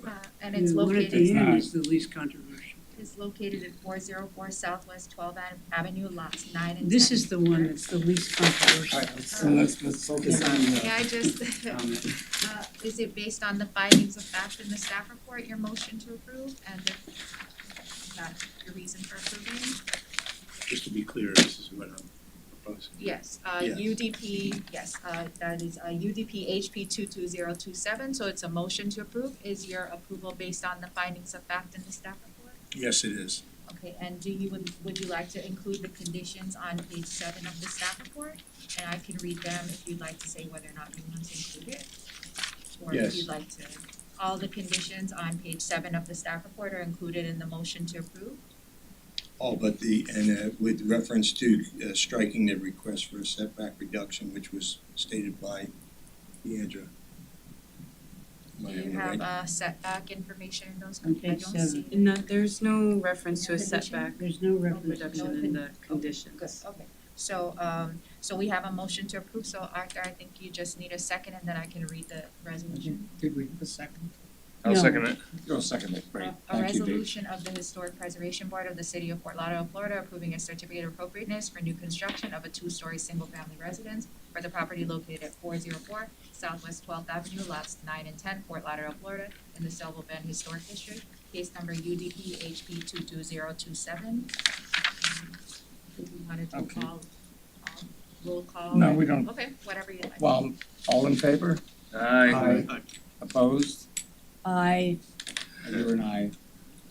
not. And it's The one at located, the end is the least controversial. it's located at 404 Southwest 12th Avenue, lots 9 and 10. This is the one that's the least controversial. Alright, so let's focus on May I just, is it based on the findings of fact in the staff report, your motion to approve, and is that your reason for approving? Just to be clear, this is what I'm proposing. Yes, Yes. UDP, yes, that is UDP HP 22027, so it's a motion to approve. Is your approval based on the findings of fact in the staff report? Yes, it is. Okay, and would you like to include the conditions on page 7 of the staff report? And I can read them if you'd like to say whether or not you want to include it. Or if Yes. you'd like to, all the conditions on page 7 of the staff report are included in the motion to approve? Oh, but with reference to striking the request for a setback reduction, which was stated by Deandra. Do you have setback information in those? On I page don't see 7. No, there's no reference to a Condition? setback There's no reference. reduction in the conditions. Good, okay. So, so we have a motion to approve, so Arthur, I think you just need a second and then I can read the resolution. Did we have a second? I'll No. second it. You'll second it, great. A Thank you, Dave. resolution of the Historic Preservation Board of the City of Fort Lauderdale, Florida, approving a certificate of appropriateness for new construction of a two-story single-family residence for the property located at 404 Southwest 12th Avenue, lots 9 and 10, Fort Lauderdale, Florida, in the Selva Bend Historic District, case number UDP HP 22027. If you wanted to Okay. call, roll call. No, we don't. Okay, whatever you like. Well, all in favor? Aye. Opposed? Aye, You're an aye.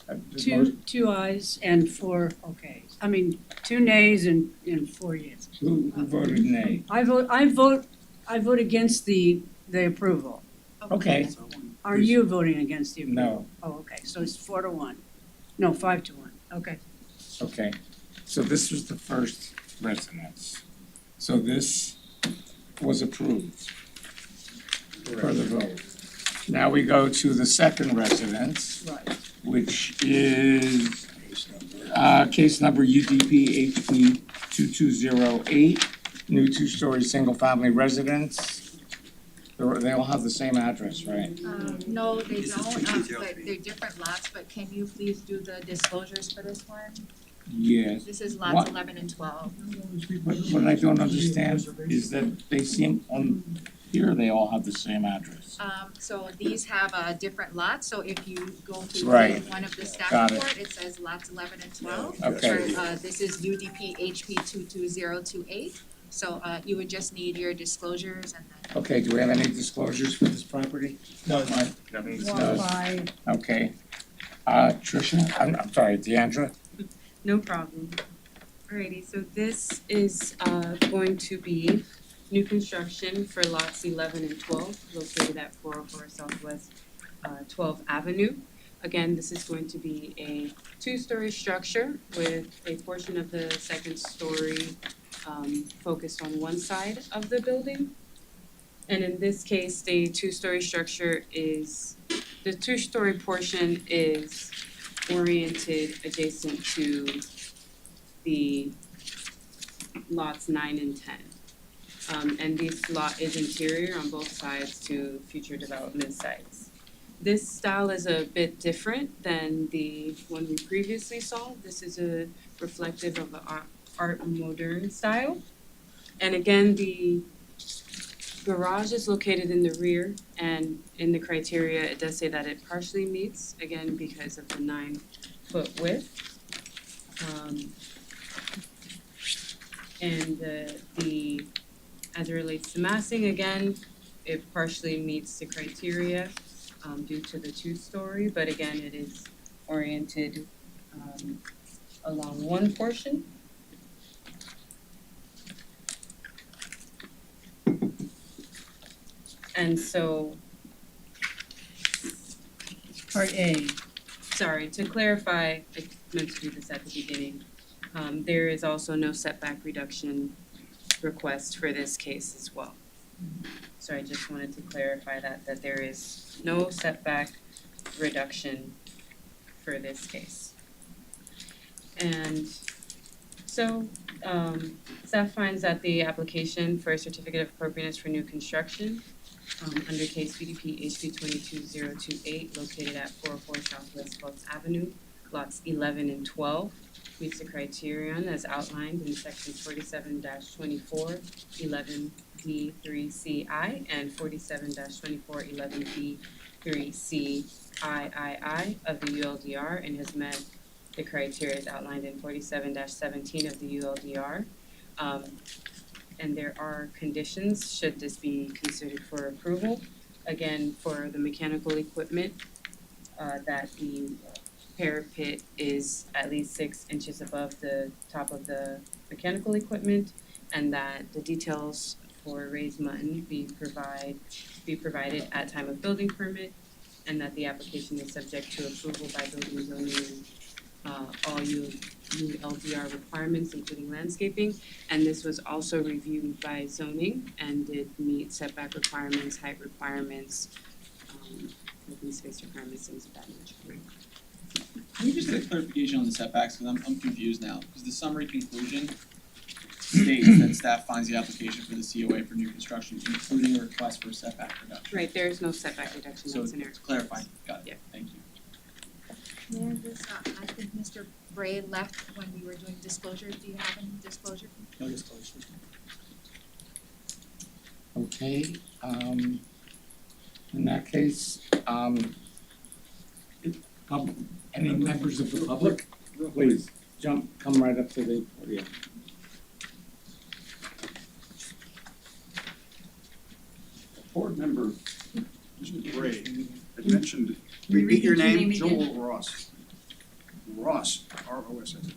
The most- two ayes and 4 okays. I mean, 2 nays and 4 yeas. Who voted nay? I vote against the approval. Okay, Are you voting against the approval? no, Oh, okay, so it's 4-1. No, 5-1, okay. okay. So this was the first residence. So this was approved for the vote. Now we go to the second residence, Right. which is case number UDP HP 2208, new two-story single-family residence. They all have the same address, right? No, they This is don't, 2203. they're different lots, but can you please do the disclosures for this one? Yes. This is lots What? 11 and 12. But what I don't understand is that they seem on, here they all have the same address. So these have different lots, so if you go to Right. one of the Got staff it. report, it says lots 11 and 12. Okay. This is UDP HP 22028, so you would just need your disclosures and then. Okay, do we have any disclosures for this property? No, Nothing. Aye. Okay. Tricia, I'm sorry, Deandra? No problem. Alrighty, so this is going to be new construction for lots 11 and 12, located at 404 Southwest 12th Avenue. Again, this is going to be a two-story structure with a portion of the second story focused on one side of the building. And in this case, the two-story structure is, the two-story portion is oriented adjacent to the lots 9 and 10. And this lot is interior on both sides to future development sites. This style is a bit different than the one we previously saw. This is a reflective of the art modern style. And again, the garage is located in the rear, and in the criteria, it does say that it partially meets, again, because of the 9-foot width. And the, as it relates to massing, again, it partially meets the criteria due to the two-story, but again, it is oriented along one portion. And so, Part A. sorry, to clarify, I meant to do this at the beginning. There is also no setback reduction request for this case as well. So I just wanted to clarify that there is no setback reduction for this case. And so, staff finds that the application for a certificate of appropriateness for new construction under case BDP HP 22028 located at 404 Southwest 12th Avenue, lots 11 and 12, meets the criterion as outlined in section 47-24, 11D3CI and 47-24, 11D3CIII of the ULDR and has met the criteria as outlined in 47-17 of the ULDR. And there are conditions should this be considered for approval. Again, for the mechanical equipment, that the parapet is at least 6 inches above the top of the mechanical equipment, and that the details for raised mutton be provided at time of building permit, and that the application is subject to approval by building and zoning, all ULDR requirements, including landscaping. And this was also reviewed by zoning and did meet setback requirements, height requirements, open space requirements, things of that nature. Can we just get clarification on the setbacks, because I'm confused now, because the summary conclusion states that staff finds the application for the COA for new construction, including a request for setback reduction. Right, there is no setback reduction So that's in there. to clarify, got it, Yeah. thank you. Mayor, this, I think Mr. Bray left when we were doing disclosures. Do you have any disclosure? No disclosure. Okay, in that case, any members of the public, please come right up to the podium. Board member, Mr. Bray, had mentioned Repeat your name. Joel Ross. Ross, R-O-S-S.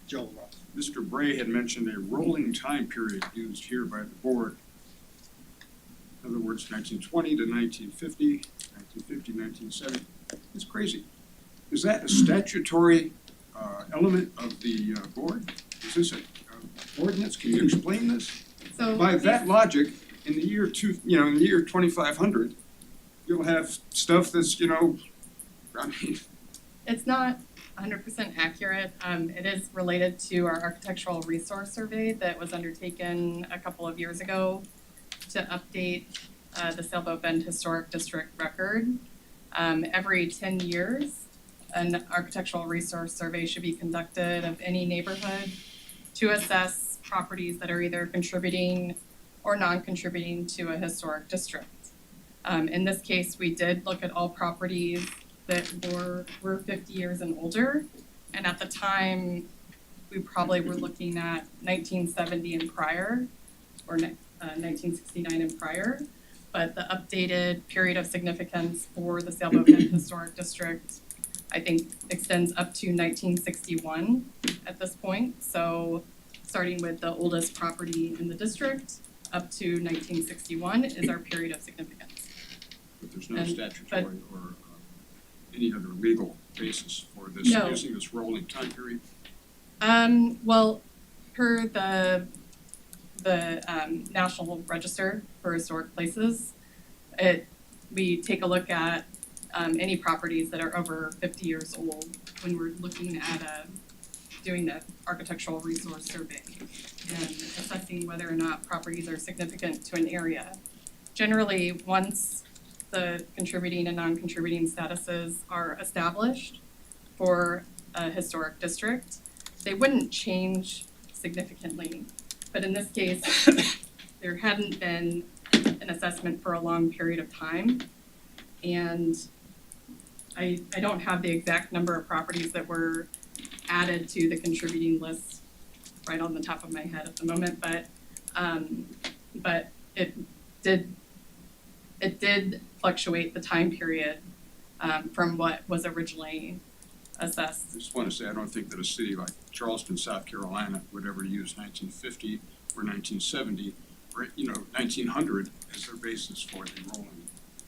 Joel Ross. Mr. Bray had mentioned a rolling time period used here by the board. In other words, 1920 to 1950, 1950, 1970. It's crazy. Is that a statutory element of the board? Is this an ordinance? Can you explain this? So By that logic, in the year in the year 2500, you'll have stuff that's, I mean, it's not 100% accurate. It is related to our architectural resource survey that was undertaken a couple of years ago to update the Sailboat Bend Historic District record. Every 10 years, an architectural resource survey should be conducted of any neighborhood to assess properties that are either contributing or non-contributing to a historic district. In this case, we did look at all properties that were 50 years and older, and at the time, we probably were looking at 1970 and prior, or 1969 and prior, but the updated period of significance for the Sailboat Bend Historic District, I think, extends up to 1961 at this point. So starting with the oldest property in the district up to 1961 is our period of significance. but there's no statutory or any other legal basis for this, No. using this rolling time period? Well, per the National Register for Historic Places, we take a look at any properties that are over 50 years old when we're looking at doing the architectural resource survey and assessing whether or not properties are significant to an area. Generally, once the contributing and non-contributing statuses are established for a historic district, they wouldn't change significantly. But in this case, there hadn't been an assessment for a long period of time. And I don't have the exact number of properties that were added to the contributing list right on the top of my head at the moment, but it did fluctuate the time period from what was originally assessed. I just want to say, I don't think that a city like Charleston, South Carolina would ever use 1950 or 1970 or, 1900 as their basis for the rolling.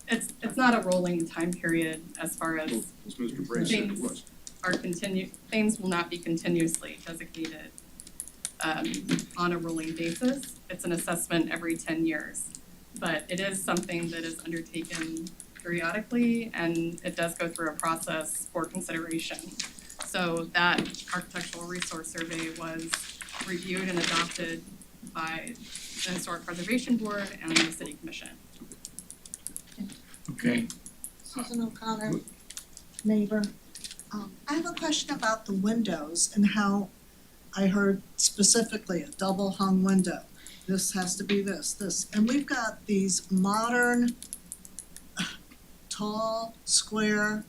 It's not a rolling time period as far as As Mr. Bray said it was. things will not be continuously designated on a rolling basis. It's an assessment every 10 years. But it is something that is undertaken periodically, and it does go through a process for consideration. So that architectural resource survey was reviewed and adopted by the Historic Preservation Board and the City Commission. Okay. Susan O'Connor, neighbor. I have a question about the windows and how I heard specifically a double hung window. This has to be this. And we've got these modern, tall, square,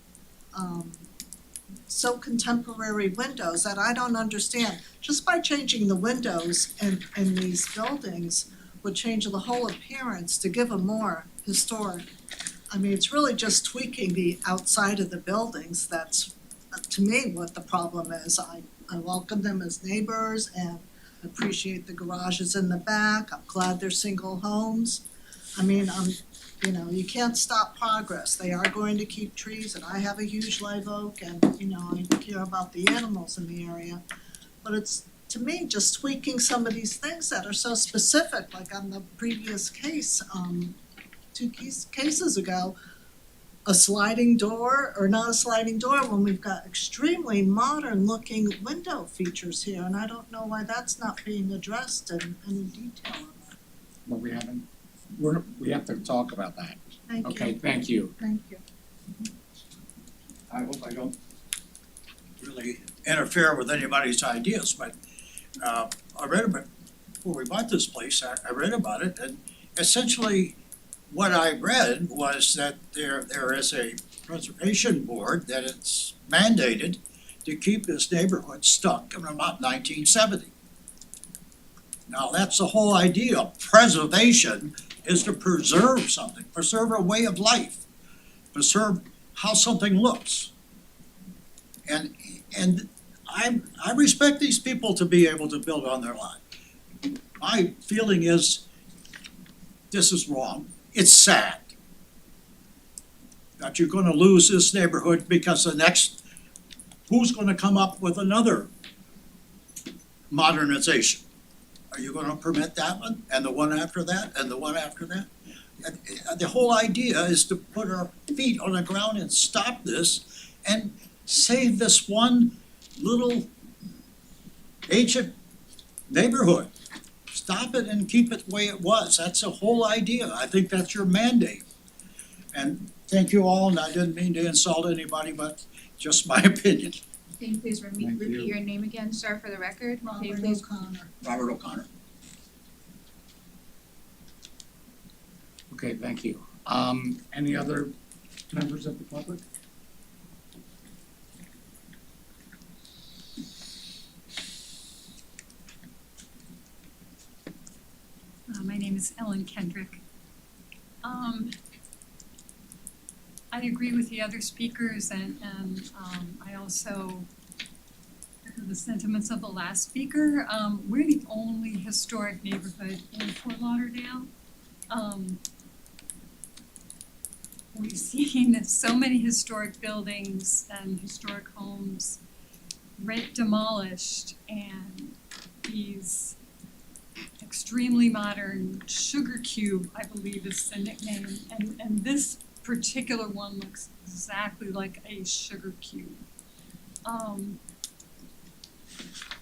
so contemporary windows that I don't understand. Just by changing the windows in these buildings would change the whole appearance to give them more historic. I mean, it's really just tweaking the outside of the buildings. That's, to me, what the problem is. I welcome them as neighbors and appreciate the garages in the back. I'm glad they're single homes. I mean, you can't stop progress. They are going to keep trees, and I have a huge live oak, and, I care about the animals in the area. But it's, to me, just tweaking some of these things that are so specific, like on the previous case, two cases ago, a sliding door or not a sliding door when we've got extremely modern looking window features here, and I don't know why that's not being addressed in any detail. But we haven't, we have to talk about that. Thank you. Okay, thank you. Thank you. I hope I don't really interfere with anybody's ideas, but I read about, before we bought this place, I read about it, and essentially what I read was that there is a preservation board that it's mandated to keep this neighborhood stuck in about 1970. Now, that's the whole idea of preservation, is to preserve something, preserve a way of life, preserve how something looks. And I respect these people to be able to build on their lot. My feeling is this is wrong. It's sad that you're gonna lose this neighborhood because the next, who's gonna come up with another modernization? Are you gonna permit that one, and the one after that, and the one after that? And the whole idea is to put our feet on the ground and stop this and save this one little ancient neighborhood. Stop it and keep it the way it was. That's the whole idea. I think that's your mandate. And thank you all, and I didn't mean to insult anybody, but just my opinion. Can you please Thank you. repeat your name again, sir, for the record? Can you Robert please- O'Connor. Robert O'Connor. Okay, thank you. Any other members of the public? My name is Ellen Kendrick. I agree with the other speakers and I also echo the sentiments of the last speaker. We're the only historic neighborhood in Fort Lauderdale. We've seen so many historic buildings and historic homes demolished, and these extremely modern sugar cube, I believe is the nickname, and this particular one looks exactly like a sugar cube.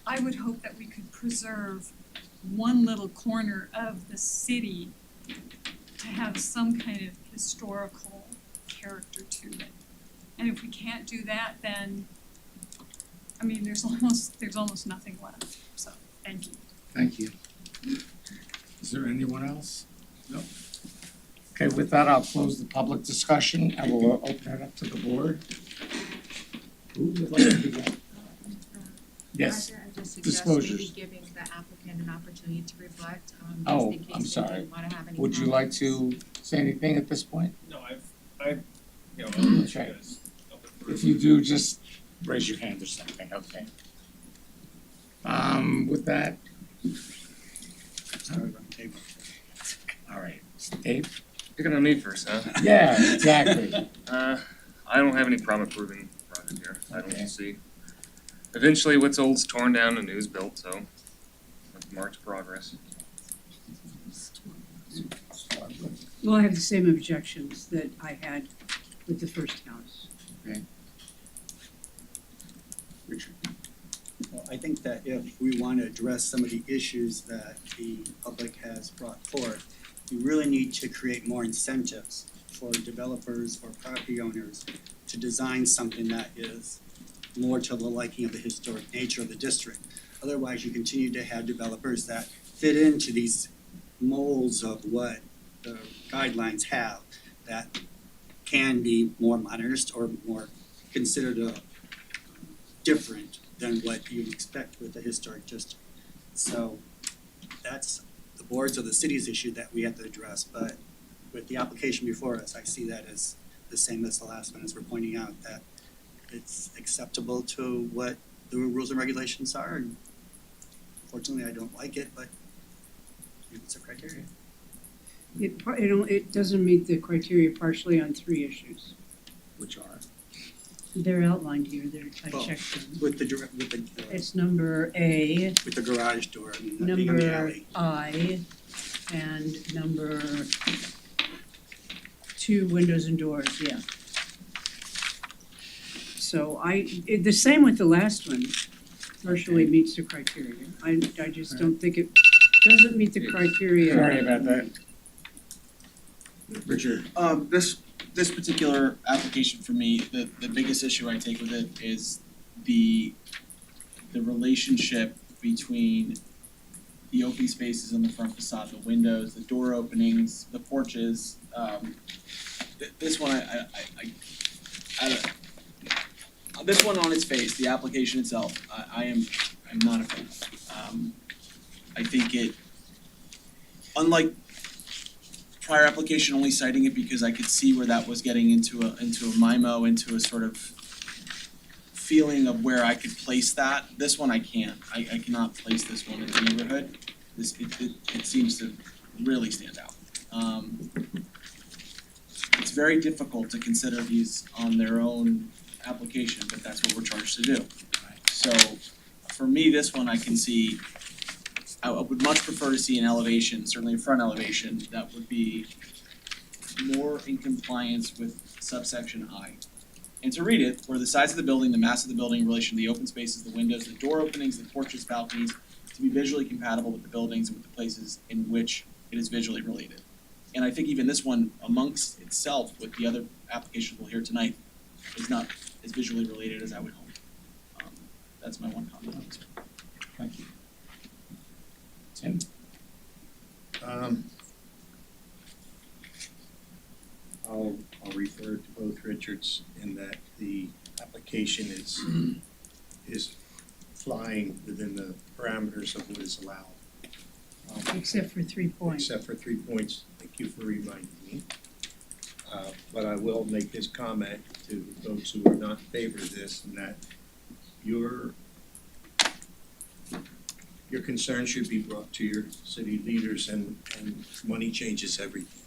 I would hope that we could preserve one little corner of the city to have some kind of historical character to it. And if we can't do that, then, I mean, there's almost nothing left, so, thank you. Thank you. Is there anyone else? No. Okay, with that, I'll close the public discussion and we'll open it up to the board. Who would like to begin? Yes, Roger, I just suggest disclosures. maybe giving the applicant an opportunity to reflect, Oh, just in I'm case they sorry. didn't wanna have any Would you like comments. to say anything at this point? No, I'll let you Okay. guys help it through. If you do, just raise your hand or something, okay? With that. All right, Dave? Picking on me first, huh? Yeah, exactly. I don't have any problem approving the project here. I Okay. don't see. Eventually, what's old's torn down and new's built, so let's march progress. Well, I have the same objections that I had with the first house. Richard? Well, I think that if we want to address some of the issues that the public has brought forth, we really need to create more incentives for developers or property owners to design something that is more to the liking of the historic nature of the district. Otherwise, you continue to have developers that fit into these molds of what the guidelines have that can be more modernist or more considered different than what you'd expect with a historic district. So that's the boards or the city's issue that we have to address, but with the application before us, I see that as the same as the last one, as we're pointing out that it's acceptable to what the rules and regulations are, and fortunately, I don't like it, but it's a criteria. It doesn't meet the criteria partially on 3 issues. Which are? They're outlined here, I Well, checked them. With the It's number A, with the garage door, I mean, that being on the number alley. I, and number 2 windows and doors, yeah. So the same with the last one, partially meets the criteria. I just don't think it doesn't meet the criteria. Sorry about that. Richard? This particular application for me, the biggest issue I take with it is the relationship between the open spaces in the front facade, the windows, the door openings, the porches. This one, this one on its face, the application itself, I'm not a fan. I think it, unlike prior application only citing it because I could see where that was getting into a MIMO, into a sort of feeling of where I could place that. This one I can't. I cannot place this one in the neighborhood. It seems to really stand out. It's very difficult to consider these on their own application, but that's what we're charged to do. So for me, this one I can see, I would much prefer to see an elevation, certainly a front elevation, that would be more in compliance with subsection I. And to read it, where the size of the building, the mass of the building in relation to the open spaces, the windows, the door openings, the porches, balconies, to be visually compatible with the buildings and with the places in which it is visually related. And I think even this one amongst itself with the other applications we'll hear tonight is not as visually related as I would hope. That's my one comment on this one. Thank you. Tim? I'll refer to both Richards in that the application is flying within the parameters of what is allowed. Except for 3 points. Except for 3 points, thank you for reminding me. But I will make this comment to those who are not in favor of this, and that your concern should be brought to your city leaders, and money changes everything.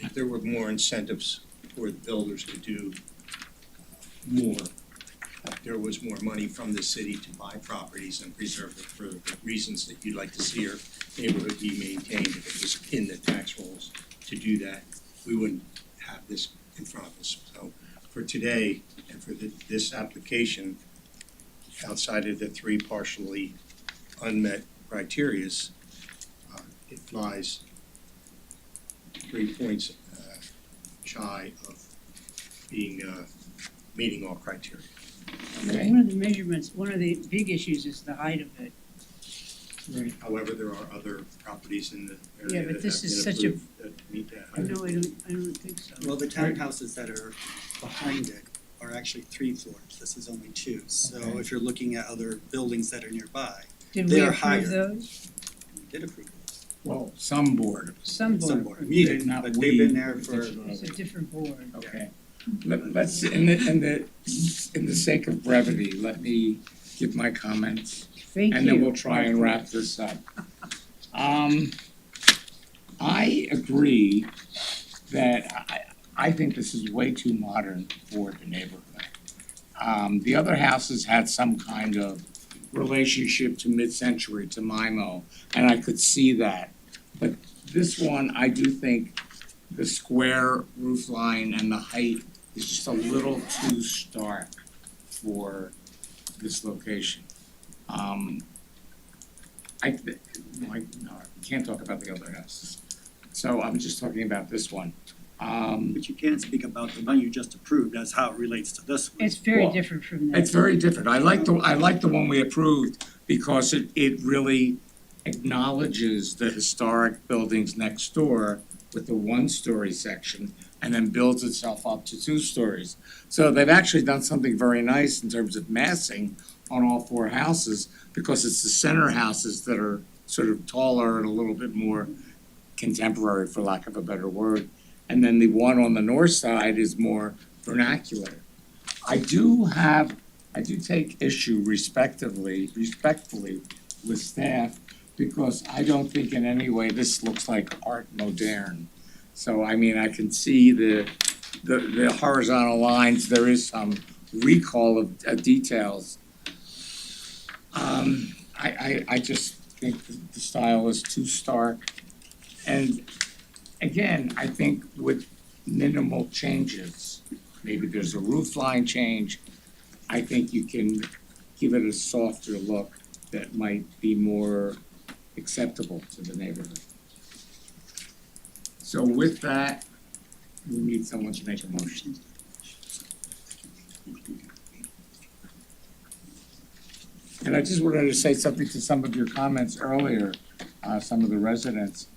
If there were more incentives for the builders to do more, if there was more money from the city to buy properties and preserve it for the reasons that you'd like to see your neighborhood be maintained, if it was in the tax rolls to do that, we wouldn't have this in front of us. So for today and for this application, outside of the 3 partially unmet criterias, it flies 3 points shy of being meeting all criteria. One of the measurements, one of the big issues is the height of it. Right. However, there are other properties in the area Yeah, but that this have is been such a- approved that meet that. No, I don't think so. Well, the townhouses that are behind it are actually 3 floors. This is only 2. So Okay. if you're looking at other buildings that are nearby, Did they we are higher. approve those? We did approve those. Well, some board. Some board. We did, Not but we. they've been there for. It's a different board. Okay. Let's, in the sake of brevity, let me give my comments. Thank And then you. we'll try and wrap this up. I agree that I think this is way too modern for the neighborhood. The other houses had some kind of relationship to mid-century, to MIMO, and I could see that. But this one, I do think the square roof line and the height is just a little too stark for this location. No, we can't talk about the other houses. So I'm just talking about this one. But you can't speak about the one you just approved as how it relates to this one. It's very Well, different from that. It's very different. I like the one we approved because it really acknowledges the historic buildings next door with the 1-story section and then builds itself up to 2 stories. So they've actually done something very nice in terms of massing on all 4 houses because it's the center houses that are sort of taller and a little bit more contemporary, for lack of a better word. And then the one on the north side is more vernacular. I do take issue respectfully with staff because I don't think in any way this looks like art moderne. So I mean, I can see the horizontal lines, there is some recall of details. I just think the style is too stark. And again, I think with minimal changes, maybe there's a roof line change, I think you can give it a softer look that might be more acceptable to the neighborhood. So with that, we need someone to make a motion. And I just wanted to say something to some of your comments earlier, some of the residents.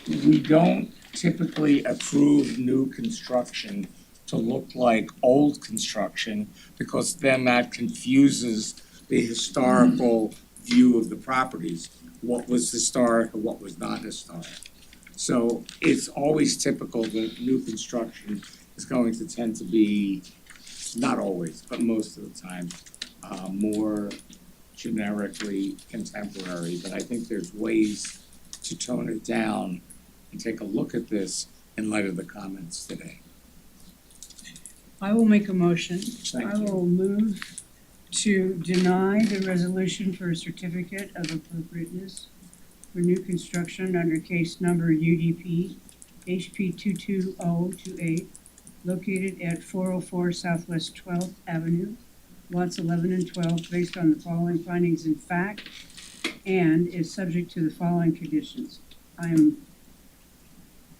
We don't typically approve new construction to look like old construction because then that confuses the historical view of the properties, what was historic and what was not historic. So it's always typical that new construction is going to tend to be, not always, but most of the time, more generically contemporary. But I think there's ways to tone it down and take a look at this in light of the comments today. I will make a motion. Thank I you. will move to deny the resolution for a certificate of appropriateness for new construction under case number UDP HP 22028, located at 404 Southwest 12th Avenue, lots 11 and 12, based on the following findings in fact, and is subject to the following conditions. I am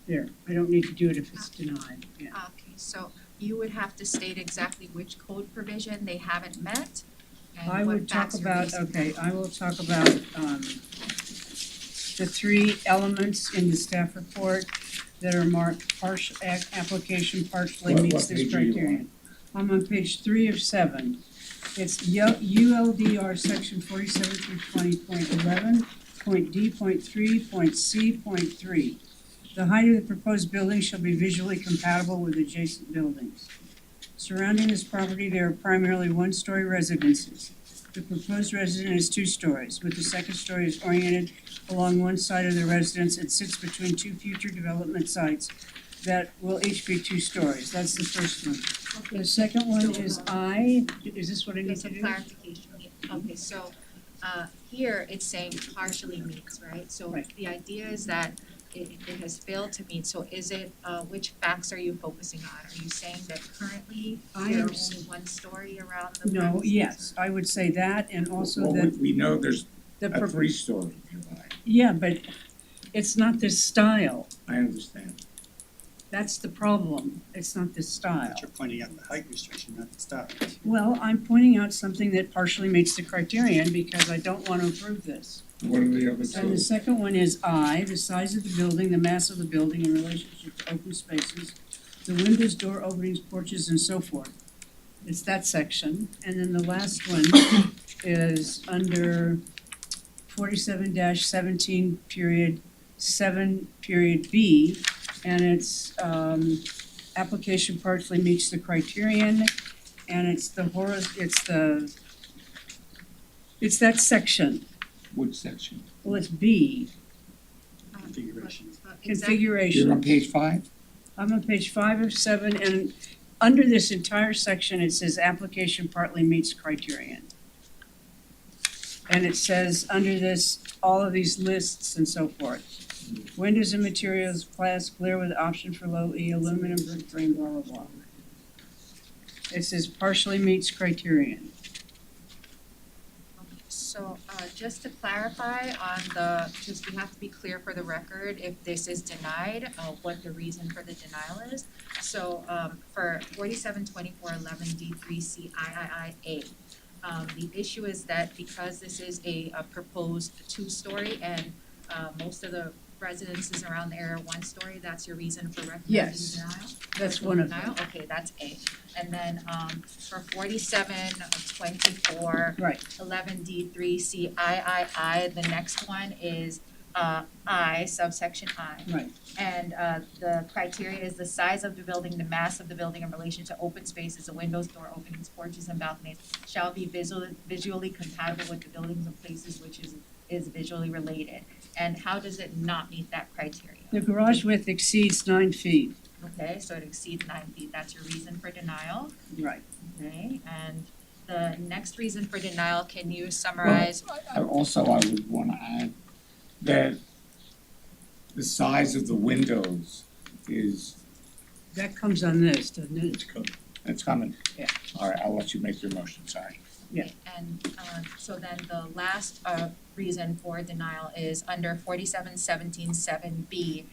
there. I don't need to do it if it's denied. Yeah. Okay, so you would have to state exactly which code provision they haven't met and I what would talk facts you're about, basing okay, I will talk about the three elements in the staff report that are marked partial, application partially What meets page this are you on? criterion. I'm on page 3 of 7. It's ULDR section 47 through 20.11, point D, point 3, point C, point 3. The height of the proposed building shall be visually compatible with adjacent buildings. Surrounding this property, there are primarily one-story residences. The proposed residence is 2 stories, with the second story is oriented along one side of the residence and sits between 2 future development sites that will each be 2 stories. That's the first one. The second one is is this what I need There's to some do? clarification. Okay, so here it's saying partially meets, right? So Right. the idea is that it has failed to meet, so is it, which facts are you focusing on? Are you saying that currently I there am are only one story around the No, premises? yes, I would say that, and also Well, that we know there's the, a 3-story nearby. yeah, but it's not this style. I understand. That's the problem. It's not this style. But you're pointing out the height restriction, not the style. Well, I'm pointing out something that partially meets the criterion because I don't want to approve this. What are the other And the two? second one is the size of the building, the mass of the building in relationship to open spaces, the windows, door openings, porches, and so forth. It's that section. And then the last one is under 47-17 period 7 period B, and it's application partially meets the criterion, and it's it's that section. Which section? Well, it's B, Configuration. configuration. You're on page 5? I'm on page 5 of 7, and under this entire section, it says application partly meets criterion. And it says under this, all of these lists and so forth. Windows and materials, glass, clear with option for low E, aluminum, brick frame, blah, blah, blah. It says partially meets criterion. So, just to clarify on the, just we have to be clear for the record, if this is denied, what the reason for the denial is. So, for 472411D3CIIIA, the issue is that because this is a proposed 2-story and most of the residences around the area are 1-story, that's your reason for recommending Yes, denial? that's For one of denial? them. Okay, that's A. And then for 4724 Right. 11D3CIII, the next one is I, subsection I. Right. And the criteria is the size of the building, the mass of the building in relation to open spaces, the windows, door openings, porches, and balconies shall be visually compatible with the buildings and places which is visually related. And how does it not meet that criteria? The garage width exceeds 9 feet. Okay, so it exceeds 9 feet, that's your reason for denial, Right. okay? And the next reason for denial, can you summarize? I would wanna add that the size of the windows is, That comes on this, doesn't it? It's coming. Yeah. All right, I'll let you make your motion, sorry. And so then the last reason for denial is under 4717-7B.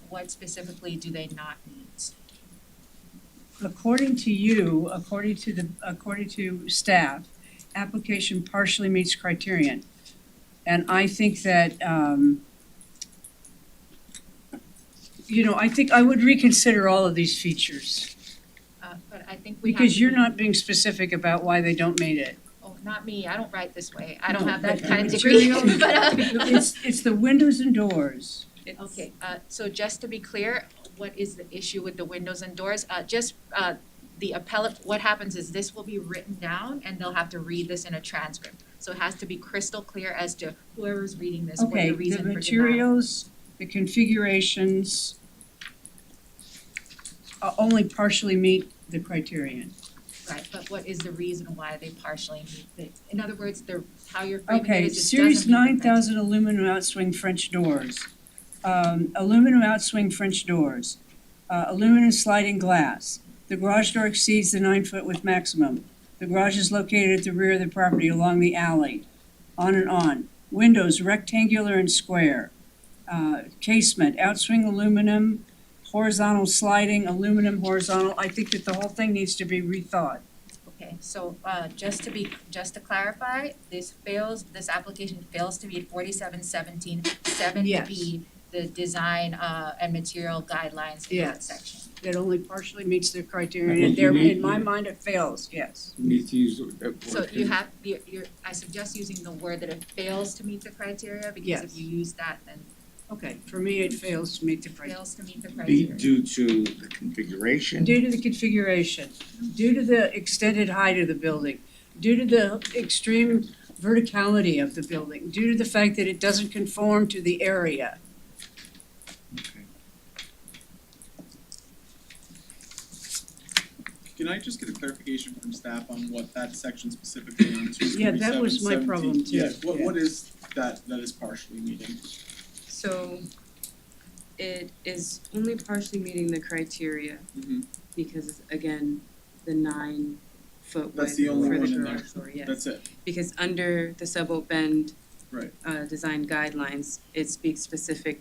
What specifically do they not meet? According to you, according to staff, application partially meets criterion. And I think that, I think I would reconsider all of these features. But I think we have Because to you're be- not being specific about why they don't meet it. Oh, not me, I don't write this way, I don't No, have that but kind of the degree, material- but It's the windows and doors. Okay, so just to be clear, what is the issue with the windows and doors? The appellate, what happens is this will be written down and they'll have to read this in a transcript. So it has to be crystal clear as to whoever's reading this, what Okay, the the reason for denial. materials, the configurations only partially meet the criterion. Right, but what is the reason why they partially meet the, in other words, how you're framing it Okay, is it series doesn't meet the 9000 aluminum outswing French doors. Aluminum outswing French doors. Aluminum sliding glass. The garage door exceeds the 9-foot width maximum. The garage is located at the rear of the property along the alley. On and on. Windows rectangular and square. Casement, outswing aluminum, horizontal sliding, aluminum horizontal. I think that the whole thing needs to be rethought. Okay, so just to clarify, this application fails to meet 4717-7B, the design and material guidelines for that Yes. section. It only partially meets the I criterion, think and you there, need- in my mind, it fails, yes. You need to use the So word you have, I suggest using the word that it fails to meet the criteria, because Yes. if you use that, then Okay, for me, it fails to meet the criteria. fails to meet the Be criteria. due to the configuration. Due to the configuration, due to the extended height of the building, due to the extreme verticality of the building, due to the fact that it doesn't conform to the area. Can I just get a clarification from staff on what that section specifically on 24717? Yeah, that was my problem too. Yeah, what Yeah. is that is partially meeting? So it is only partially meeting the criteria Mhm. because again, the 9-foot That's width the only for the one in there. garage door, yes. That's it, Because under the Sub-Oak Bend right. design guidelines, it speaks specific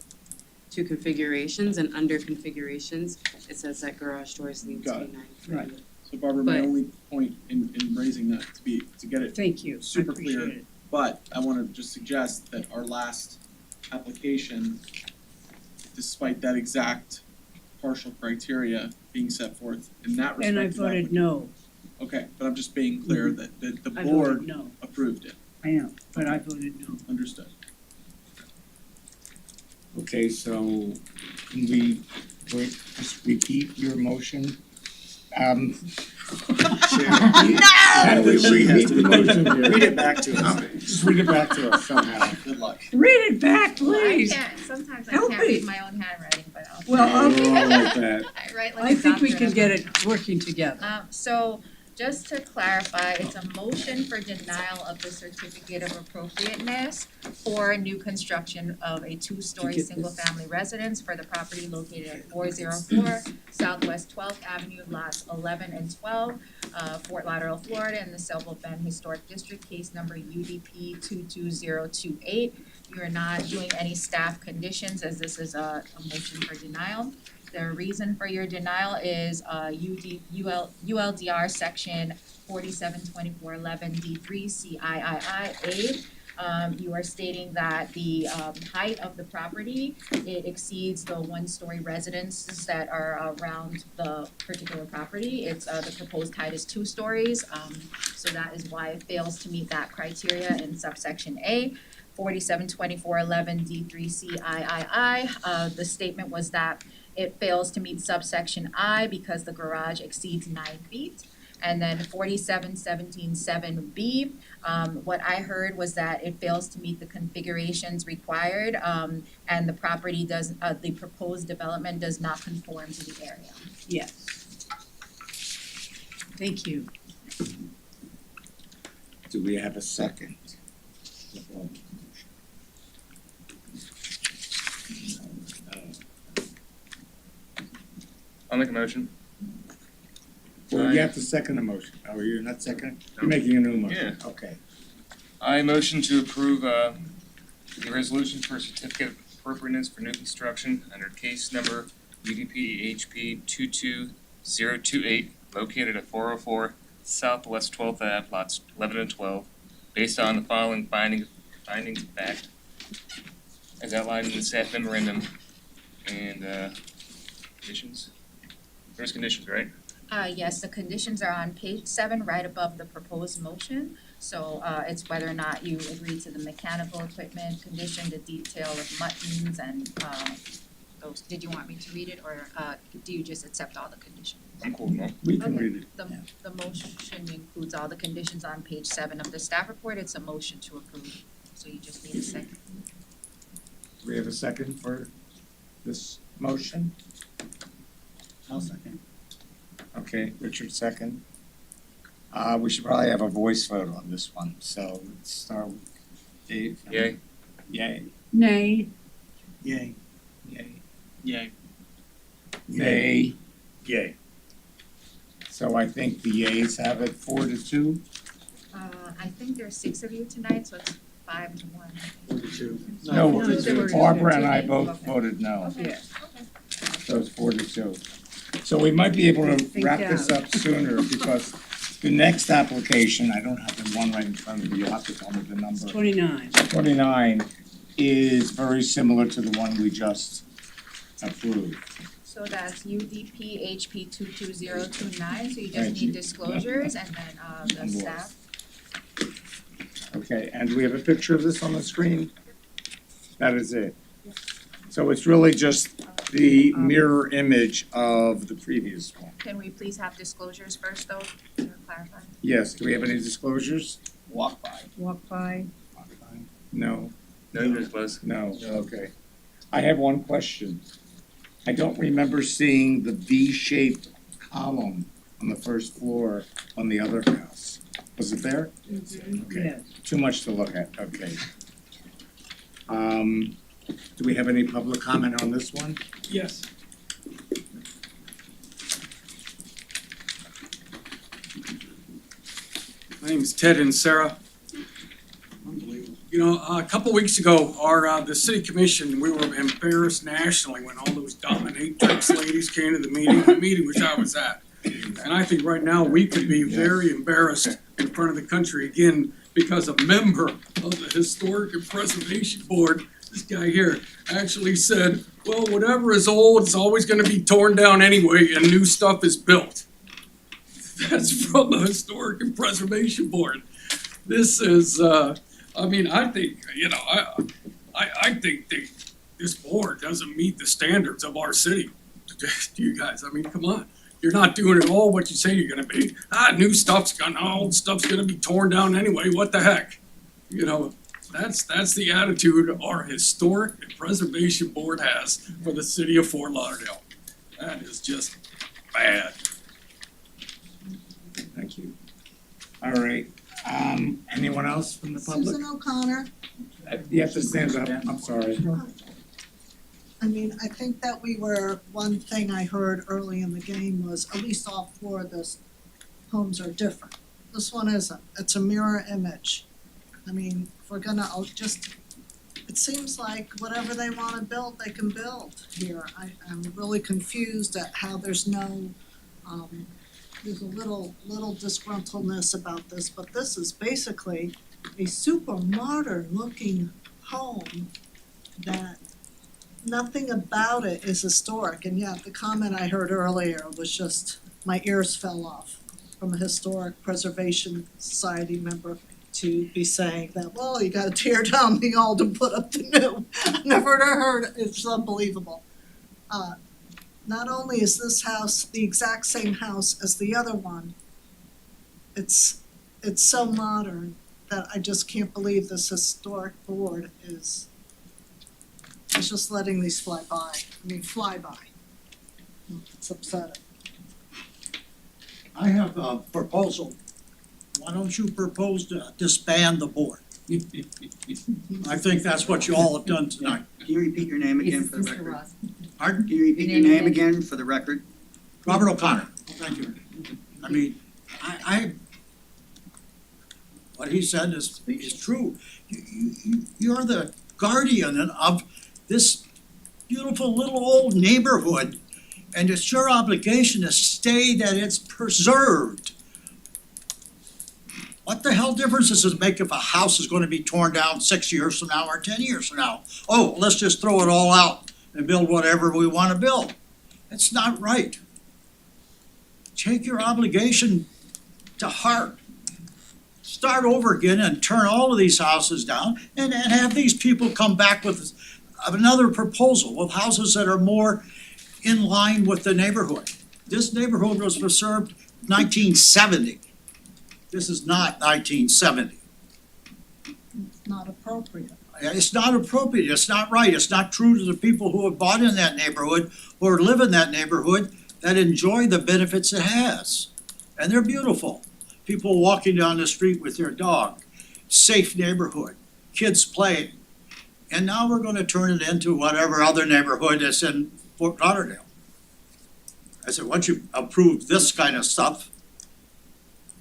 to configurations, and under configurations, it says that garage doors need to Got be it. 9 feet. Right. So Barbara, my But- only point in raising that to get it Thank you, I super appreciate clear, it. but I wanna just suggest that our last application, despite that exact partial criteria being set forth in that respective And I application. voted no, Okay, but I'm just being clear that the I board voted no, approved it, I know, but I voted no. understood. Okay, so can we just repeat your motion? No! How do we repeat the motion here? Read it back to us. Just read it back to us somehow. Good luck. Read it back, please. Sometimes I Help can't me. read my own handwriting, but I'll. Well, We're all like that. I write like I a think we doctor. can get it working together. So just to clarify, it's a motion for denial of the certificate of appropriateness for new construction of a two-story Did you get single-family residence for the property located at 404 Southwest 12th Avenue, lots 11 and 12, Fort Lauderdale, Florida, in the Sub-Oak Bend Historic District, case number UDP 22028. You are not doing any staff conditions, as this is a motion for denial. The reason for your denial is ULDR section 472411D3 CIII. You are stating that the height of the property, it exceeds the one-story residences that are around the particular property. It's the proposed height is 2 stories, so that is why it fails to meet that criteria in subsection A. 472411D3 CIII. The statement was that it fails to meet subsection I because the garage exceeds 9 feet. And then 4717-7B, what I heard was that it fails to meet the configurations required, and the property does, the proposed development does not conform to the area. Yes. Thank you. Do we have a second? I'll make a motion. For you have to second the motion. Oh, you're not second? You're making a new motion? Yeah. Okay. I motion to approve the resolution for certificate of appropriateness for new construction under case number UDP HP 22028, located at 404 Southwest 12th Ave, lots 11 and 12, based on the following findings of fact as outlined in the staff memorandum and conditions. There's conditions, right? Yes, the conditions are on page 7, right above the proposed motion. So, it's whether or not you agree to the mechanical equipment condition, the detail of muttons and, those, did you want me to read it, or, do you just accept all the conditions? I'm cool, no? We can Okay. read it. The motion includes all the conditions on page 7 of the staff report. It's a motion to approve. So you just need a second. Do we have a second for this motion? I'll second. Okay, Richard second. We should probably have a voice vote on this one, so let's start with Dave. Yay. Yay. Nay. Yay. Yay. Yay. Nay. Yay. So I think the yays have it 4-2. I think there's 6 of you tonight, so it's 5-1. 42. No, No, it's 4-2. Barbara and I Okay. both voted no, Okay, Yeah. okay. so it's 4-2. So we might be able to Think wrap this out. up sooner because the next application, I don't have the one right in front of me, you'll have to tell me the number. 29. 29 is very similar to the one we just approved. So that's UDP HP 22029, so you Thank just you. need disclosures and then, the One more. staff. Okay, and do we have a picture of this on the screen? That is it. So it's really just the mirror image of the previous one. Can we please have disclosures first, though, to clarify? Yes, do we have any disclosures? Walk by. No, No, you're close. no, okay. I have one question. I don't remember seeing the V-shaped column on the first floor on the other house. Was it there? Okay. Yes. Too much to look at, okay. Do we have any public comment on this one? Yes. My name is Ted and Sarah. Unbelievable. You know, a couple weeks ago, the city commission, we were embarrassed nationally when all those dominatrix ladies came to the meeting which I was at. And I think right now, we could be very embarrassed in front of the country again because a member of the Historic and Preservation Board, this guy here, actually said, well, whatever is old is always gonna be torn down anyway and new stuff is built. That's from the Historic and Preservation Board. This is, I mean, I think, you know, I think this board doesn't meet the standards of our city. You guys, I mean, come on. You're not doing at all what you say you're gonna be. New stuff's gonna, old stuff's gonna be torn down anyway, what the heck? You know, that's the attitude our Historic and Preservation Board has for the city of Fort Lauderdale. That is just bad. Thank you. All right, anyone else from the public? Susan O'Connor. You have to stand up, I'm sorry. I mean, I think that one thing I heard early in the game was at least all 4 of the homes are different. This one isn't, it's a mirror image. I mean, if we're gonna, it seems like whatever they wanna build, they can build here. I'm really confused at how there's no, there's a little disgruntledness about this, but this is basically a super modern looking home that nothing about it is historic, and yet the comment I heard earlier was just, my ears fell off from a Historic Preservation Society member to be saying that, well, you gotta tear down the old and put up the new. I've never heard, it's unbelievable. Not only is this house the exact same house as the other one, it's so modern that I just can't believe this historic board is just letting these fly by. It's upsetting. I have a proposal. Why don't you propose to disband the board? I think that's what you all have done tonight. Can you repeat your name again for the record? Pardon? Can you repeat your name again for the record? Robert O'Connor. Thank you. I mean, I what he said is true. You're the guardian of this beautiful little old neighborhood, and it's your obligation to stay that it's preserved. What the hell difference does it make if a house is gonna be torn down 6 years from now or 10 years from now? Oh, let's just throw it all out and build whatever we wanna build. That's not right. Take your obligation to heart. Start over again and turn all of these houses down and have these people come back with another proposal with houses that are more in line with the neighborhood. This neighborhood was preserved 1970. This is not 1970. It's not appropriate. It's not appropriate, it's not right, it's not true to the people who have bought in that neighborhood or live in that neighborhood that enjoy the benefits it has. And they're beautiful. People walking down the street with their dog, safe neighborhood, kids playing. And now we're gonna turn it into whatever other neighborhood that's in Fort Lauderdale. I said, once you approve this kind of stuff,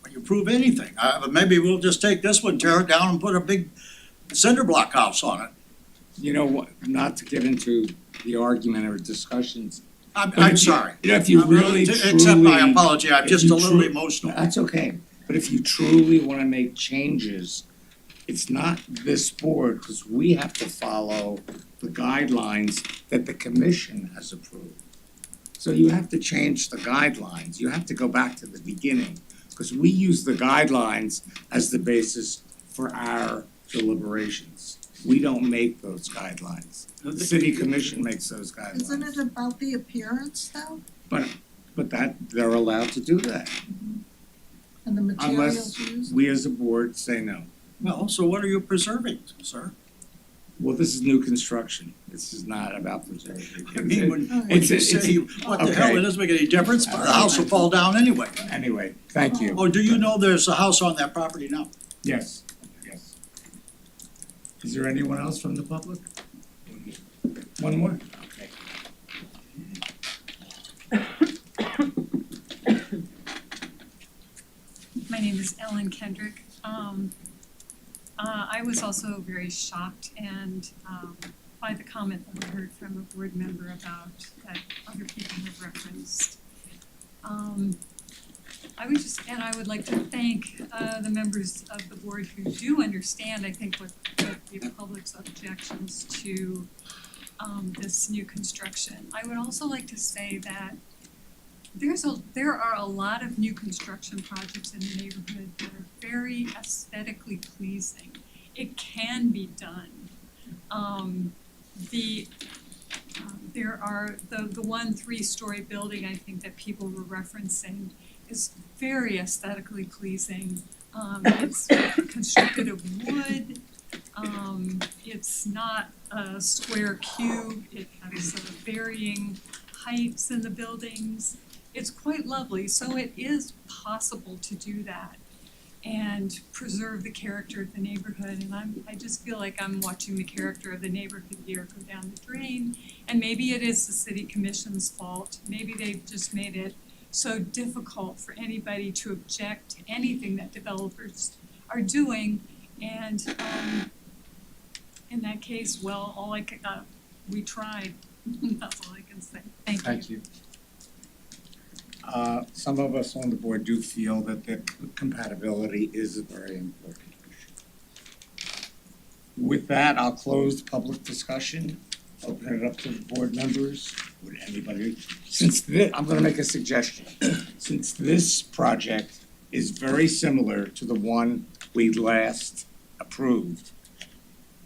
when you approve anything, maybe we'll just take this one, tear it down and put a big cinder block house on it. You know what, not to get into the argument or discussions. I'm sorry. You know, if you really Accept my truly- apology, I'm if just you a little tru- emotional. That's okay, but if you truly wanna make changes, it's not this board, because we have to follow the guidelines that the commission has approved. So you have to change the guidelines, you have to go back to the beginning, because we use the guidelines as the basis for our deliberations. We don't make those guidelines. The city commission makes those guidelines. Isn't it about the appearance though? But that, they're allowed to do that, And the materials unless used? we as a board say no. Well, so what are you preserving, sir? Well, this is new construction, this is not about preserving. I mean, when It's- you it's- say, what the hell, okay. it doesn't make any difference, but the house will fall down anyway. Anyway, thank you. Oh, do you know there's a house on that property now? Yes, yes. Is there anyone else from the public? One more? Okay. My name is Ellen Kendrick. I was also very shocked and by the comment that we heard from a board member about that other people have referenced. I would like to thank the members of the board who do understand, I think, what the public's objections to this new construction. I would also like to say that there are a lot of new construction projects in the neighborhood that are very aesthetically pleasing. It can be done. There are the one 3-story building, I think, that people were referencing is very aesthetically pleasing. It's constructed of wood. It's not a square cube. It has varying heights in the buildings. It's quite lovely, so it is possible to do that and preserve the character of the neighborhood. And I just feel like I'm watching the character of the neighborhood here go down the drain. And maybe it is the city commission's fault. Maybe they've just made it so difficult for anybody to object to anything that developers are doing. And in that case, well, we tried. That's all I can say. Thank you. Thank you. Some of us on the board do feel that the compatibility is a very important issue. With that, I'll close the public discussion, open it up to the board members. Would anybody, I'm gonna make a suggestion. Since this project is very similar to the one we last approved,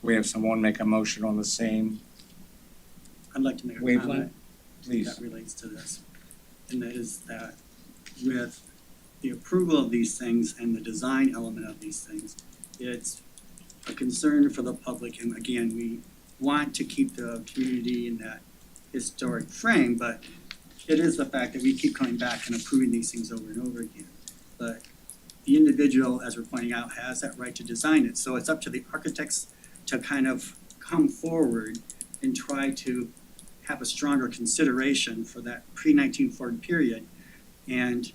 we have someone make a motion on the same I'd like to make a wavelength, comment please. that relates to this. And that is that with the approval of these things and the design element of these things, it's a concern for the public. And again, we want to keep the community in that historic frame, but it is the fact that we keep coming back and approving these things over and over again. But the individual, as we're pointing out, has that right to design it. So it's up to the architects to kind of come forward and try to have a stronger consideration for that pre-1940 period. And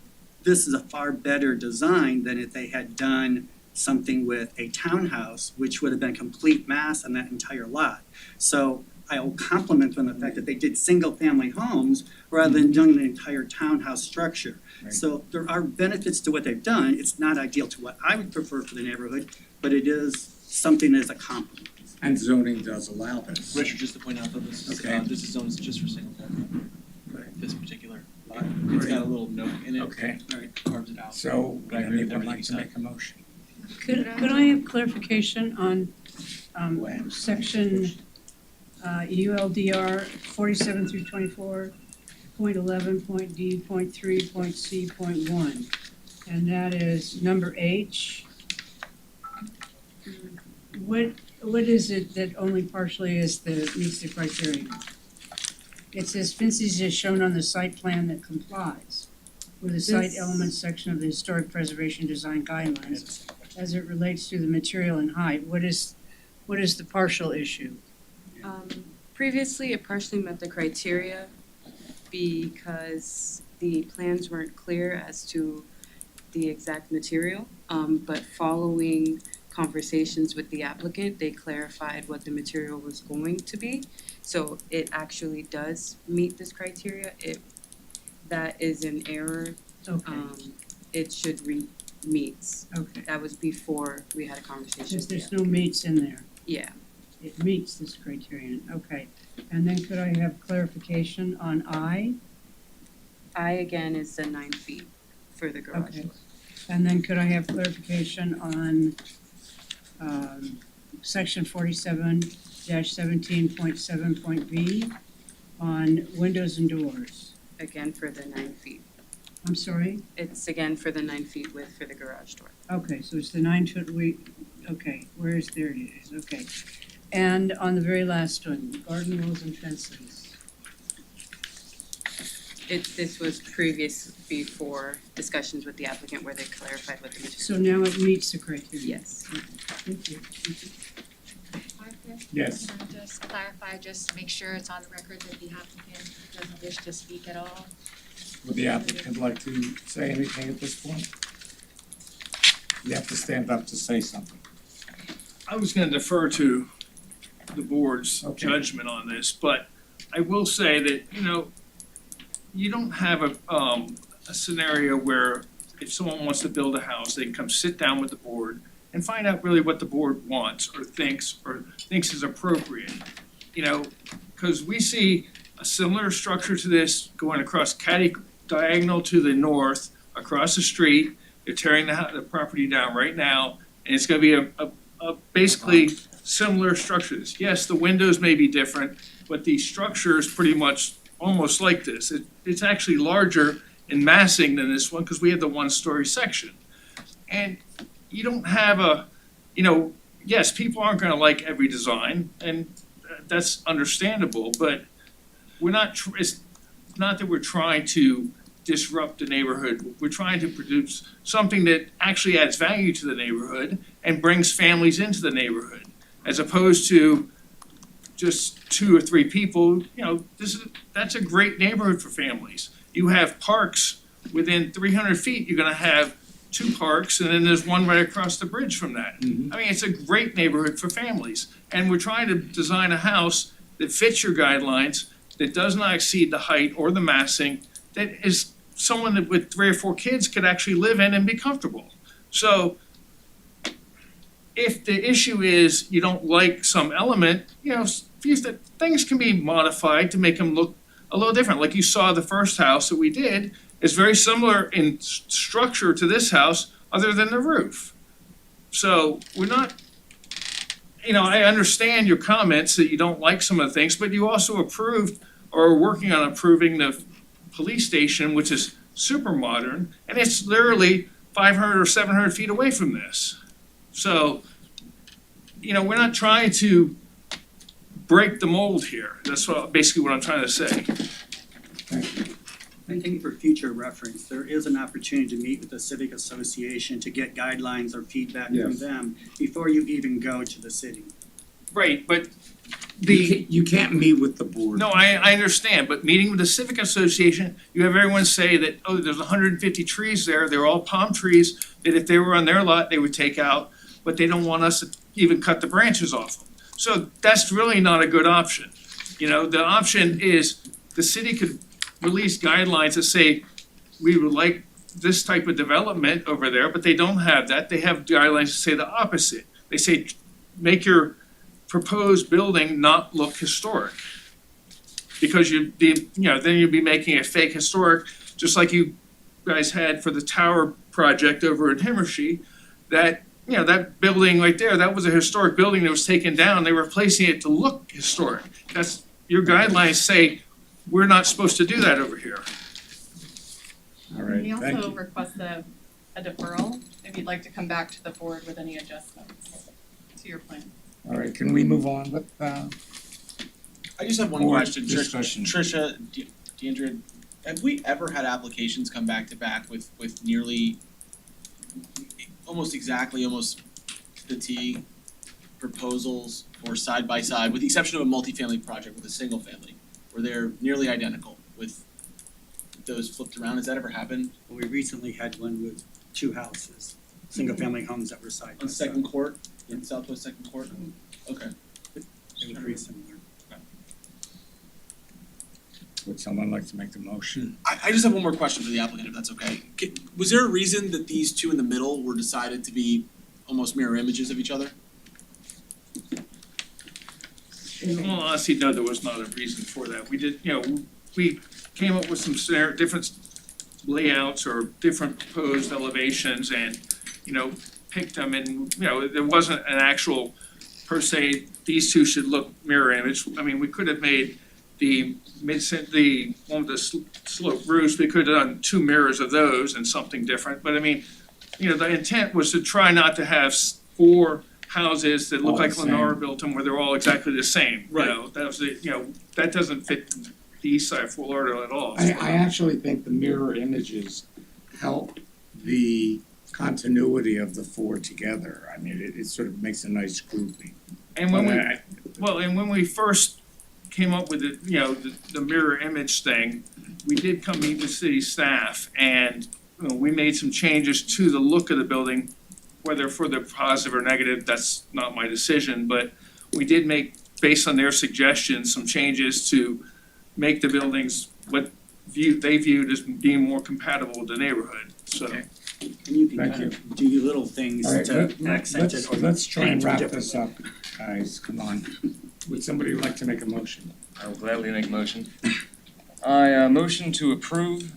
this is a far better design than if they had done something with a townhouse, which would have been complete mass on that entire lot. So I will compliment them on the fact that they did single-family homes rather than doing the entire townhouse structure. Right. So there are benefits to what they've done. It's not ideal to what I would prefer for the neighborhood, but it is something that is a compliment. And zoning does allow this. Richard, just to point out that Okay. this is zoned just for single family. Right. This particular lot, it's got a little note in it. Okay. Right, carves it out. So, But I agree with anyone like everything to you make a motion? Could I have clarification on, section, ULDR 47 through 24, point 11, point D, point 3, point C, point 1? And that is number H. What is it that only partially meets the criteria? It says fences is shown on the site plan that complies with the site This- elements section of the historic preservation design guidelines as it relates to the material and height. What is the partial issue? Previously, it partially met the criteria because the plans weren't clear as to the exact material. But following conversations with the applicant, they clarified what the material was going to be. So it actually does meet this criteria. That is an error. Okay, It should read meets. okay. That was before we had a conversation Since with the there's no meets in there. Yeah. It meets this criterion, okay. And then could I have clarification on I? I again is the 9 feet for the garage Okay. door. And then could I have clarification on section 47-17.7.b on windows and doors? Again for the 9 feet. I'm sorry? It's again for the 9 feet width for the garage door. Okay, so it's the 9 foot okay, there it is, okay. And on the very last one, garden walls and fences. This was before discussions with the applicant where they clarified what the material. So now it meets the criteria? Yes. Thank you. Marcus? Yes. Can I just clarify, just to make sure it's on the record that the applicant doesn't wish to speak at all? Would the applicant like to say anything at this point? You have to stand up to say something. I was gonna defer to the board's Okay. judgment on this, but I will say that, you don't have a scenario where if someone wants to build a house, they can come sit down with the board and find out really what the board wants or thinks is appropriate. Because we see a similar structure to this going across diagonal to the north, across the street. They're tearing the property down right now, and it's gonna be a basically similar structures. Yes, the windows may be different, but the structure is pretty much almost like this. It's actually larger in massing than this one, because we have the one-story section. And you don't have yes, people aren't gonna like every design, and that's understandable, but it's not that we're trying to disrupt the neighborhood. We're trying to produce something that actually adds value to the neighborhood and brings families into the neighborhood, as opposed to just 2 or 3 people. That's a great neighborhood for families. You have parks within 300 feet, you're gonna have 2 parks, and then there's one right across the bridge from that. Mhm. I mean, it's a great neighborhood for families, and we're trying to design a house that fits your guidelines, that does not exceed the height or the massing, that is someone that with 3 or 4 kids could actually live in and be comfortable. So if the issue is you don't like some element, things can be modified to make them look a little different. Like you saw the first house that we did is very similar in structure to this house, other than the roof. So we're not, I understand your comments that you don't like some of the things, but you also approved or are working on approving the police station, which is super modern, and it's literally 500 or 700 feet away from this. So, we're not trying to break the mold here. That's basically what I'm trying to say. I think for future reference, there is an opportunity to meet with the civic association to get guidelines or feedback from Yes. them before you even go to the city. Right, but You can't meet with the board. No, I understand, but meeting with the civic association, you have everyone say that, oh, there's 150 trees there, they're all palm trees, that if they were on their lot, they would take out, but they don't want us to even cut the branches off them. So that's really not a good option. You know, the option is the city could release guidelines that say, we would like this type of development over there, but they don't have that. They have guidelines that say the opposite. They say, make your proposed building not look historic. Because you'd be, then you'd be making it fake historic, just like you guys had for the tower project over at Himmershey. That, that building right there, that was a historic building that was taken down. They were replacing it to look historic. That's, your guidelines say, we're not supposed to do that over here. All right, We thank also you. request a deferral if you'd like to come back to the board with any adjustments to your plan. All right, can we move on with, I just have one More question, discussion. Tricia, Deandra, have we ever had applications come back to back with nearly, almost exactly, almost to the T, proposals for side by side, with the exception of a multifamily project with a single family, where they're nearly identical with those flipped around? Has that ever happened? We recently had one with two houses, single-family homes that were side by On side. Second Court, in Southwest Second Court? Okay. They were pretty similar. would someone like to make the motion? I just have one more question for the applicant, if that's okay. Was there a reason that these two in the middle were decided to be almost mirror images of each other? In all honesty, no, there was not a reason for that. We did, we came up with some different layouts or different proposed elevations and, picked them and, there wasn't an actual per se, these two should look mirror image. I mean, we could have made the one with the sloped roofs, we could have done two mirrors of those and something different. But I mean, the intent was to try not to have four houses that look All like the same. Lennar built them where they're all exactly the same. Right. That was that doesn't fit the east side of Fort Lauderdale at all. I actually think the mirror images help the continuity of the four together. I mean, it sort of makes a nice grouping. And when But when we first came up with the mirror image thing, we did come meet with city staff and we made some changes to the look of the building, whether for the positive or negative, that's not my decision, but we did make, based on their suggestions, some changes to make the buildings what they viewed as being more compatible with the neighborhood, so. And you can Thank kind of do little things All right, to accent it or let's try and paint it wrap different. this up, guys, come on. Would somebody like to make a motion? I will gladly make a motion. I motion to approve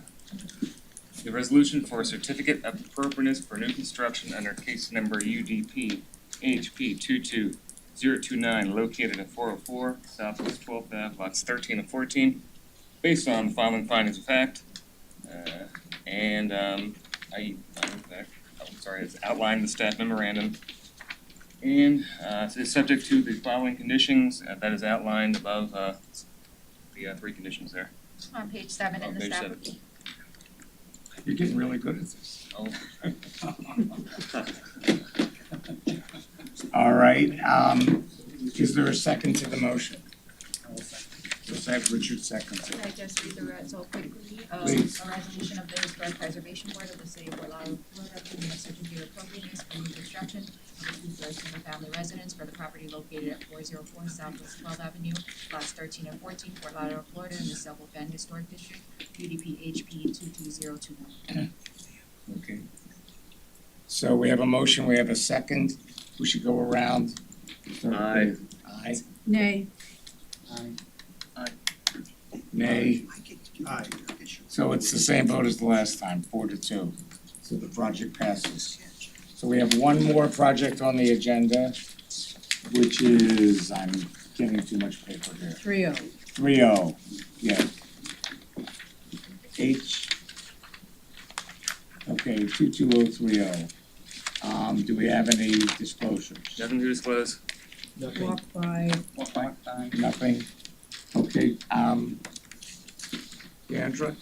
the resolution for a certificate of appropriateness for new construction under case number UDP HP 22029 located at 404 Southwest 12th Ave, lots 13 and 14, based on the following findings of fact. It's outlined in the staff memorandum. And it's subject to the following conditions that is outlined above the three conditions there. On page 7 in On the page staff. 7. You're getting really good at this. Oh. All right, is there a second to the motion? Richard seconds Can it. I just read the result quickly? Please. A resolution of the Historic Preservation Board of the City of Fort Lauderdale, Florida, approving a certificate of appropriateness for new construction of a two-story single-family residence for the property located at 404 Southwest 12th Avenue, lots 13 and 14, Fort Lauderdale, Florida, in the Selva Bend Historic District, UDP HP 22021. Okay. So we have a motion, we have a second, we should go around. Aye. Aye, Nay. nay, Aye. so it's the same vote as the last time, 4-2. So the project passes. So we have one more project on the agenda, which is, I'm getting too much paper here. 3-0. 3-0, yeah. Okay, 22030. Do we have any disclosures? Nothing to disclose. Walk by. Nothing? Okay, Deandra?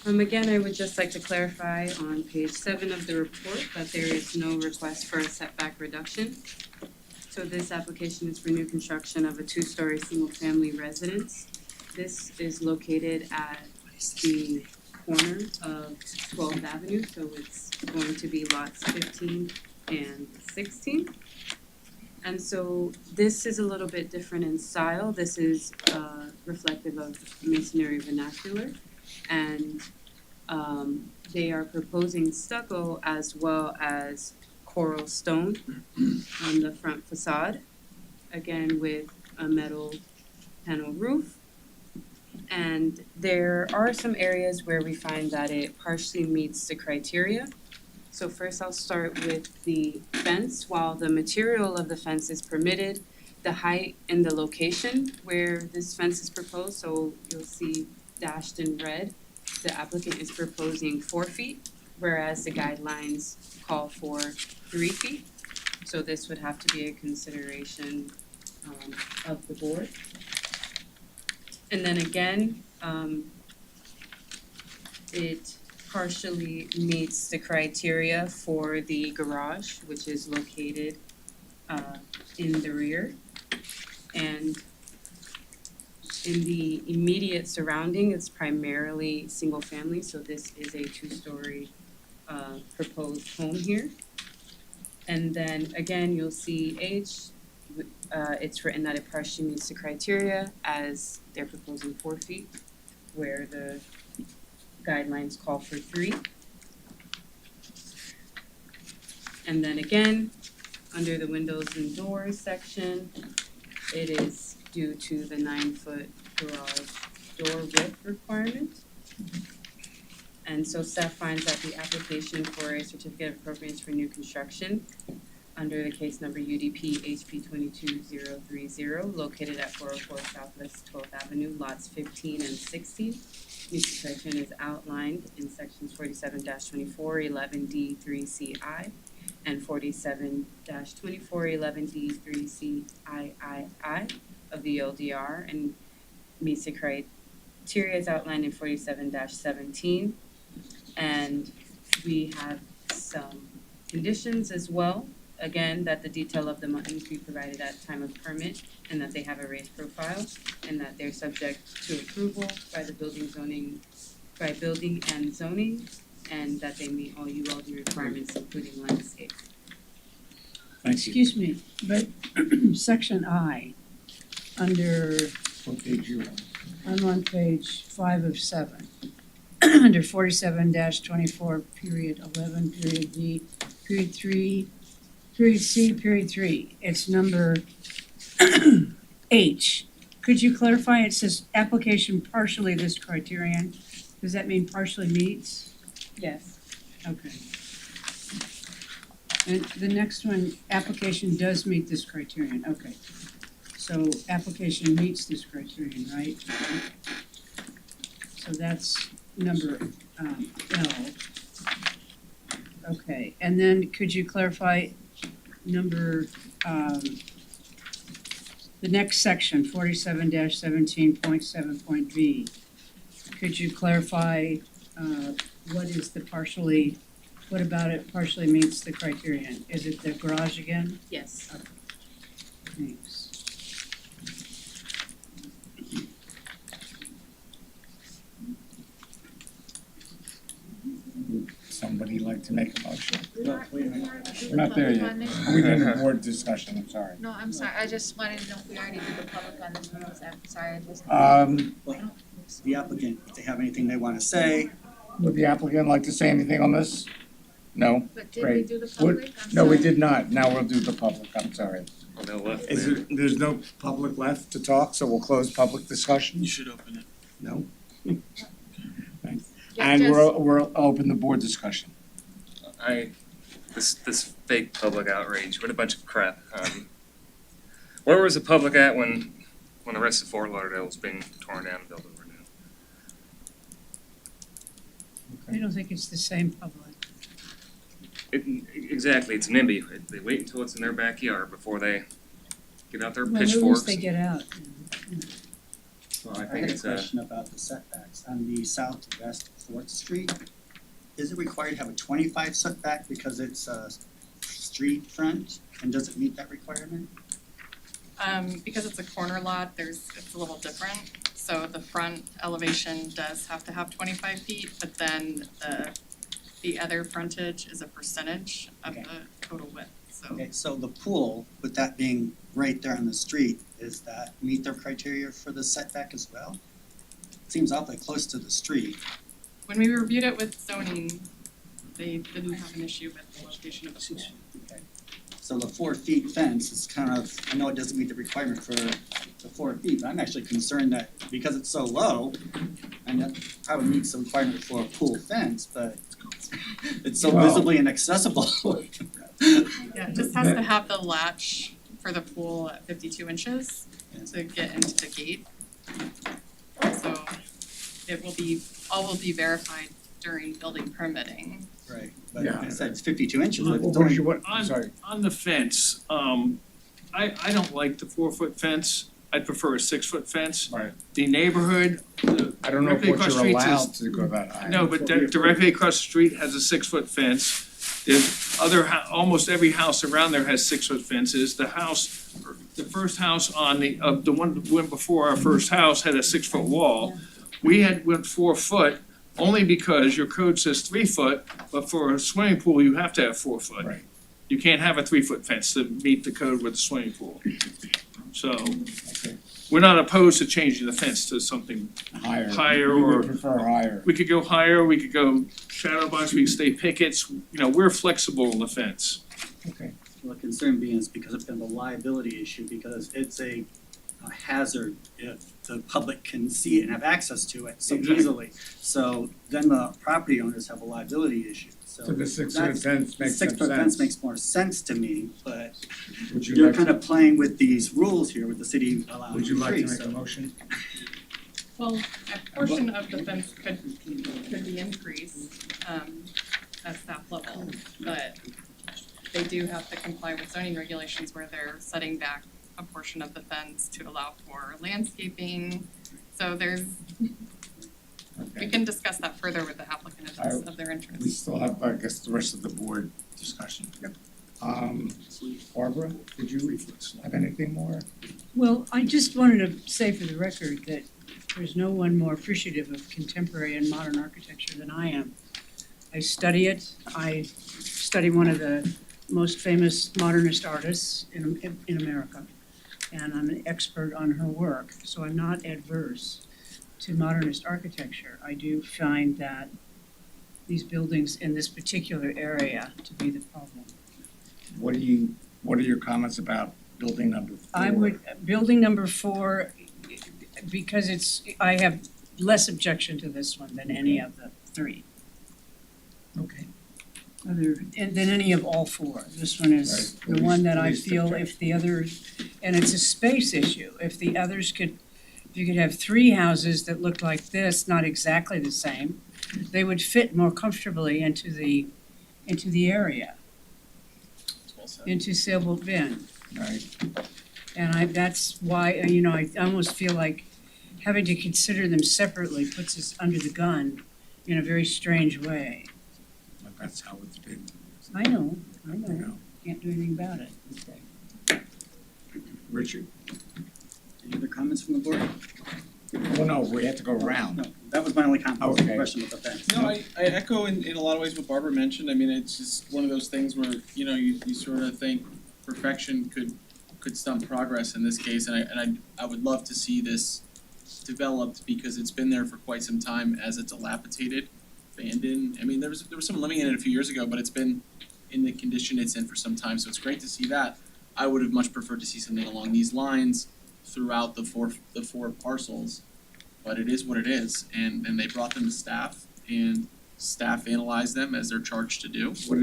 Again, I would just like to clarify on page 7 of the report that there is no request for a setback reduction. So this application is for new construction of a two-story single-family residence. This is located at the corner of 12th Avenue, so it's going to be lots 15 and 16. And so this is a little bit different in style. This is reflective of masonry vernacular. And they are proposing stucco as well as coral stone on the front facade, again with a metal panel roof. And there are some areas where we find that it partially meets the criteria. So first I'll start with the fence. While the material of the fence is permitted, the height and the location where this fence is proposed, so you'll see dashed in red, the applicant is proposing 4 feet, whereas the guidelines call for 3 feet. So this would have to be a consideration of the board. And then again, it partially meets the criteria for the garage, which is located in the rear. And in the immediate surrounding, it's primarily single family, so this is a 2-story proposed home here. And then again, you'll see age, it's written that it partially meets the criteria as they're proposing 4 feet, where the guidelines call for 3. And then again, under the windows and doors section, it is due to the 9-foot garage door width requirement. And so staff finds that the application for a certificate of appropriateness for new construction under the case number UDP HP 22030 located at 404 Southwest 12th Avenue, lots 15 and 16. Meets the criteria is outlined in sections 47-24, 11D, 3CI, and 47-24, 11D, 3CIII of the LDR, and meets the criteria is outlined in 47-17. And we have some conditions as well. Again, that the detail of the needs to be provided at time of permit, and that they have a raised profile, and that they're subject to approval by the building and zoning, and that they meet all ULD requirements, including landscape. Excuse me, but section I, under, What page you on? I'm on page 5 of 7. Under 47-24, period 11, period D, period 3, period C, period 3, it's number H. Could you clarify, it says application partially this criterion, does that mean partially meets? Yes. Okay. And the next one, application does meet this criterion, okay. So application meets this criterion, right? So that's number L. Okay, and then could you clarify number, the next section, 47-17.7.B. Could you clarify what is the partially, what about it partially meets the criterion? Is it the garage again? Yes. Okay. Thanks. Somebody like to make a motion? We're not there yet. We did a board discussion, I'm sorry. No, I'm sorry, I just wanted to know if we already did the public on this one, I'm sorry, I just. The applicant, if they have anything they wanna say, Would the applicant like to say anything on this? No? But did we Great. do the Would- public? I'm No, we sorry. did not. Now we'll do the public, I'm sorry. Is there, there's no public left to talk, so we'll close public discussion? You should open it. No? Yeah, And just- we're open the board discussion. This fake public outrage, what a bunch of crap. Where was the public at when the rest of Fort Lauderdale was being torn down and built over new? I don't think it's the same public. Exactly, it's NIMBY. They wait until it's in their backyard before they get out their Well, at pitchforks. least they get out. Well, I I think had a it's question about the setbacks on the southwest Fourth Street. Is it required to have a 25 setback because it's street front and doesn't meet that requirement? Because it's a corner lot, it's a little different. So the front elevation does have to have 25 feet, but then the other frontage is a percentage of the total width, so. Okay, so the pool, with that being right there on the street, does that meet their criteria for the setback as well? Seems awfully close to the street. When we reviewed it with zoning, they didn't have an issue with the location of the pool. Okay. So the 4 feet fence is kind of, I know it doesn't meet the requirement for the 4 feet, but I'm actually concerned that because it's so low, and that probably meets the requirement for a pool fence, but it's so visibly inaccessible. Yeah, it just has to have the latch for the pool at 52 inches to get into the gate. So all will be verified during building permitting. Right, but Yeah. like I said, it's 52 inches, but it's What only. is your, on the fence, I don't like the 4-foot fence. I'd prefer a 6-foot fence. Right. The neighborhood, I don't know directly what across you're the street allowed is. to go that high. No, but directly across the street has a 6-foot fence. There's almost every house around there has 6-foot fences. The first house on the one that went before our first house had a 6-foot wall. We went 4 foot only because your code says 3 foot, but for a swimming pool, you have to have 4 foot. Right. You can't have a 3-foot fence to meet the code with the swimming pool. So, we're not opposed to changing the fence to something higher We or. would prefer higher. We could go higher, we could go shadow box, we could stay pickets, we're flexible in the fence. Okay. Well, the concern being is because of the liability issue, because it's a hazard if the public can see it and have access to it so Exactly. easily. So then the property owners have a liability issue, so. So the 6-foot that's- fence makes some 6-foot fence sense. makes more sense to me, but Would you you're like kind to, of playing with these rules here with the city allowing would you like to trees, make a so. motion? Well, a portion of the fence could be increased at staff level, but they do have to comply with zoning regulations where they're setting back a portion of the fence to allow for landscaping. So we Okay. can discuss that further with the applicant if it's of their interest. We still have, I guess, the rest of the board discussion. Barbara, did you have anything more? Well, I just wanted to say for the record that there's no one more appreciative of contemporary and modern architecture than I am. I study it. I study one of the most famous modernist artists in America, and I'm an expert on her work, so I'm not adverse to modernist architecture. I do find that these buildings in this particular area to be the problem. What are your comments about building number 4? Building number 4, because I have less objection to this one than any of the 3. Okay. Than any of all 4. This one is Right. the one that I Least feel if the others, and it's a space issue. If the others if you could have 3 houses that looked like this, not exactly the same, they would fit more comfortably into the area, into Sailboat Bend. Right. And that's why, I almost feel like having to consider them separately puts us under the gun in a very strange way. But that's how it's been. I know, Yeah. can't do anything about it. Richard? Any other comments from the board? Well, no, we have to go around. No, that was my only Okay. question with the fence. No, I echo in a lot of ways what Barbara mentioned. I mean, it's just one of those things where, you sort of think perfection could stunt progress in this case, and I would love to see this developed because it's been there for quite some time as a dilapidated, abandoned. I mean, there was someone living in it a few years ago, but it's been in the condition it's in for some time, so it's great to see that. I would have much preferred to see something along these lines throughout the four parcels, but it is what it is, and they brought them to staff, and staff analyzed them as they're charged to do. What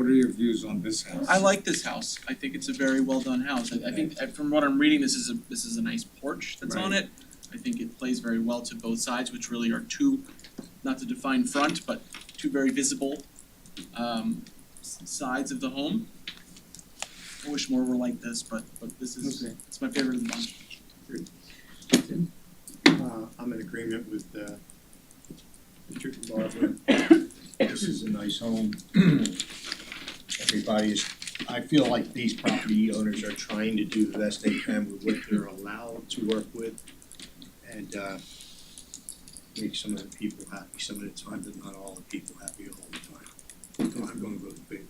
are your views on this house? I like this house. I think it's a very well done house. I think from what I'm reading, this is a nice porch that's on it. I think it plays very well to both sides, which really are two, not to define front, but two very visible sides of the home. I wish more were like this, but this is it's my favorite of the bunch. I'm in agreement with Richard and Barbara. This is a nice home. Everybody is I feel like these property owners are trying to do the best they can with what they're allowed to work with and make some of the people happy some of the time, but not all the people happy all the time. So I'm gonna vote in favor.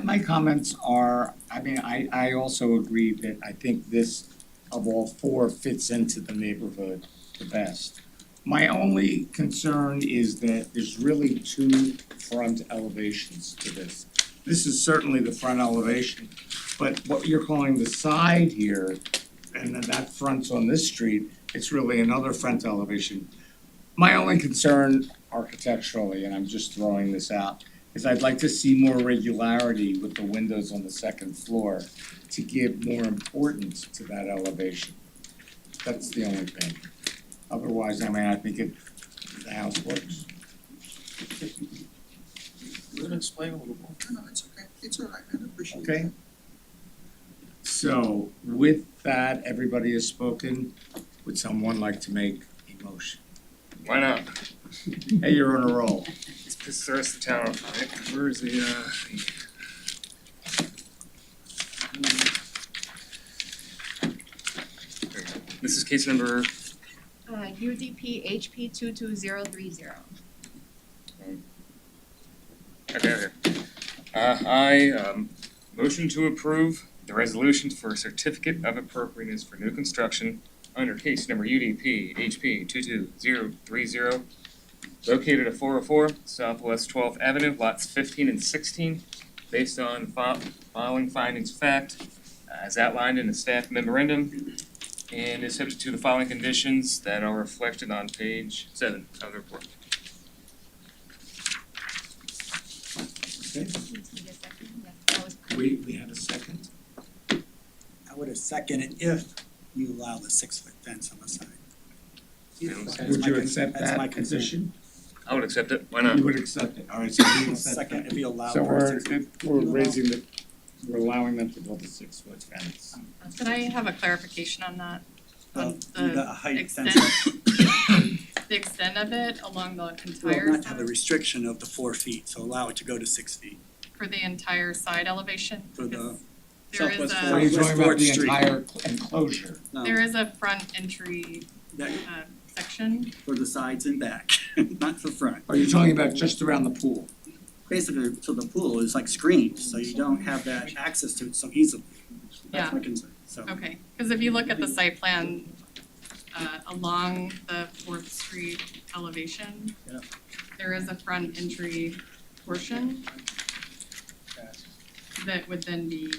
My comments are, I mean, I also agree that I think this of all four fits into the neighborhood the best. My only concern is that there's really two front elevations to this. This is certainly the front elevation, but what you're calling the side here, and then that front's on this street, it's really another front elevation. My only concern architecturally, and I'm just throwing this out, is I'd like to see more regularity with the windows on the second floor to give more importance to that elevation. That's the only thing. Otherwise, I mean, I think the house works. Explain a little more. No, it's okay, it's all right, I appreciate it. Okay. So with that, everybody has spoken. Would someone like to make a motion? Why not? Hey, you're on a roll. Let's piss the rest of the town off, right? Where's the This is case number, UDP HP 22030. okay. I motion to approve the resolution for a certificate of appropriateness for new construction under case number UDP HP 22030, located at 404 Southwest 12th Avenue, lots 15 and 16, based on following findings of fact as outlined in the staff memorandum, and is subject to the following conditions that are reflected on page 7 of the report. We have a second. I would have seconded if you allow the 6-foot fence on the side. Would you accept That's my that concern. condition? I would accept it, why not? You would accept it, all right, so we accept Second, that. if you allow So for we're, 6 foot. we're raising the, we're allowing them to build a 6-foot fence. Can I have a clarification on that? On You the got a height extent, fence, the extent of it along the well, entire not to have the side, restriction of the 4 feet, so allow it to go to 6 feet for the entire side elevation? for the There is southwest a- So you're talking about Fourth the Street. entire enclosure? No, There is a front entry that, section. for the sides and back, not for front. Are you talking about just around the pool? Basically, so the pool is like screened, so you don't have that access to it so easily. That's Yeah. my concern, so. Okay, because if you look at the site plan, along the 4th Street elevation, Yeah. there is a front entry portion that would then be,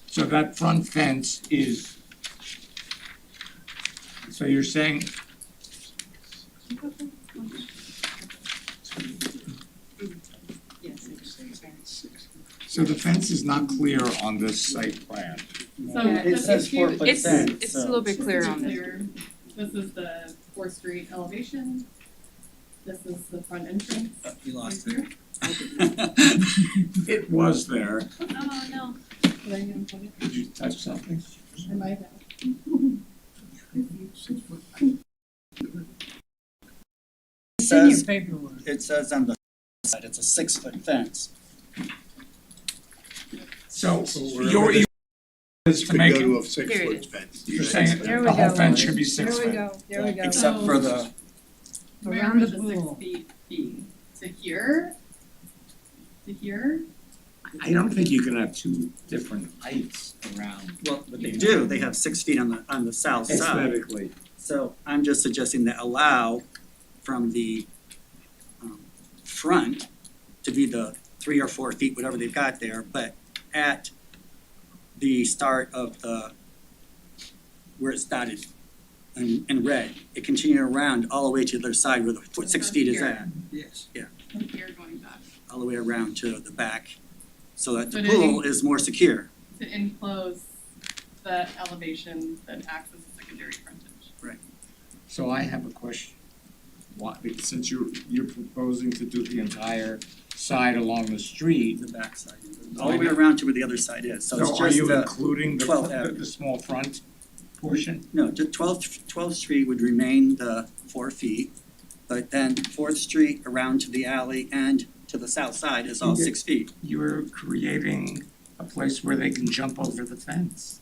So that front fence is, so you're saying, so the fence is not clear on this site plan? so Yeah, It says if you- 4 foot It's, fence, it's so- a little bit clear on this. Clear. This is the 4th Street elevation. This is the front entrance. You lost Right it. It was there. Oh, no. Did I unplug it? Did you touch something? I might have. It It's in your says, paperwork. it says on the side, it's a 6-foot fence. So wherever you're, this is to Could make go to it, a 6-foot fence. you're saying There we the whole go. fence should be 6 There feet? we go, there we go. Except for the, Where Around would the the 6 pool. feet be? To here? To here? I don't think you can have two different heights around well, but they do, they have 6 feet on the south side. aesthetically. So I'm just suggesting that allow from the front to be the 3 or 4 feet, whatever they've got there, but at the start of the, where it started in red, it continued around all the way to the other side where the 6 feet is at. Yes. From here going back. All the way around to the back, so that the So pool is more secure. To enclose the elevation that acts as a secondary frontage. So I have a question. Why, since you're proposing to do the entire side along the street, The back side, all the way around to where the other side is, so it's so are just you the, including 12th the Avenue. small front portion? no, just 12th Street would remain the 4 feet, but then 4th Street around to the alley and to the south side is all 6 feet. You're creating a place where they can jump over the fence.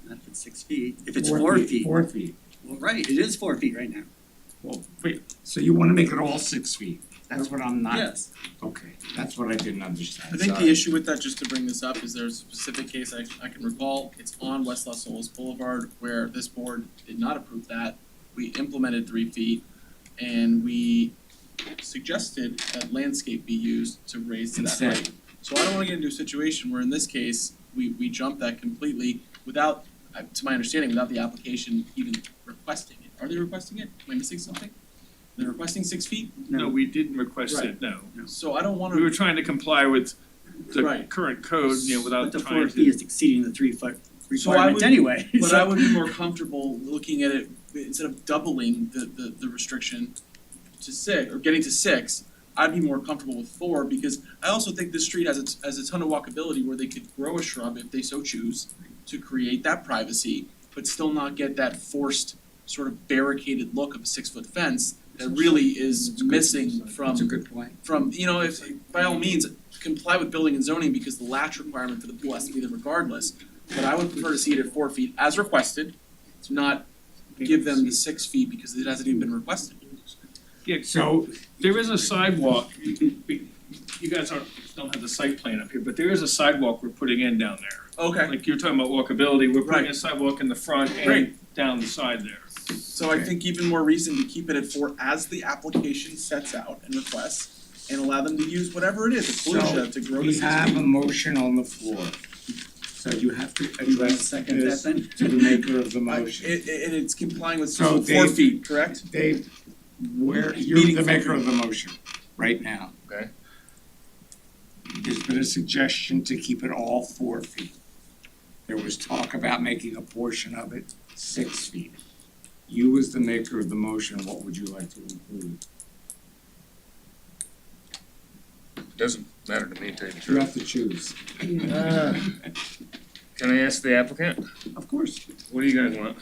Not if it's 6 feet, if it's 4 feet. 4 feet. Well, right, it is 4 feet right now. Well, wait, so you wanna make it all 6 feet? That's what I'm not. Yes. Okay, that's what I didn't understand. I think Sorry. the issue with that, just to bring this up, is there's a specific case I can recall, it's on West Los Olas Boulevard where this board did not approve that. We implemented 3 feet and we suggested that landscape be used to raise to that Instead. height. So I don't wanna get into a situation where in this case, we jump that completely without, to my understanding, without the application even requesting it. Are they requesting it? Am I missing something? They're requesting 6 feet? No, we didn't request Right. it, no. So I don't wanna. We were trying to comply with the Right. current code, without But the trying 4 feet to. is exceeding the 3 foot So I requirement would, anyway. but so- I would be more comfortable looking at it, instead of doubling the restriction to 6, or getting to 6, I'd be more comfortable with 4, because I also think this street has a ton of walkability where they could grow a shrub if they so choose to create that privacy, but still not get that forced sort of barricaded look of a 6-foot fence that really is missing from, That's a good point. if, by all means, comply with building and zoning because the latch requirement for the pool has to be there regardless. But I would prefer to see it at 4 feet as requested, to not give them the 6 feet because it hasn't even been requested. Yeah, so there is a sidewalk, you guys don't have the site plan up here, but there is a sidewalk we're putting in down there. Okay. Like you're talking about walkability, we're putting Right. a sidewalk in the front and Great. down the side there. So I think even more reason to keep it at 4 as the application sets out and requests, and allow them to use whatever it is, a So pollution to grow to we 6 have a feet. motion on the floor. So you have to address Second that this then? to the maker of the motion. And it's complying with So 4 Dave- feet, correct? Dave, you're Meeting the 4 maker of feet. the motion right now. Okay. There's been a suggestion to keep it all 4 feet. There was talk about making a portion of it 6 feet. You as the maker of the motion, what would you like to include? Doesn't matter to me, to tell you the You truth. have to choose. Can I ask the applicant, Of course. what do you guys want?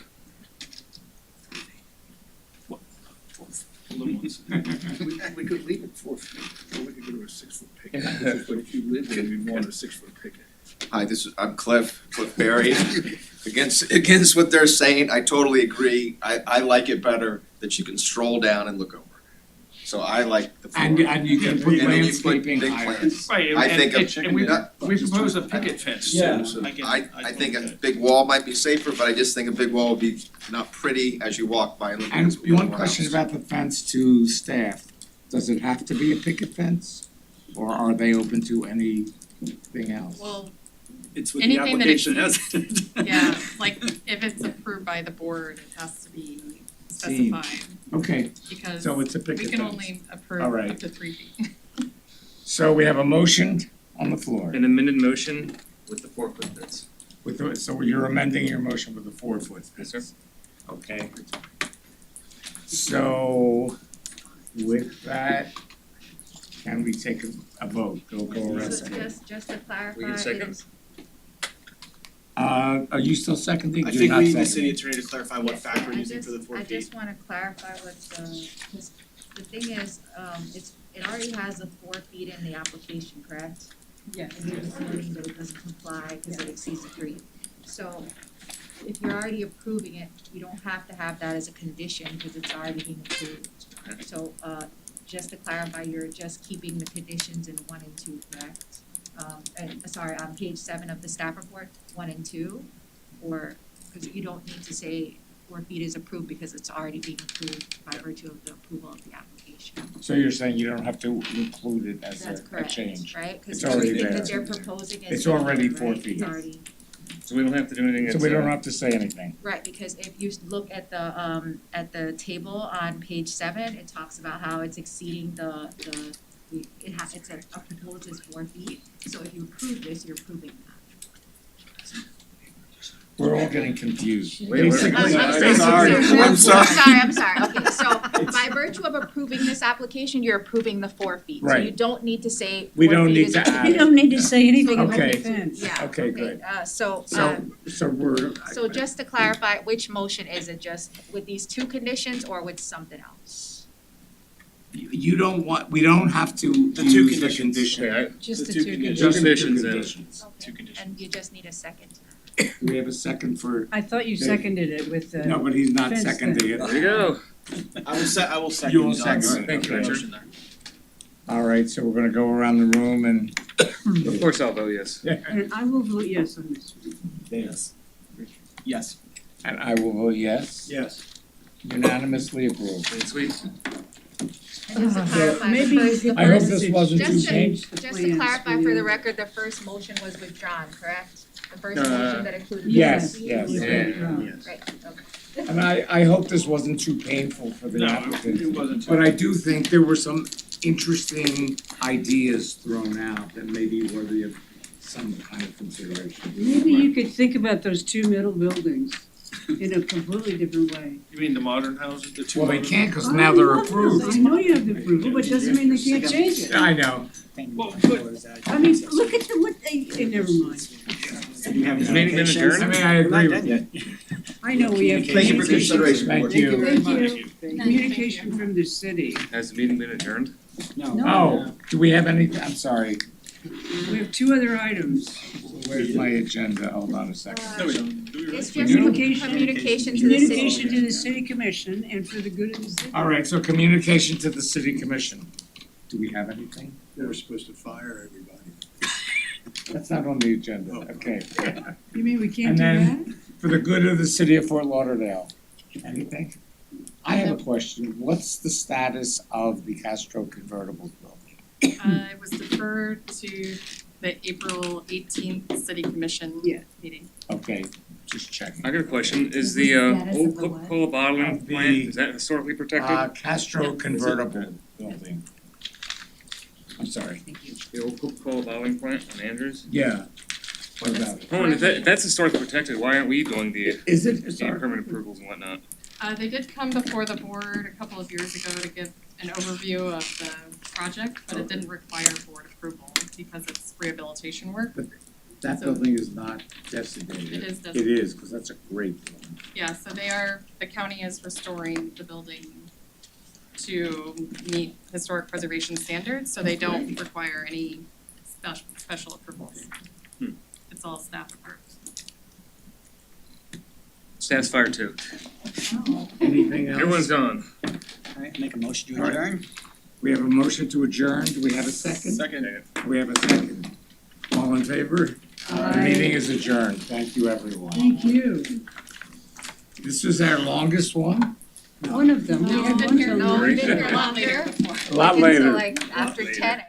We could leave it 4 feet, or we could go to a 6-foot picket, but if you live there, you'd want a 6-foot picket. Hi, I'm Cliff Berry. Against what they're saying, I totally agree. I like it better that you can stroll down and look over. So I like the. And you can put And then you put landscaping big higher. plants. Right, I and think we a- propose a picket fence too, Yeah, so. I think a big wall might be safer, but I just think a big wall would be not pretty as you walk by and look at And this beautiful one question house. about the fence to staff. Does it have to be a picket fence? Or are they open to anything else? Well, It's what the anything that application it- has. yeah, like if it's approved by the board, it has to be specified, Okay, because so it's a we picket can fence. only approve All right. up to 3 feet. So we have a motion on the floor. An amended motion with the 4-foot fence. So you're amending your motion with the 4-foot Yes, fence? sir. Okay. So with that, can we take a vote? Go around. So just to clarify, We get a it second? is, Are you still seconding? I You're think not we need the seconding. city attorney to clarify what factor we're using for the 4 I feet. just wanna clarify what cause the thing is, it already has the 4 feet in the application, correct? Yes. And you're just noting that it doesn't comply because it exceeds the 3. So if you're already approving it, you don't have to have that as a condition because it's already being approved. So just to clarify, you're just keeping the conditions in 1 and 2, correct? Sorry, on page 7 of the staff report, 1 and 2, or, because you don't need to say 4 feet is approved because it's already being approved by virtue of the approval of the application. So you're saying you don't have to include it as That's a correct, change? right? Because It's already everything there. that they're proposing is. It's already there, 4 right? feet. It's already, So we don't have to do anything. So we don't have to say anything? right, because if you look at the table on page 7, it talks about how it's exceeding it's a proposed is 4 feet. So if you approve this, you're approving that. We're all getting confused. Wait, Basically- I'm sorry. Okay, so by virtue of approving this application, you're approving the 4 feet. So you Right. don't need to say We 4 don't feet need is to approved. add You don't need to say anything about Okay. the fence. Yeah, Okay, good. So we're. so just to clarify, which motion is it, just with these 2 conditions or with something else? You don't want, we don't have to The two use the conditions. condition. Okay, Just The the two two conditions. Two conditions. conditions then. Conditions. Two conditions. And you just need a second. Do we have a second for, I thought you seconded it with the. no, but he's not Fence seconding it. There you go. I will second. You will John's second. Thank you, Richard. motion there. All right, so we're gonna go around the room and. Of course I'll vote yes. And I will vote yes on this one. Yes. Yes. And I will vote yes. Yes. Unanimously approved. Sweet. And just to clarify, Maybe the first, the I hope first- this wasn't too Just to- painful. just to plans clarify for for you. the record, the first motion was withdrawn, correct? The first Uh, motion that included. Yes, the- yes. Yeah. Yes. Right, okay. And I hope this wasn't too painful for the No, applicant. it wasn't. But I do think there were some interesting ideas thrown out that may be worthy of some kind of consideration. Maybe you could think about those two middle buildings in a completely different way. You mean the modern houses, the two Well, they modern- can't, cause now they're approved. I know you have the approval, but doesn't mean they can't change it. I know. Well, but I mean, look at what they, never mind. Has meeting been adjourned? I mean, I agree with you. I know we have. Thank you for consideration, Thank board. you. Thank you. Communication from the city. Has the meeting been adjourned? Oh, do we have any, I'm sorry, We have two other items. where's my agenda? Hold on a second. No, we don't. Do we really? It's just Communication. communication to the city. Communication to the city commission and for the good of the city. All right, so communication to the city commission. Do we have anything? They were supposed to fire everybody. That's not on the agenda, okay. You mean we can't And do then- that? For the good of the city of Fort Lauderdale, anything? I have a question. What's the status of the Castro convertible building? It was deferred to the April 18th city commission Yeah. meeting. Okay, just checking. I got a question. Is the old Coca-Cola bottling Of the- plant, is that historically protected? Castro convertible building. I'm sorry. The old Coca-Cola bottling plant on Andrews? Yeah. What about it? Oh, and if that's historically protected, why aren't we doing the Is it, the sorry? permit approvals and whatnot? They did come before the board a couple of years ago to give an overview of the project, but it didn't require board approval because it's rehabilitation work. That So- building is not designated. It is It designated. is, because that's a great building. Yeah, so the county is restoring the building to meet historic preservation standards, so they don't require any special approvals. Hmm. It's all staff approved. Staff's fired too. Anything else? Everyone's gone. Alright, make a motion to All right. adjourn? We have a motion to adjourn. Do we have a second? Second. We have a second. All in favor? The meeting is adjourned. Thank you, everyone. Thank you. This is our longest one? One of them. We No, had we've been one here, till no, we've been later. here longer. A lot Until later. like after 10, I